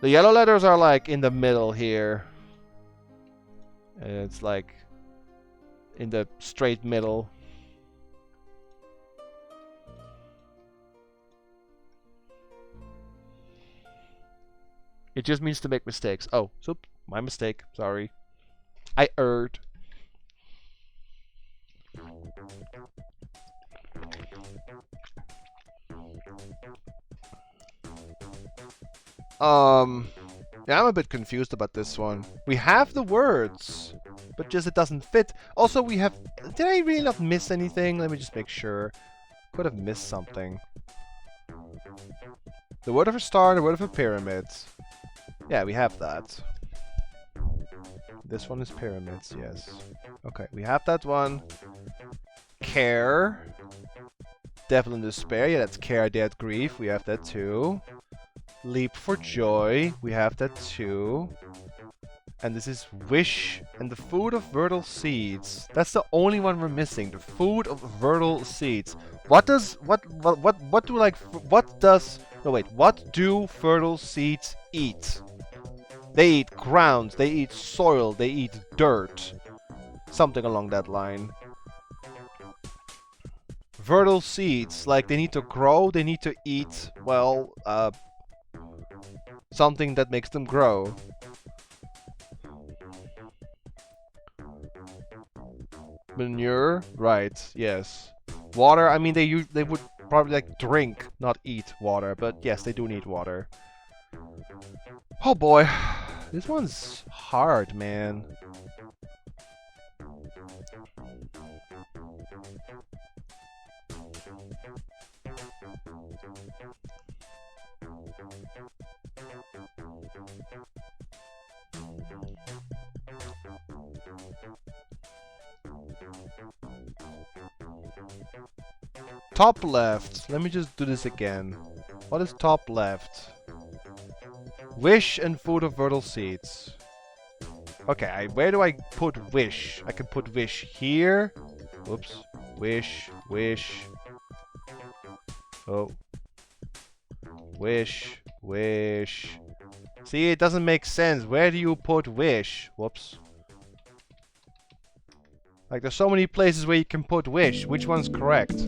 The yellow letters are like in the middle here. And it's like in the straight middle. It just means to make mistakes. Oh, so my mistake. Sorry. I erred. Yeah, I'm a bit confused about this one. We have the words, but just it doesn't fit. Also, we have... Did I really not miss anything? Let me just make sure. Could have missed something. The word of a star, the word of a pyramid. Yeah, we have that. This one is pyramids, yes. Okay, we have that one. Care. Devil in despair, yeah, that's care, death, grief. We have that too. Leap for joy. We have that too. And this is wish and the food of fertile seeds. That's the only one we're missing. The food of fertile seeds. What do fertile seeds eat? They eat ground, they eat soil, they eat dirt. Something along that line. Fertile seeds, like they need to grow, they need to eat, well, something that makes them grow. Manure, right, yes. Water, I mean they would probably like drink, not eat water, but yes, they do need water. Oh boy, this one's hard, man. Top left. Let me just do this again. What is top left? Wish and food of fertile seeds. Okay, where do I put wish? I can put wish here. Whoops. Wish, wish. Oh. Wish, wish. See, it doesn't make sense. Where do you put wish? Whoops. Like, there's so many places where you can put wish. Which one's correct?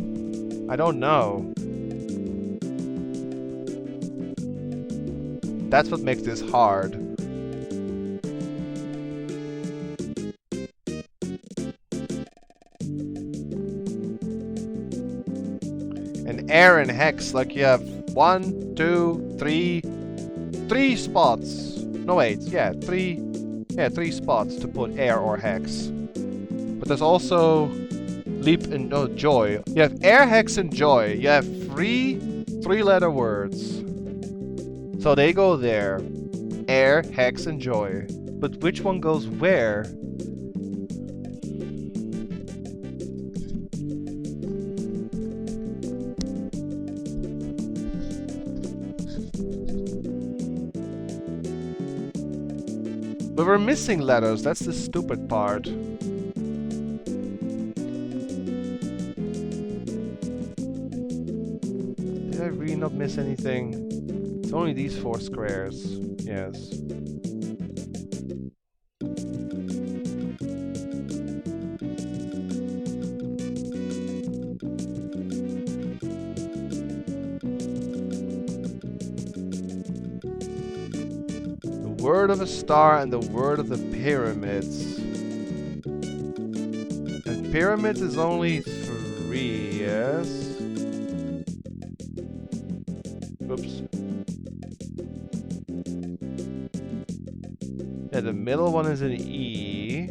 I don't know. That's what makes this hard. An Errand hex, like you have 1, 2, 3, 3 spots. No wait, yeah, 3 spots to put air or hex. But there's also leap and joy. You have air, hex, and joy. You have 3-letter words. So they go there. Air, hex, and joy. But which one goes where? But we're missing letters. That's the stupid part. Did I really not miss anything? It's only these 4 squares. Yes. The word of a star and the word of the pyramids. And pyramids is only 3, yes? Oops. Yeah, the middle one is an E.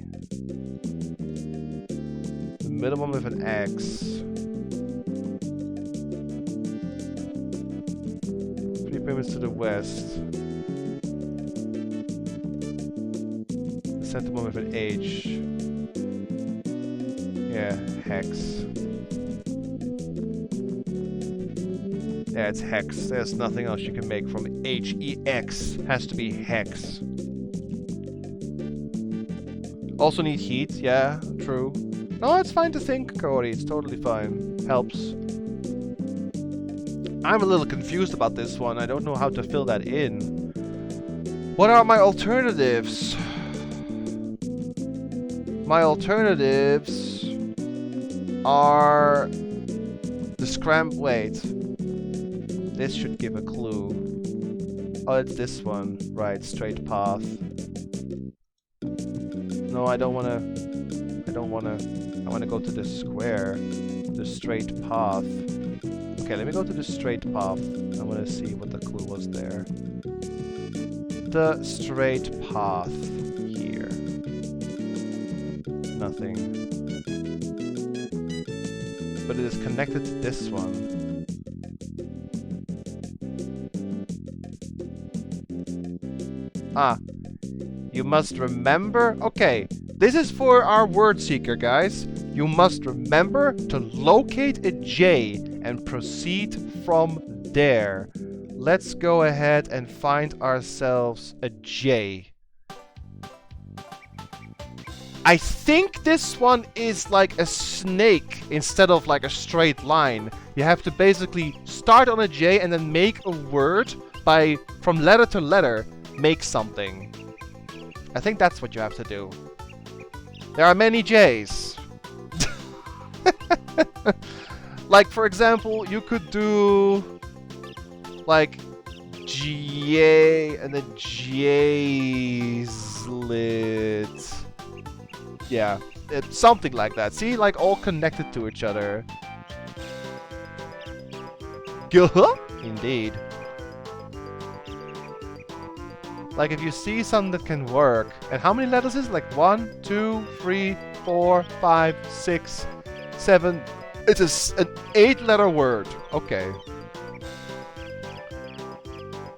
The middle one with an X. 3 pyramids to the west. The center one with an H. Yeah, hex. Yeah, it's hex. There's nothing else you can make from H-E-X. Has to be hex. Also need heat, yeah, true. No, it's fine to think, Cody. It's totally fine. Helps. I'm a little confused about this one. I don't know how to fill that in. What are my alternatives? My alternatives are the wait. This should give a clue. Oh, it's this one. Right, straight path. No, I don't wanna I wanna go to the square. The straight path. Okay, let me go to the straight path. I wanna see what the clue was there. The straight path here. Nothing. But it is connected to this one. Ah. You must remember. Okay, this is for our word seeker, guys. You must remember to locate a J and proceed from there. Let's go ahead and find ourselves a J. I think this one is like a snake instead of like a straight line. You have to basically start on a J and then make a word by, from letter to letter, make something. I think that's what you have to do. There are many J's. Like, for example, you could do like J and then J-slit. Yeah, it's something like that. See, like all connected to each other. Indeed. Like if you see something that can work, and how many letters is it? Like 1, 2, 3, 4, 5, 6, 7. It's an 8-letter word. Okay.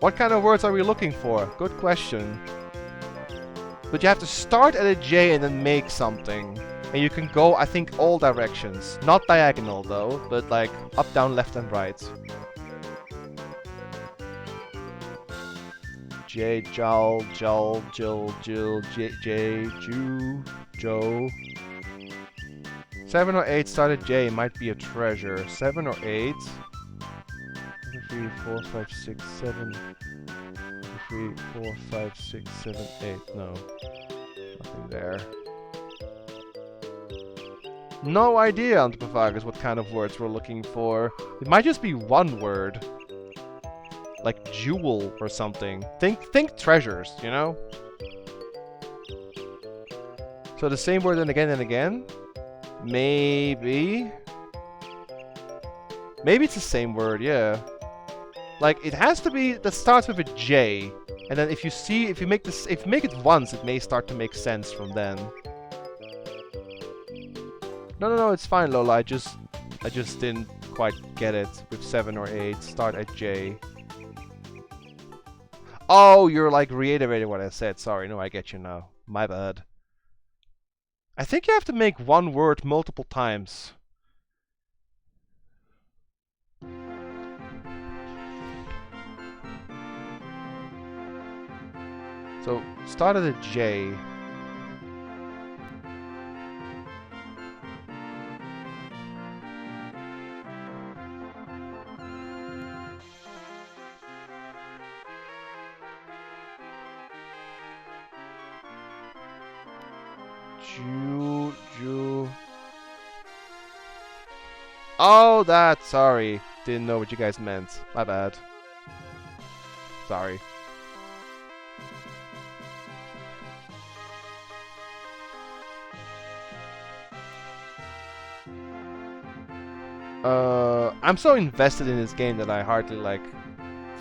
What kind of words are we looking for? Good question. But you have to start at a J and then make something. And you can go, I think, all directions. Not diagonal, though, but like up, down, left, and right. J, Jal, Jal, Jill, Jill, J, Jew, Joe. 7 or 8 started J might be a treasure. 7 or 8. 3, 4, 5, 6, 7. 3, 4, 5, 6, 7, 8. No. Nothing there. No idea, Anthropophagus, what kind of words we're looking for. It might just be one word. Like jewel or something. Think treasures, you know? So the same word and again and again? Maybe. Maybe it's the same word, yeah. Like it has to be that starts with a J. And then if you make it once, it may start to make sense from then. No, it's fine, Lola. I just didn't quite get it with 7 or 8. Start at J. Oh, you're like reiterating what I said. Sorry, no, I get you now. My bad. I think you have to make one word multiple times. So, start at a J. Jew. Oh, that. Sorry. Didn't know what you guys meant. My bad. Sorry. I'm so invested in this game that I hardly like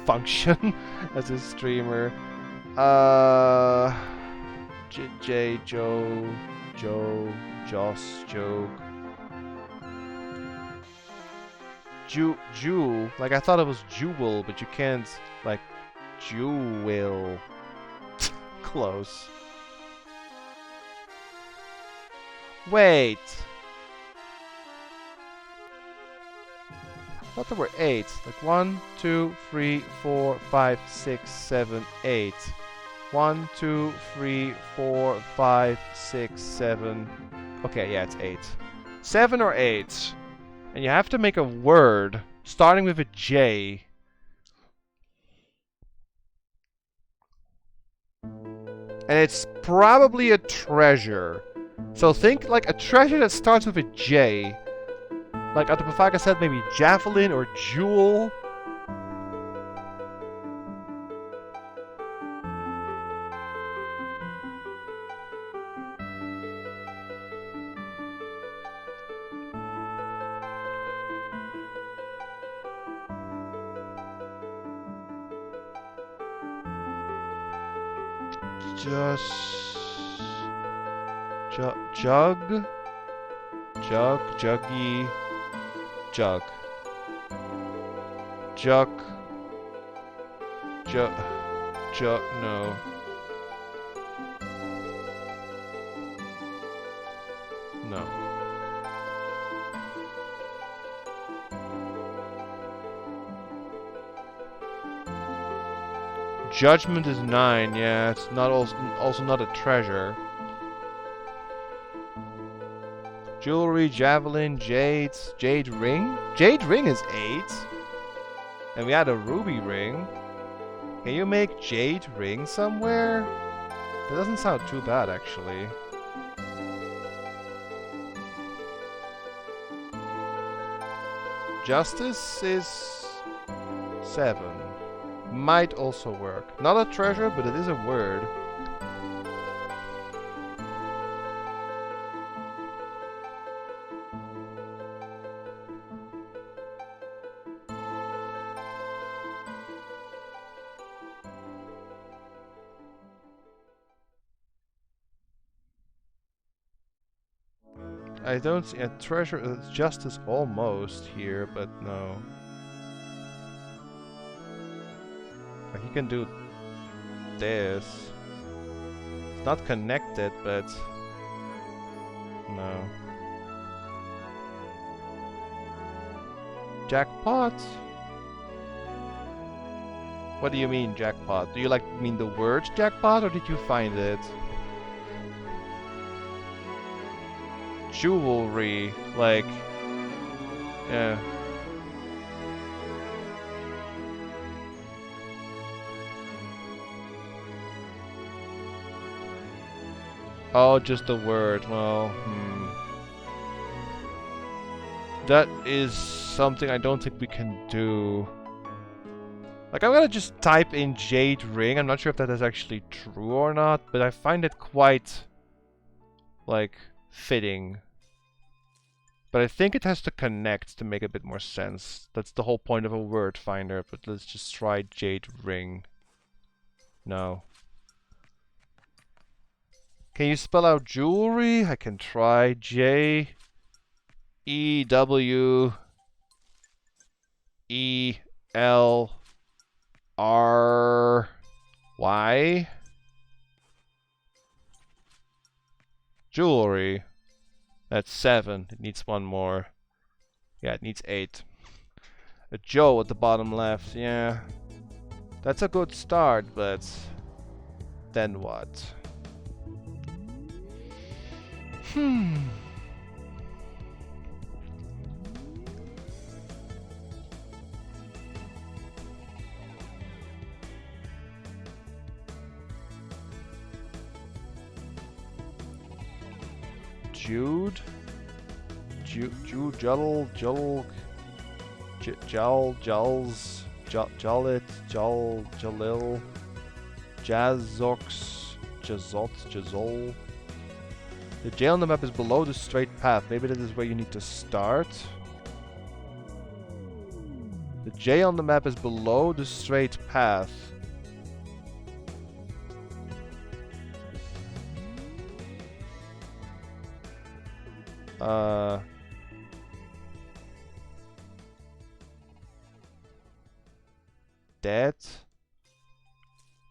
function as a streamer. J, Joe, Joss, Joke. Jewel. Like I thought it was jewel, but you can't like jewel. Close. Wait. I thought there were 8. Like 1, 2, 3, 4, 5, 6, 7, 8. 1, 2, 3, 4, 5, 6, 7. Okay, yeah, it's 8. 7 or 8. And you have to make a word starting with a J. And it's probably a treasure. So think like a treasure that starts with a J. Like Anthropophagus said, maybe javelin or jewel. Jug, juggy, jug, no. No. Judgment is 9, yeah, it's not also not a treasure. Jewelry, javelin, jades, jade ring? Jade ring is 8. And we had a ruby ring. Can you make jade ring somewhere? That doesn't sound too bad, actually. Justice is 7. Might also work. Not a treasure, but it is a word. I don't see a treasure. Justice almost here, but no. Like you can do this. It's not connected, but no. Jackpot? What do you mean jackpot? Do you like mean the word jackpot, or did you find it? Jewelry, like, yeah. Oh, just the word. Well, that is something I don't think we can do. Like, I'm gonna just type in jade ring. I'm not sure if that is actually true or not, but I find it quite, like, fitting. But I think it has to connect to make a bit more sense. That's the whole point of a word finder, but let's just try jade ring. No. Can you spell out jewelry? I can try. J-E-W-E-L-R-Y? Jewelry. That's 7. It needs one more. Yeah, it needs 8. A Joe at the bottom left. Yeah. That's a good start, but then what? Jude? Juddle, Julls, Jollit, Jalil, Jazox, Jazol. The J on the map is below the straight path. Maybe that is where you need to start. The J on the map is below the straight path.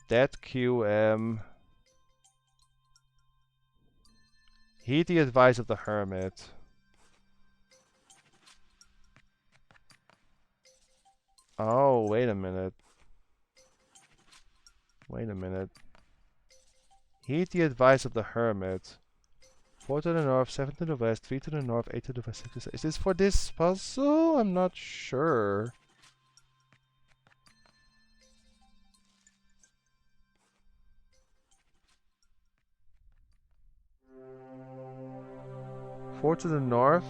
That QM. Heed the advice of the hermit. Oh, wait a minute. Wait a minute. Heed the advice of the hermit. 4 to the north, 7 to the west, 3 to the north, 8 to the west, 6 to the... Is this for this puzzle? I'm not sure. Four to the north.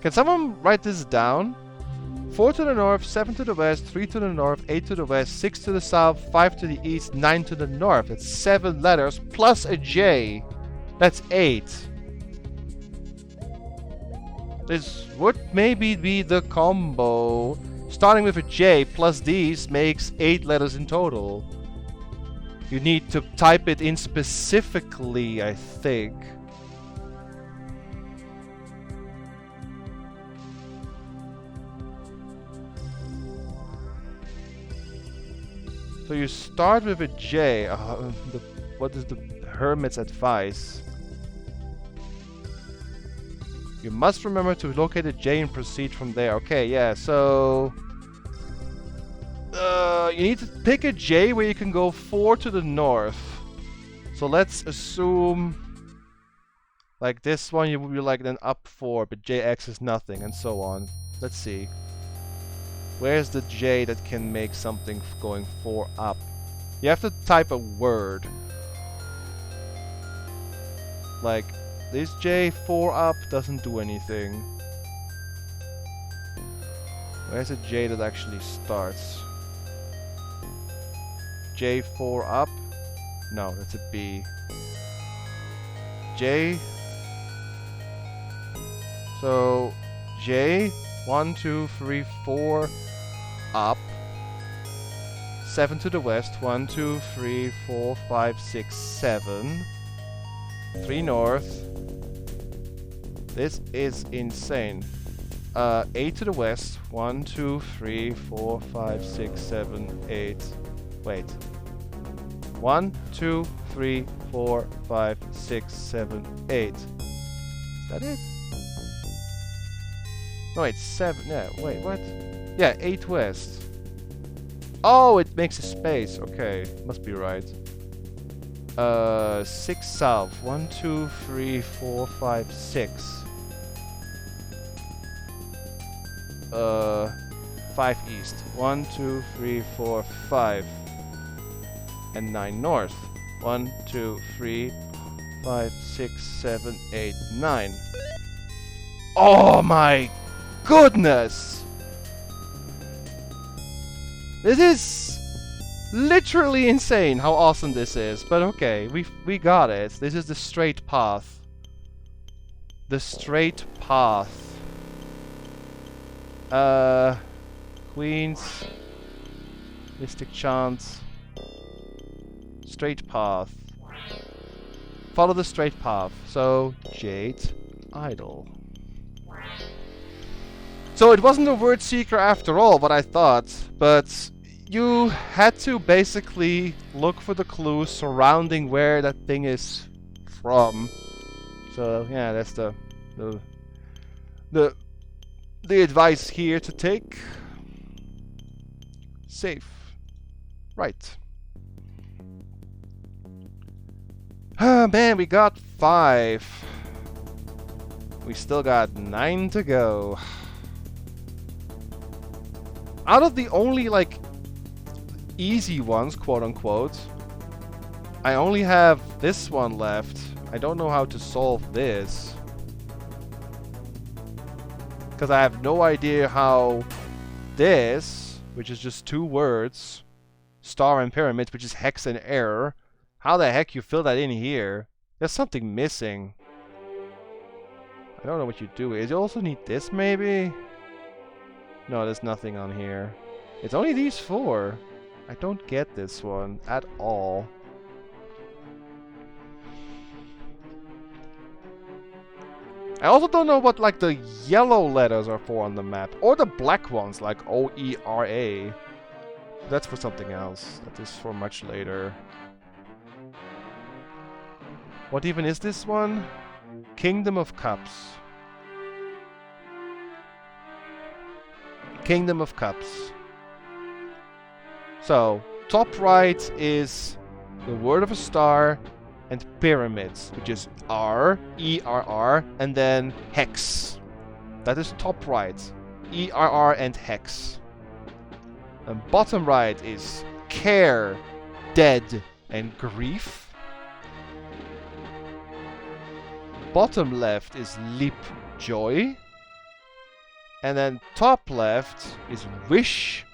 Can someone write this down? 4 to the north, 7 to the west, 3 to the north, 8 to the west, 6 to the south, 5 to the east, 9 to the north. It's 7 letters plus a J. That's 8. This would maybe be the combo. Starting with a J plus these makes 8 letters in total. You need to type it in specifically, I think. So you start with a J. What is the hermit's advice. You must remember to locate a J and proceed from there. Okay, yeah, so... you need to pick a J where you can go 4 to the north. So let's assume... like this one, you would be like then up 4, but JX is nothing, and so on. Let's see. Where's the J that can make something going 4 up? You have to type a word. Like, this J 4 up doesn't do anything. Where's a J that actually starts? J 4 up? No, that's a B. J. So, J, 1, 2, 3, 4, up. 7 to the west, 1, 2, 3, 4, 5, 6, 7. 3 north. This is insane. 8 to the west, 1, 2, 3, 4, 5, 6, 7, 8. Wait. 1, 2, 3, 4, 5, 6, 7, 8. Is that it? No, wait, 7. Yeah, wait, what? Yeah, 8 west. Oh, it makes a space. Okay, must be right. 6 south. 1, 2, 3, 4, 5, 6. 5 east. 1, 2, 3, 4, 5. And 9 north. 1, 2, 3, 5, 6, 7, 8, 9. Oh my goodness! This is literally insane how awesome this is, but okay, we got it. This is the straight path. The straight path. Queens. Mystic Chant. Straight path. Follow the straight path. So, Jade Idol. So it wasn't a word seeker after all, what I thought, but you had to basically look for the clues surrounding where that thing is from. So yeah, that's the advice here to take. Safe. Right. Ah man, we got 5. We still got 9 to go. Out of the only, like, easy ones, quote-unquote, I only have this one left. I don't know how to solve this. Because I have no idea how this, which is just 2 words, star and pyramid, which is hex and error, how the heck you fill that in here? There's something missing. I don't know what you do. You also need this, maybe? No, there's nothing on here. It's only these 4. I don't get this one at all. I also don't know what, like, the yellow letters are for on the map. Or the black ones, like O-E-R-A. That's for something else. That is for much later. What even is this one? Kingdom of Cups. Kingdom of Cups. So, top right is the word of a star and pyramids, which is R, E-R-R, and then hex. That is top right. E-R-R and hex. And bottom right is care, dead, and grief. Bottom left is leap, joy. And then top left is wish.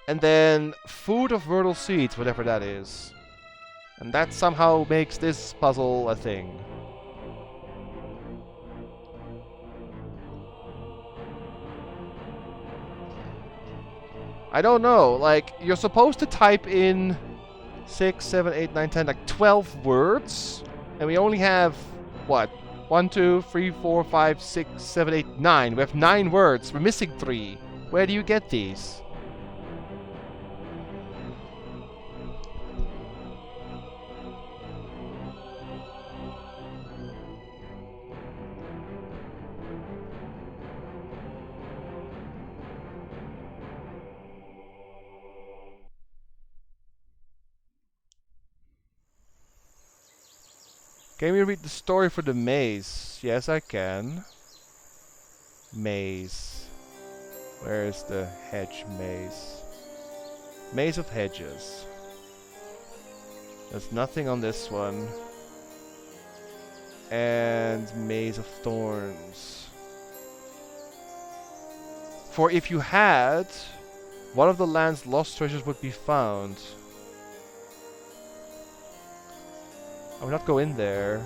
And then food of Wordle seeds, whatever that is. And that somehow makes this puzzle a thing. I don't know, like, you're supposed to type in 6, 7, 8, 9, 10, like 12 words. And we only have, what? 1, 2, 3, 4, 5, 6, 7, 8, 9. We have 9 words. We're missing 3. Where do you get these? Can we read the story for the maze? Yes, I can. Maze. Where is the hedge maze? Maze of hedges. There's nothing on this one. And Maze of Thorns. For if you had, one of the land's lost treasures would be found. I will not go in there.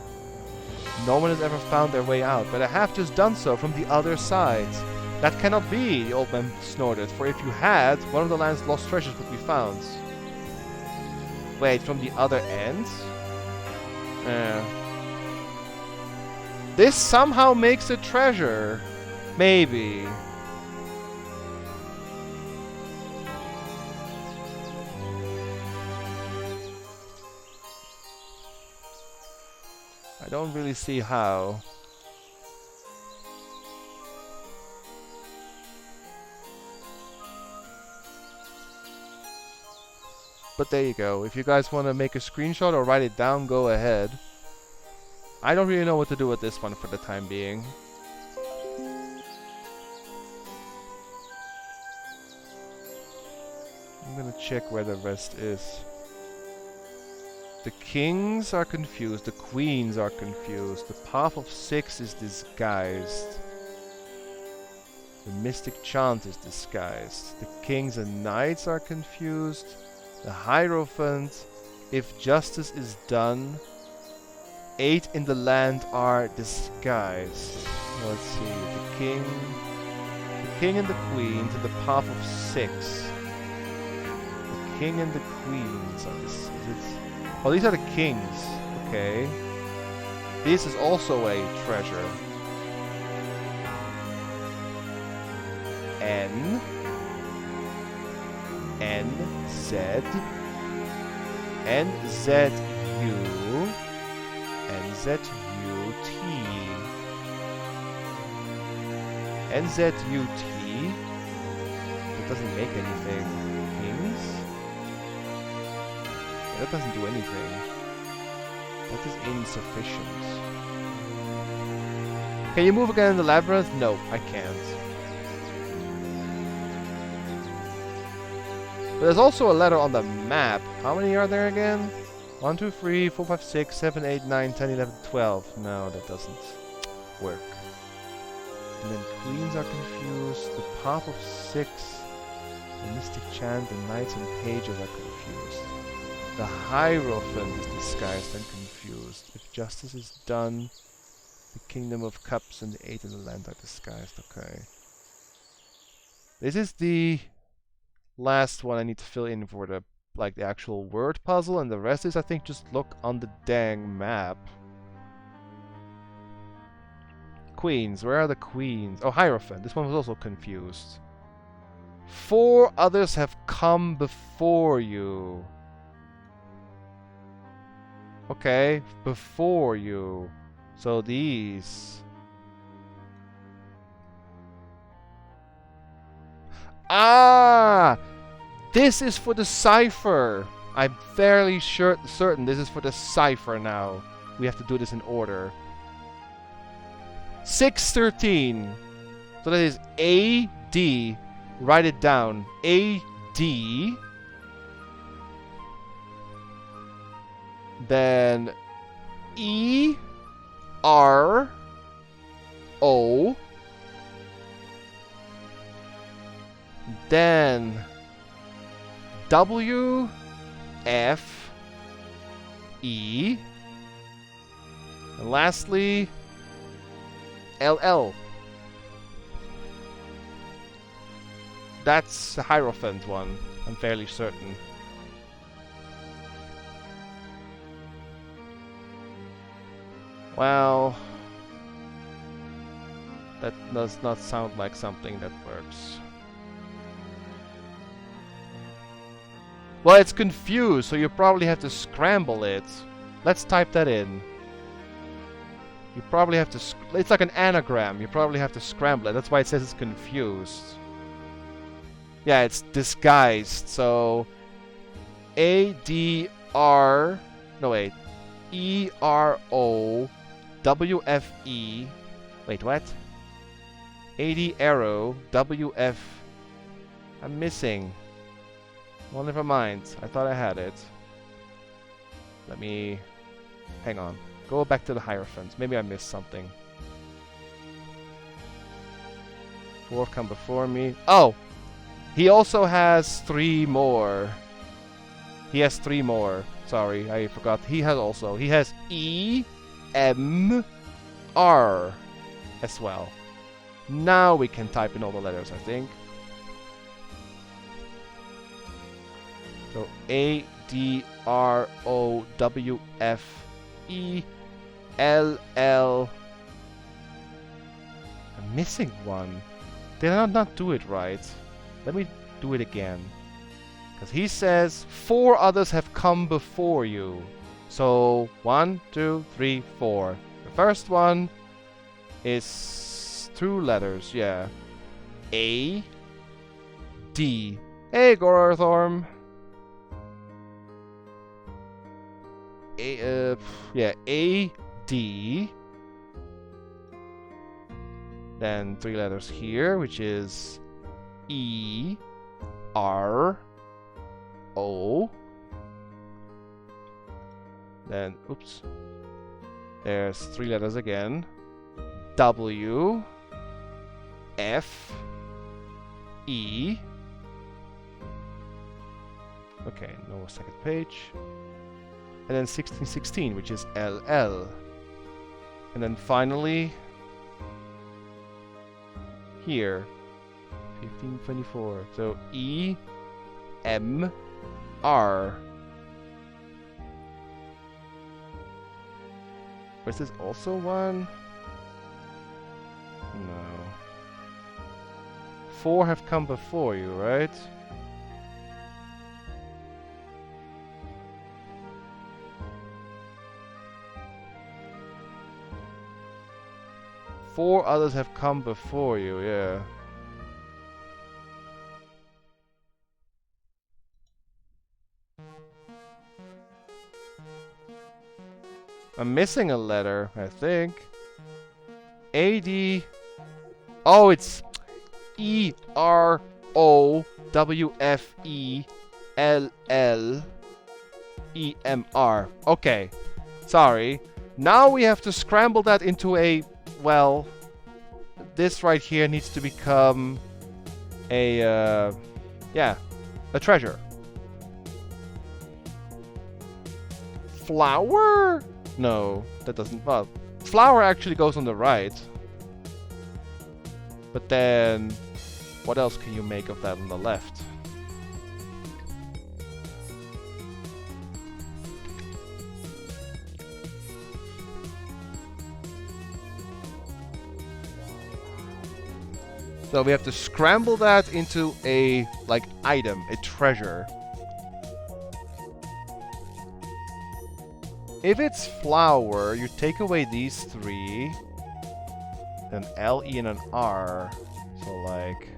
No one has ever found their way out, but I have just done so from the other side. That cannot be, the old man snorted, for if you had, one of the land's lost treasures would be found. Wait, from the other end? This somehow makes a treasure. Maybe. I don't really see how. But there you go. If you guys want to make a screenshot or write it down, go ahead. I don't really know what to do with this one for the time being. I'm gonna check where the rest is. The kings are confused, the queens are confused, the path of 6 is disguised. The mystic chant is disguised. The kings and knights are confused. The Hierophant, if justice is done. 8 in the land are disguised. Let's see, the king and the queen to the path of 6. The king and the queens are this. Oh, these are the kings. Okay. This is also a treasure. N Z U NZUT. That doesn't make anything. Kings? Yeah, that doesn't do anything. That is insufficient. Can you move again in the labyrinth? No, I can't. But there's also a letter on the map. How many are there again? 1, 2, 3, 4, 5, 6, 7, 8, 9, 10, 11, 12. No, that doesn't work. And then queens are confused. The path of 6. The mystic chant. The knights and pages are confused. The Hierophant is disguised and confused. If justice is done, the kingdom of cups and the 8 in the land are disguised. Okay. This is the last one I need to fill in for the the actual word puzzle, and the rest is, I think, just look on the dang map. Queens, where are the queens? Oh, Hierophant. This one was also confused. 4 others have come before you. Okay, before you. So these. Ah! This is for the cipher. I'm fairly certain this is for the cipher now. We have to do this in order. 613. So that is AD. Write it down. AD. Then ERO. Then WFE. And lastly, LL. That's the Hierophant one, I'm fairly certain. Well, that does not sound like something that works. Well, it's confused, so you probably have to scramble it. Let's type that in. You probably have to... It's like an anagram. You probably have to scramble it. That's why it says it's confused. Yeah, it's disguised. So... ADR... No, wait. E-R-O-W-F-E. Wait, what? A-D arrow W-F. I'm missing. Well, never mind. I thought I had it. Let me... Hang on. Go back to the Hierophant. Maybe I missed something. 4 come before me. Oh! He also has 3 more. He has 3 more. Sorry, I forgot. He has E, M, R as well. Now we can type in all the letters, I think. So A, D, R, O, W, F, E, L, L. I'm missing one. Did I not do it right? Let me do it again. Because he says 4 others have come before you. So 1, 2, 3, 4. The first one is 2 letters, yeah. A, D. Hey, Gororthorm. Yeah, A, D. Then 3 letters here, which is E, R, O. Then, oops. There's 3 letters again. W, F, E. Okay, no second page. And then 1616, which is LL. And then finally, here, 1524. So E, M, R. Was this also one? No. 4 have come before you, right? Four others have come before you, yeah. I'm missing a letter, I think. A-D... Oh, it's E-R-O-W-F-E-L-L-E-M-R. Okay. Sorry. Now we have to scramble that into a... Well... This right here needs to become a... yeah. A treasure. Flower? No, that doesn't... Well, flower actually goes on the right. But then... What else can you make of that on the left? So we have to scramble that into a, like, item, a treasure. If it's flower, you take away these 3. Then L, E, and an R. So, like...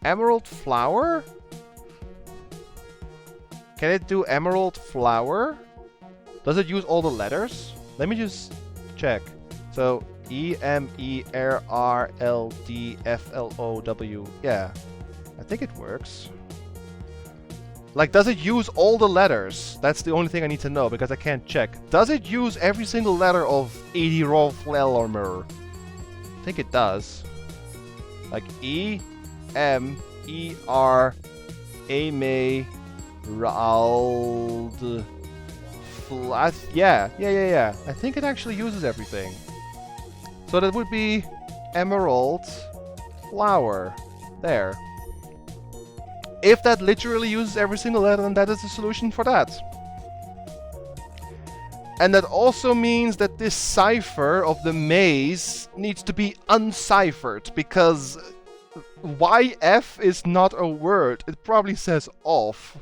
Emerald flower? Can it do emerald flower? Does it use all the letters? Let me just check. So, E-M-E-R-R-L-D-F-L-O-W. Yeah. I think it works. Like, does it use all the letters? That's the only thing I need to know, because I can't check. Does it use every single letter of Edirolflelormer? I think it does. Like, E-M-E-R... A-May... Rald... Yeah. I think it actually uses everything. So that would be emerald flower. There. If that literally uses every single letter, then that is the solution for that. And that also means that this cipher of the maze needs to be unciphered, because YF is not a word. It probably says off.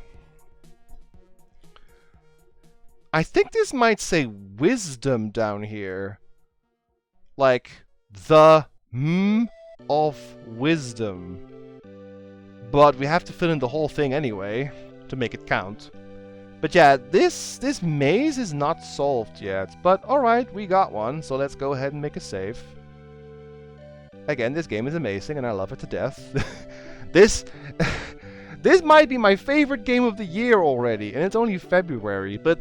I think this might say wisdom down here. Like, the of wisdom. But we have to fill in the whole thing anyway to make it count. But yeah, this maze is not solved yet. But alright, we got one, so let's go ahead and make a save. Again, this game is amazing and I love it to death. This might be my favorite game of the year already, and it's only February, but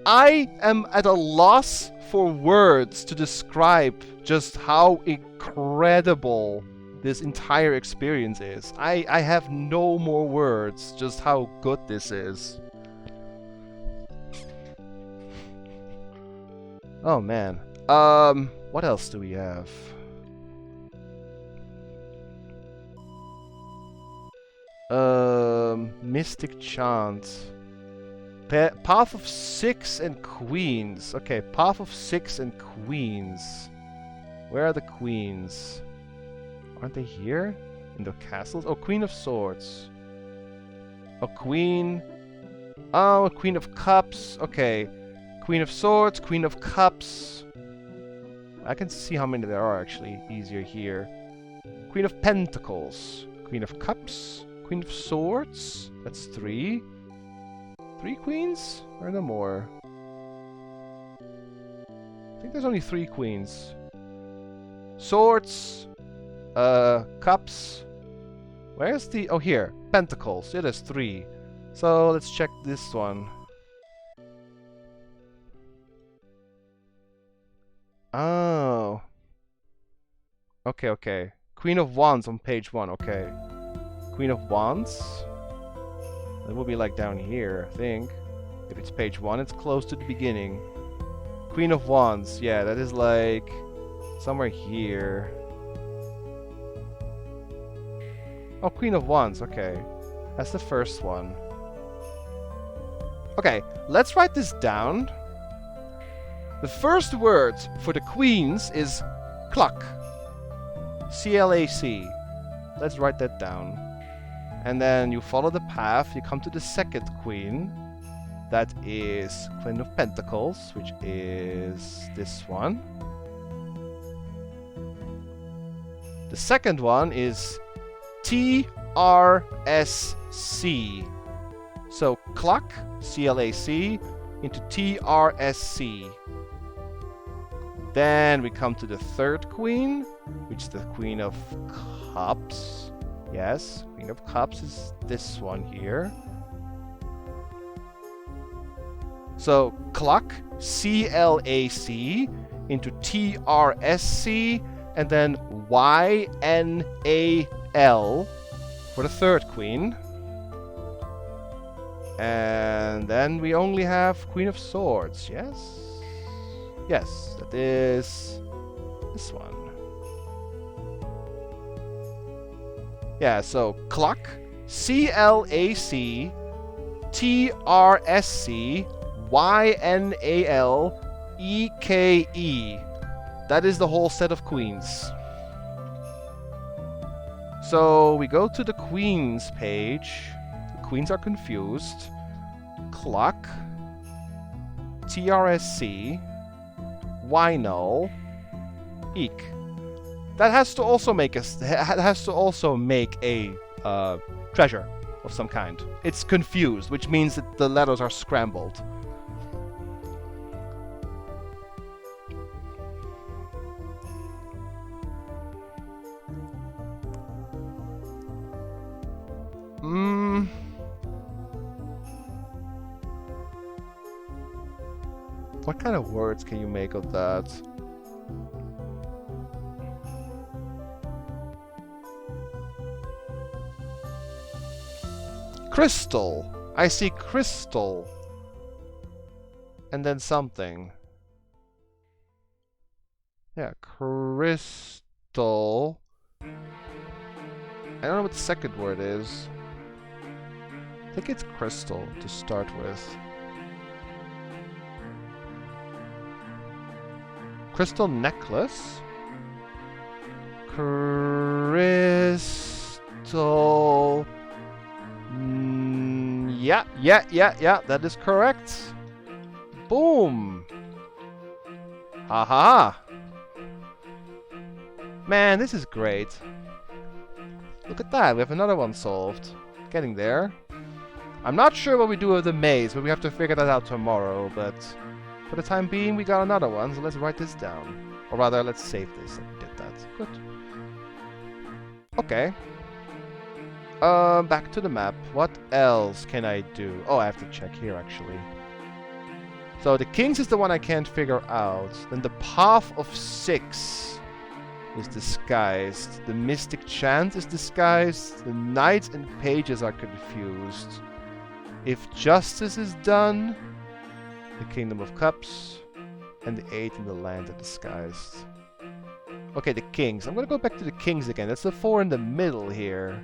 I am at a loss for words to describe just how incredible this entire experience is. I have no more words just how good this is. Oh man. What else do we have? Mystic Chant. Path of 6 and Queens. Okay, Path of 6 and Queens. Where are the queens? Aren't they here? In the castles? Oh, Queen of Swords. Oh, Queen. Oh, Queen of Cups. Okay. Queen of Swords, Queen of Cups. I can see how many there are actually. Easier here. Queen of Pentacles. Queen of Cups. Queen of Swords. That's 3. 3 queens? Or no more? I think there's only 3 queens. Swords. Cups. Where's the... Oh, here. Pentacles. Yeah, there's 3. So, let's check this one. Oh. Okay, okay. Queen of Wands on page 1, okay. Queen of Wands. That will be like down here, I think. If it's page 1, it's close to the beginning. Queen of Wands, yeah, that is like somewhere here. Oh, Queen of Wands, okay. That's the first one. Okay, let's write this down. The first word for the queens is cluck. C-L-A-C. Let's write that down. And then you follow the path, you come to the second queen. That is Queen of Pentacles, which is this one. The second one is T-R-S-C. So cluck, C-L-A-C, into T-R-S-C. Then we come to the third queen, which is the Queen of Cups. Yes, Queen of Cups is this one here. So cluck, C-L-A-C, into T-R-S-C, and then Y-N-A-L for the third queen. And then we only have Queen of Swords, yes? Yes, that is this one. Yeah, so cluck, C-L-A-C, T-R-S-C, Y-N-A-L-E-K-E. That is the whole set of queens. So we go to the queens page. The queens are confused. Cluck, T-R-S-C, Y-Null, Eek. That has to also make a treasure of some kind. It's confused, which means that the letters are scrambled. What kind of words can you make of that? Crystal. I see crystal. And then something. Yeah, crystal. I don't know what the second word is. I think it's crystal to start with. Crystal necklace? Crystal... Yeah, that is correct. Boom! Haha! Man, this is great. Look at that, we have another one solved. Getting there. I'm not sure what we do with the maze, but we have to figure that out tomorrow, but for the time being we got another one, so let's write this down. Or rather, let's save this. I did that. Good. Okay. Back to the map. What else can I do? Oh, I have to check here, actually. So the Kings is the one I can't figure out. Then the Path of 6 is disguised. The Mystic Chant is disguised. The Knights and Pages are confused. If Justice is done, the Kingdom of Cups and the 8 in the Land are disguised. Okay, the Kings. I'm gonna go back to the Kings again. That's the 4 in the middle here.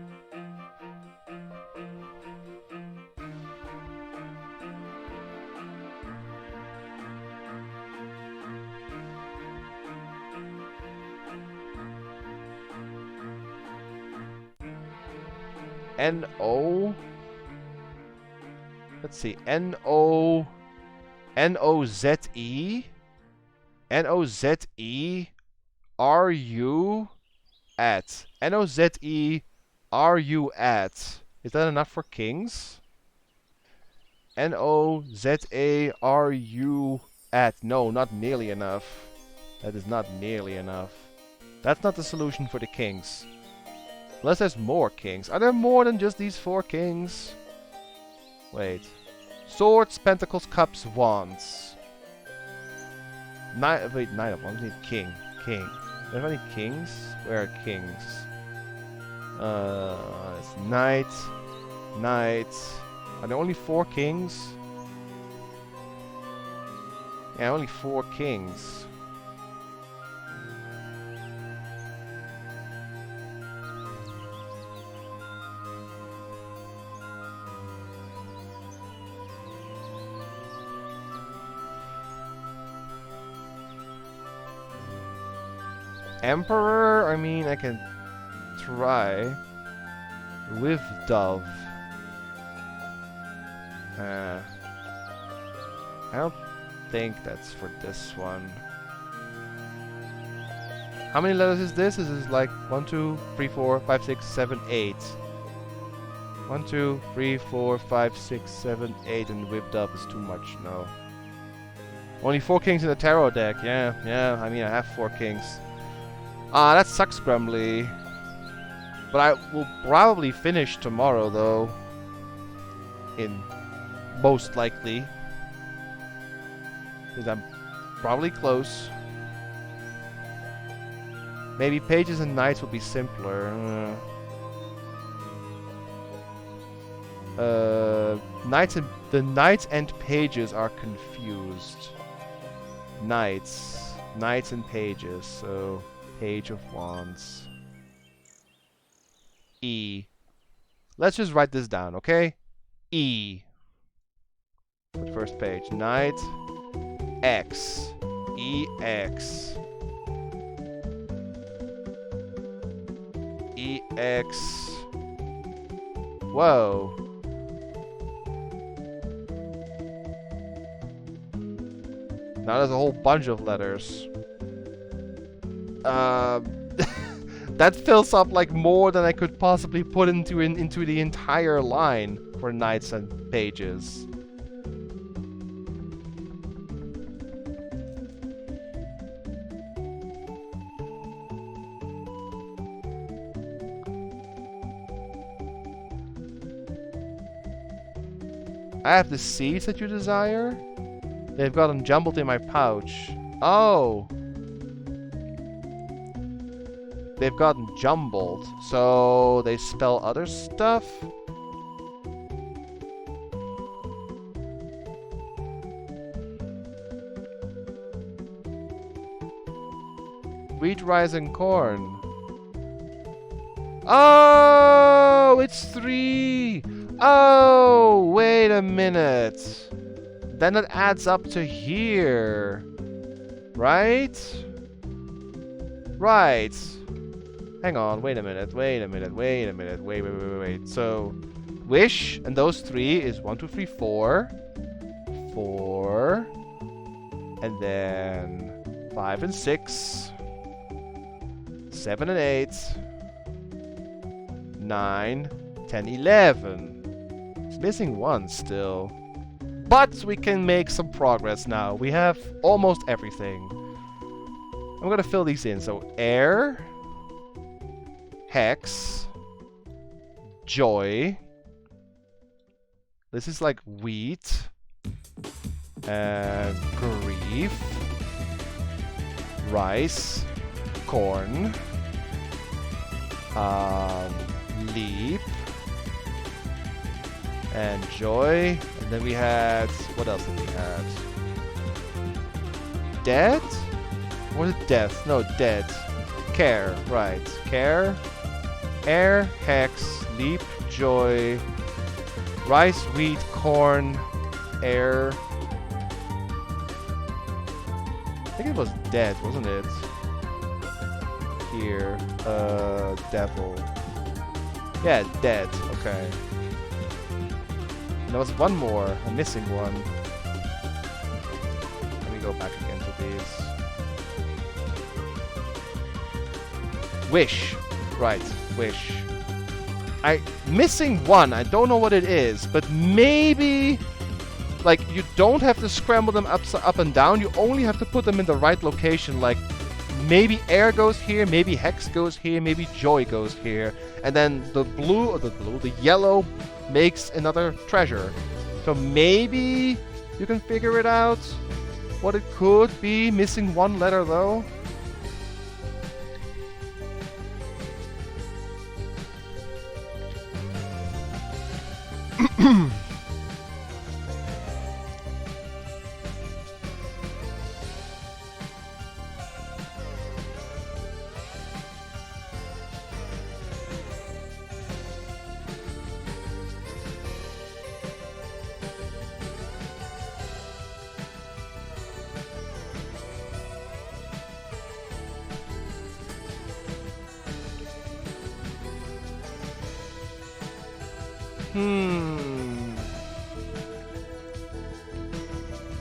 N-O... Let's see. N-O... N-O-Z-E? N-O-Z-E... R-U... at. N-O-Z-E... R-U at. Is that enough for Kings? N-O-Z-A-R-U at. No, not nearly enough. That is not nearly enough. That's not the solution for the Kings. Unless there's more Kings. Are there more than just these 4 Kings? Wait. Swords, Pentacles, Cups, Wands. Nine of Wands. We need King. King. Do we have any Kings? Where are Kings? It's Knight. Knight. Are there only 4 Kings? Yeah, only 4 Kings. Emperor? I mean, I can try with Dove. I don't think that's for this one. How many letters is this? This is like 1, 2, 3, 4, 5, 6, 7, 8. 1, 2, 3, 4, 5, 6, 7, 8, and whipped up is too much. No. Only 4 Kings in the tarot deck. Yeah. I mean, I have 4 Kings. Ah, that sucks, Grumbly. But I will probably finish tomorrow, though. Most likely. Because I'm probably close. Maybe Pages and Knights will be simpler. The Knights and Pages are confused. Knights and Pages, so... Page of Wands. E. Let's just write this down, okay? E. First page. Knight. X. E-X. E-X. Whoa. Now there's a whole bunch of letters. That fills up like more than I could possibly put into the entire line for Knights and Pages. I have the seeds that you desire. They've gotten jumbled in my pouch. Oh! They've gotten jumbled, so they spell other stuff? Wheat, rice, and corn. Oh, it's 3! Oh, wait a minute. Then it adds up to here. Right? Right. Hang on, wait a minute. Wait. So, wish, and those 3 is 1, 2, 3, 4. 4. And then 5 and 6. 7 and 8. 9, 10, 11. It's missing 1 still. But we can make some progress now. We have almost everything. I'm gonna fill these in. So air, hex, joy. This is like wheat. And grief. Rice. Corn. Leap. And joy. And then we had... What else did we have? Dead? Or was it death? No, dead. Care. Right. Care. Air. Hex. Leap. Joy. Rice, wheat, corn, air. I think it was dead, wasn't it? Here. Devil. Yeah, dead. Okay. And there was one more. I'm missing one. Let me go back again to these. Wish. Right. Wish. Missing one. I don't know what it is, but maybe... Like, you don't have to scramble them up and down. You only have to put them in the right location. Like, maybe air goes here, maybe hex goes here, maybe joy goes here. And then the yellow makes another treasure. So maybe you can figure it out. What it could be. Missing one letter, though.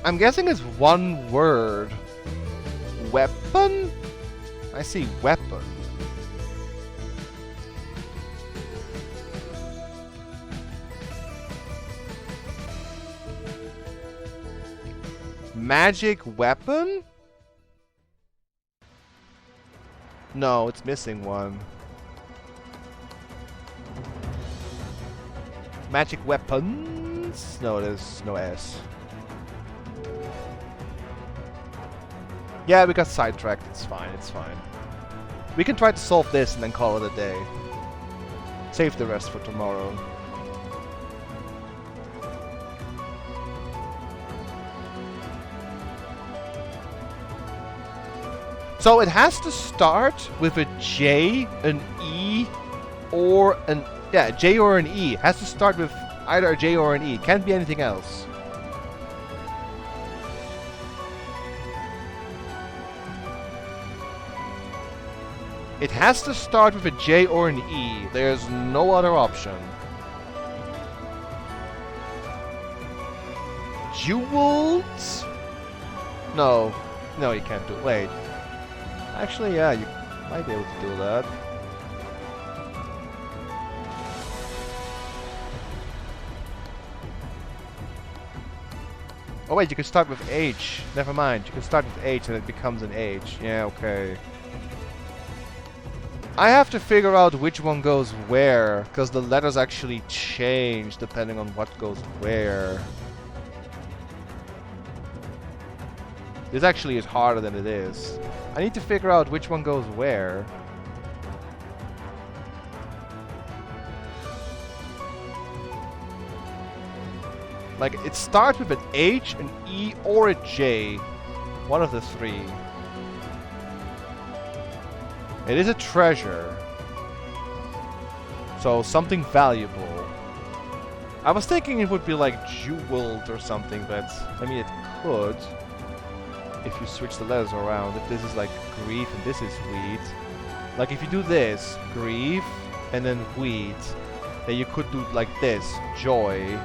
I'm guessing it's one word. Weapon? I see weapon. Magic weapon? No, it's missing one. Magic weapons? No, there's no S. Yeah, we got sidetracked. It's fine, it's fine. We can try to solve this and then call it a day. Save the rest for tomorrow. So it has to start with a J, an E, or an... Yeah, a J or an E. It has to start with either a J or an E. Can't be anything else. It has to start with a J or an E. There's no other option. Jeweled? No. No, you can't do it. Wait. Actually, yeah, you might be able to do that. Oh wait, you can start with H. Never mind. You can start with H and it becomes an H. Yeah, okay. I have to figure out which one goes where, because the letters actually change depending on what goes where. This actually is harder than it is. I need to figure out which one goes where. Like, it starts with an H, an E, or a J. One of the three. It is a treasure. So, something valuable. I was thinking it would be like jeweled or something, but I mean it could. If you switch the letters around. If this is like grief and this is wheat. Like if you do this, grief, and then wheat, then you could do like this, joy,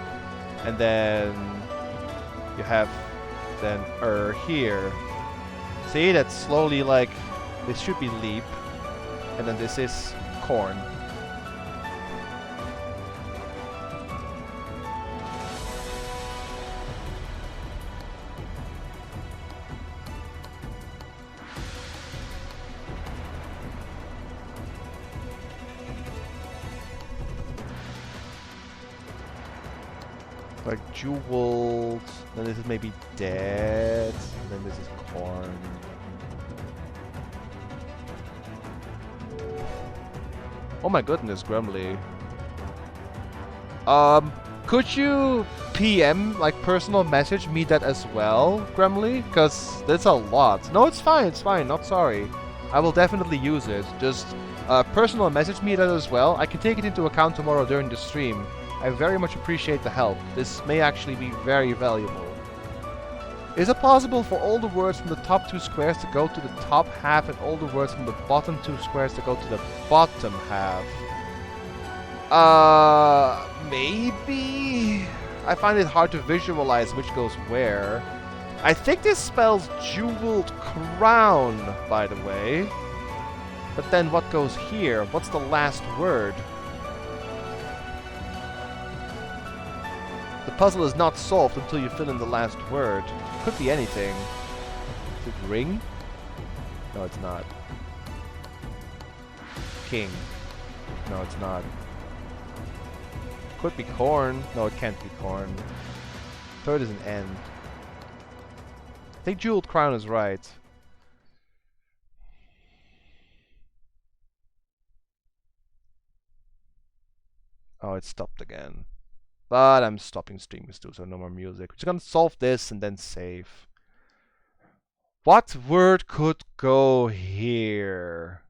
and then you have then here. See, that's slowly like, this should be leap. And then this is corn. Like jeweled, then this is maybe dead, and then this is corn. Oh my goodness, Grumly. Could you PM, like personal message me that as well, Grumly? Because that's a lot. No, it's fine, not sorry. I will definitely use it. Just personal message me that as well. I can take it into account tomorrow during the stream. I very much appreciate the help. This may actually be very valuable. Is it possible for all the words from the top 2 squares to go to the top half and all the words from the bottom 2 squares to go to the bottom half? Maybe? I find it hard to visualize which goes where. I think this spells jeweled crown, by the way. But then what goes here? What's the last word? The puzzle is not solved until you fill in the last word. Could be anything. Is it ring? No, it's not. King. No, it's not. Could be corn. No, it can't be corn. Third is an N. I think jeweled crown is right. Oh, it stopped again. But I'm stopping streaming too, so no more music. We're just gonna solve this and then save. What word could go here?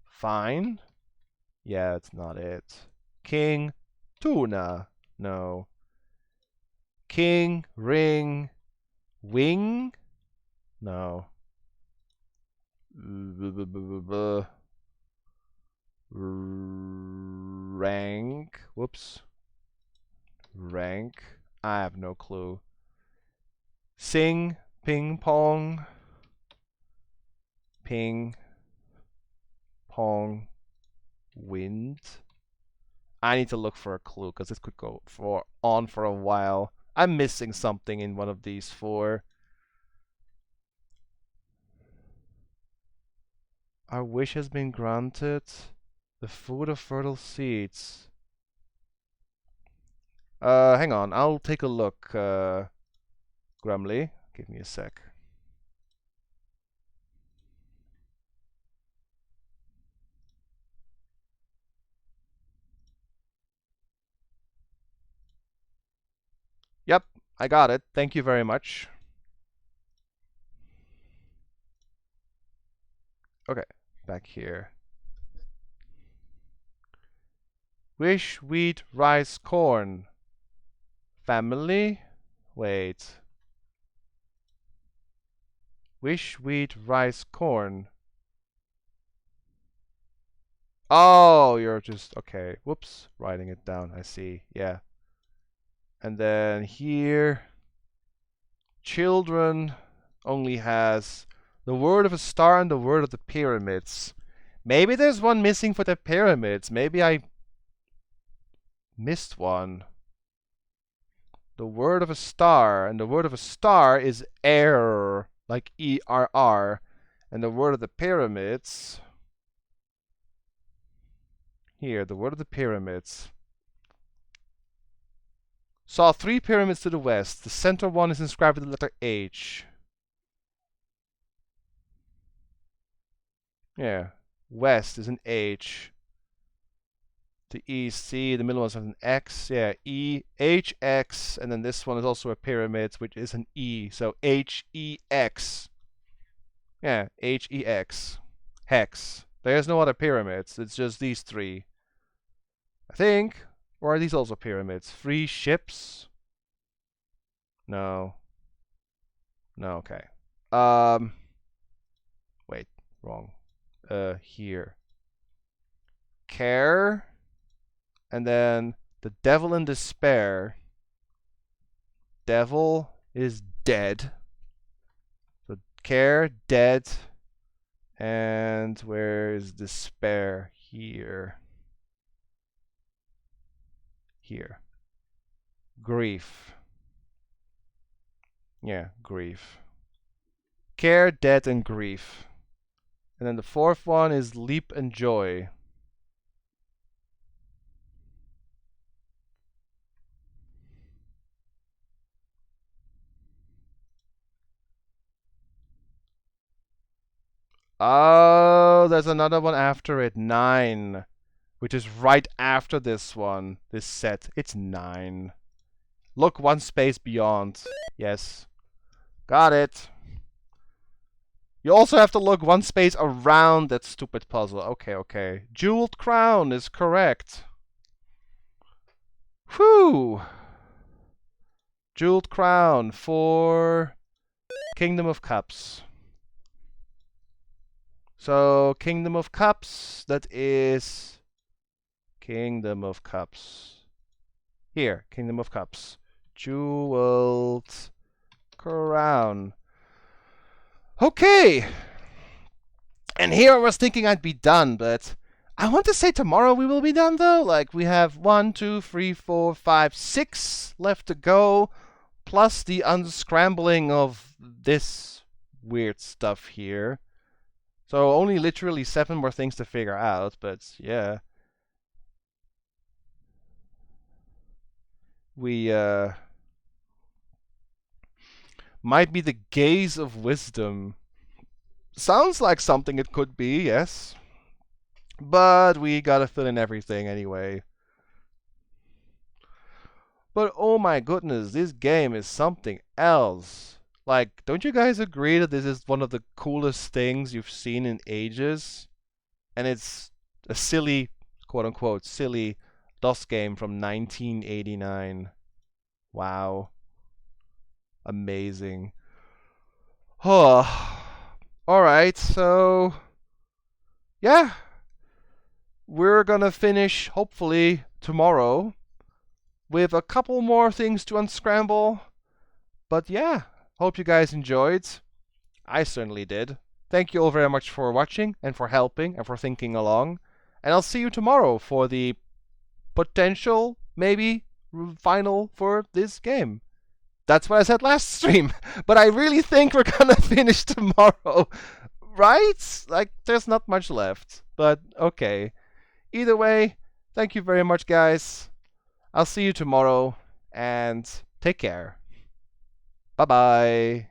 Fine. Yeah, it's not it. King, tuna. No. King, ring, wing. No. Rank. Whoops. Rank. I have no clue. Sing. Ping pong. Ping. Pong. Wind. I need to look for a clue because this could go on for a while. I'm missing something in one of these 4. Our wish has been granted. The food of fertile seeds. Hang on. I'll take a look, Grumly. Give me a sec. Yep, I got it. Thank you very much. Okay, back here. Wish, wheat, rice, corn. Family? Wait. Wish, wheat, rice, corn. Oh, you're just... Okay. Whoops. Writing it down. I see. Yeah. And then here... Children only has the word of a star and the word of the pyramids. Maybe there's one missing for the pyramids. Maybe I missed one. The word of a star, and the word of a star is air, like E-R-R. And the word of the pyramids... Here, the word of the pyramids. Saw 3 pyramids to the west. The center one is inscribed with the letter H. Yeah. West is an H. To east, C. The middle one is an X. Yeah. E, H, X. And then this one is also a pyramid, which is an E. So H, E, X. Yeah. H, E, X. Hex. There's no other pyramids. It's just these 3. I think. Or are these also pyramids? 3 ships? No. No, okay. Wait, wrong. Here. Care. And then the devil in despair. Devil is dead. So care, dead. And where's despair? Here. Here. Grief. Yeah, grief. Care, death, and grief. And then the fourth one is leap and joy. Oh, there's another one after it. 9. Which is right after this one. This set. It's 9. Look one space beyond. Yes. Got it. You also have to look one space around that stupid puzzle. Okay, okay. Jeweled crown is correct. Whew. Jeweled crown for Kingdom of Cups. So, Kingdom of Cups, that is Kingdom of Cups. Here, Kingdom of Cups. Jeweled crown. Okay. And here I was thinking I'd be done, but I want to say tomorrow we will be done though. Like we have 1, 2, 3, 4, 5, 6 left to go, plus the unscrambling of this weird stuff here. So only literally 7 more things to figure out, but yeah. We might be the gaze of wisdom. Sounds like something it could be, yes. But we gotta fill in everything anyway. But oh my goodness, this game is something else. Like, don't you guys agree that this is one of the coolest things you've seen in ages? And it's a silly, quote unquote, silly DOS game from 1989. Wow. Amazing. Oh. Alright, so. Yeah. We're gonna finish, hopefully, tomorrow with a couple more things to unscramble. But yeah, hope you guys enjoyed. I certainly did. Thank you all very much for watching and for helping and for thinking along. And I'll see you tomorrow for the potential, maybe, final for this game. That's what I said last stream. But I really think we're gonna finish tomorrow. Right? Like, there's not much left. But okay. Either way, thank you very much, guys. I'll see you tomorrow, and take care. Bye-bye.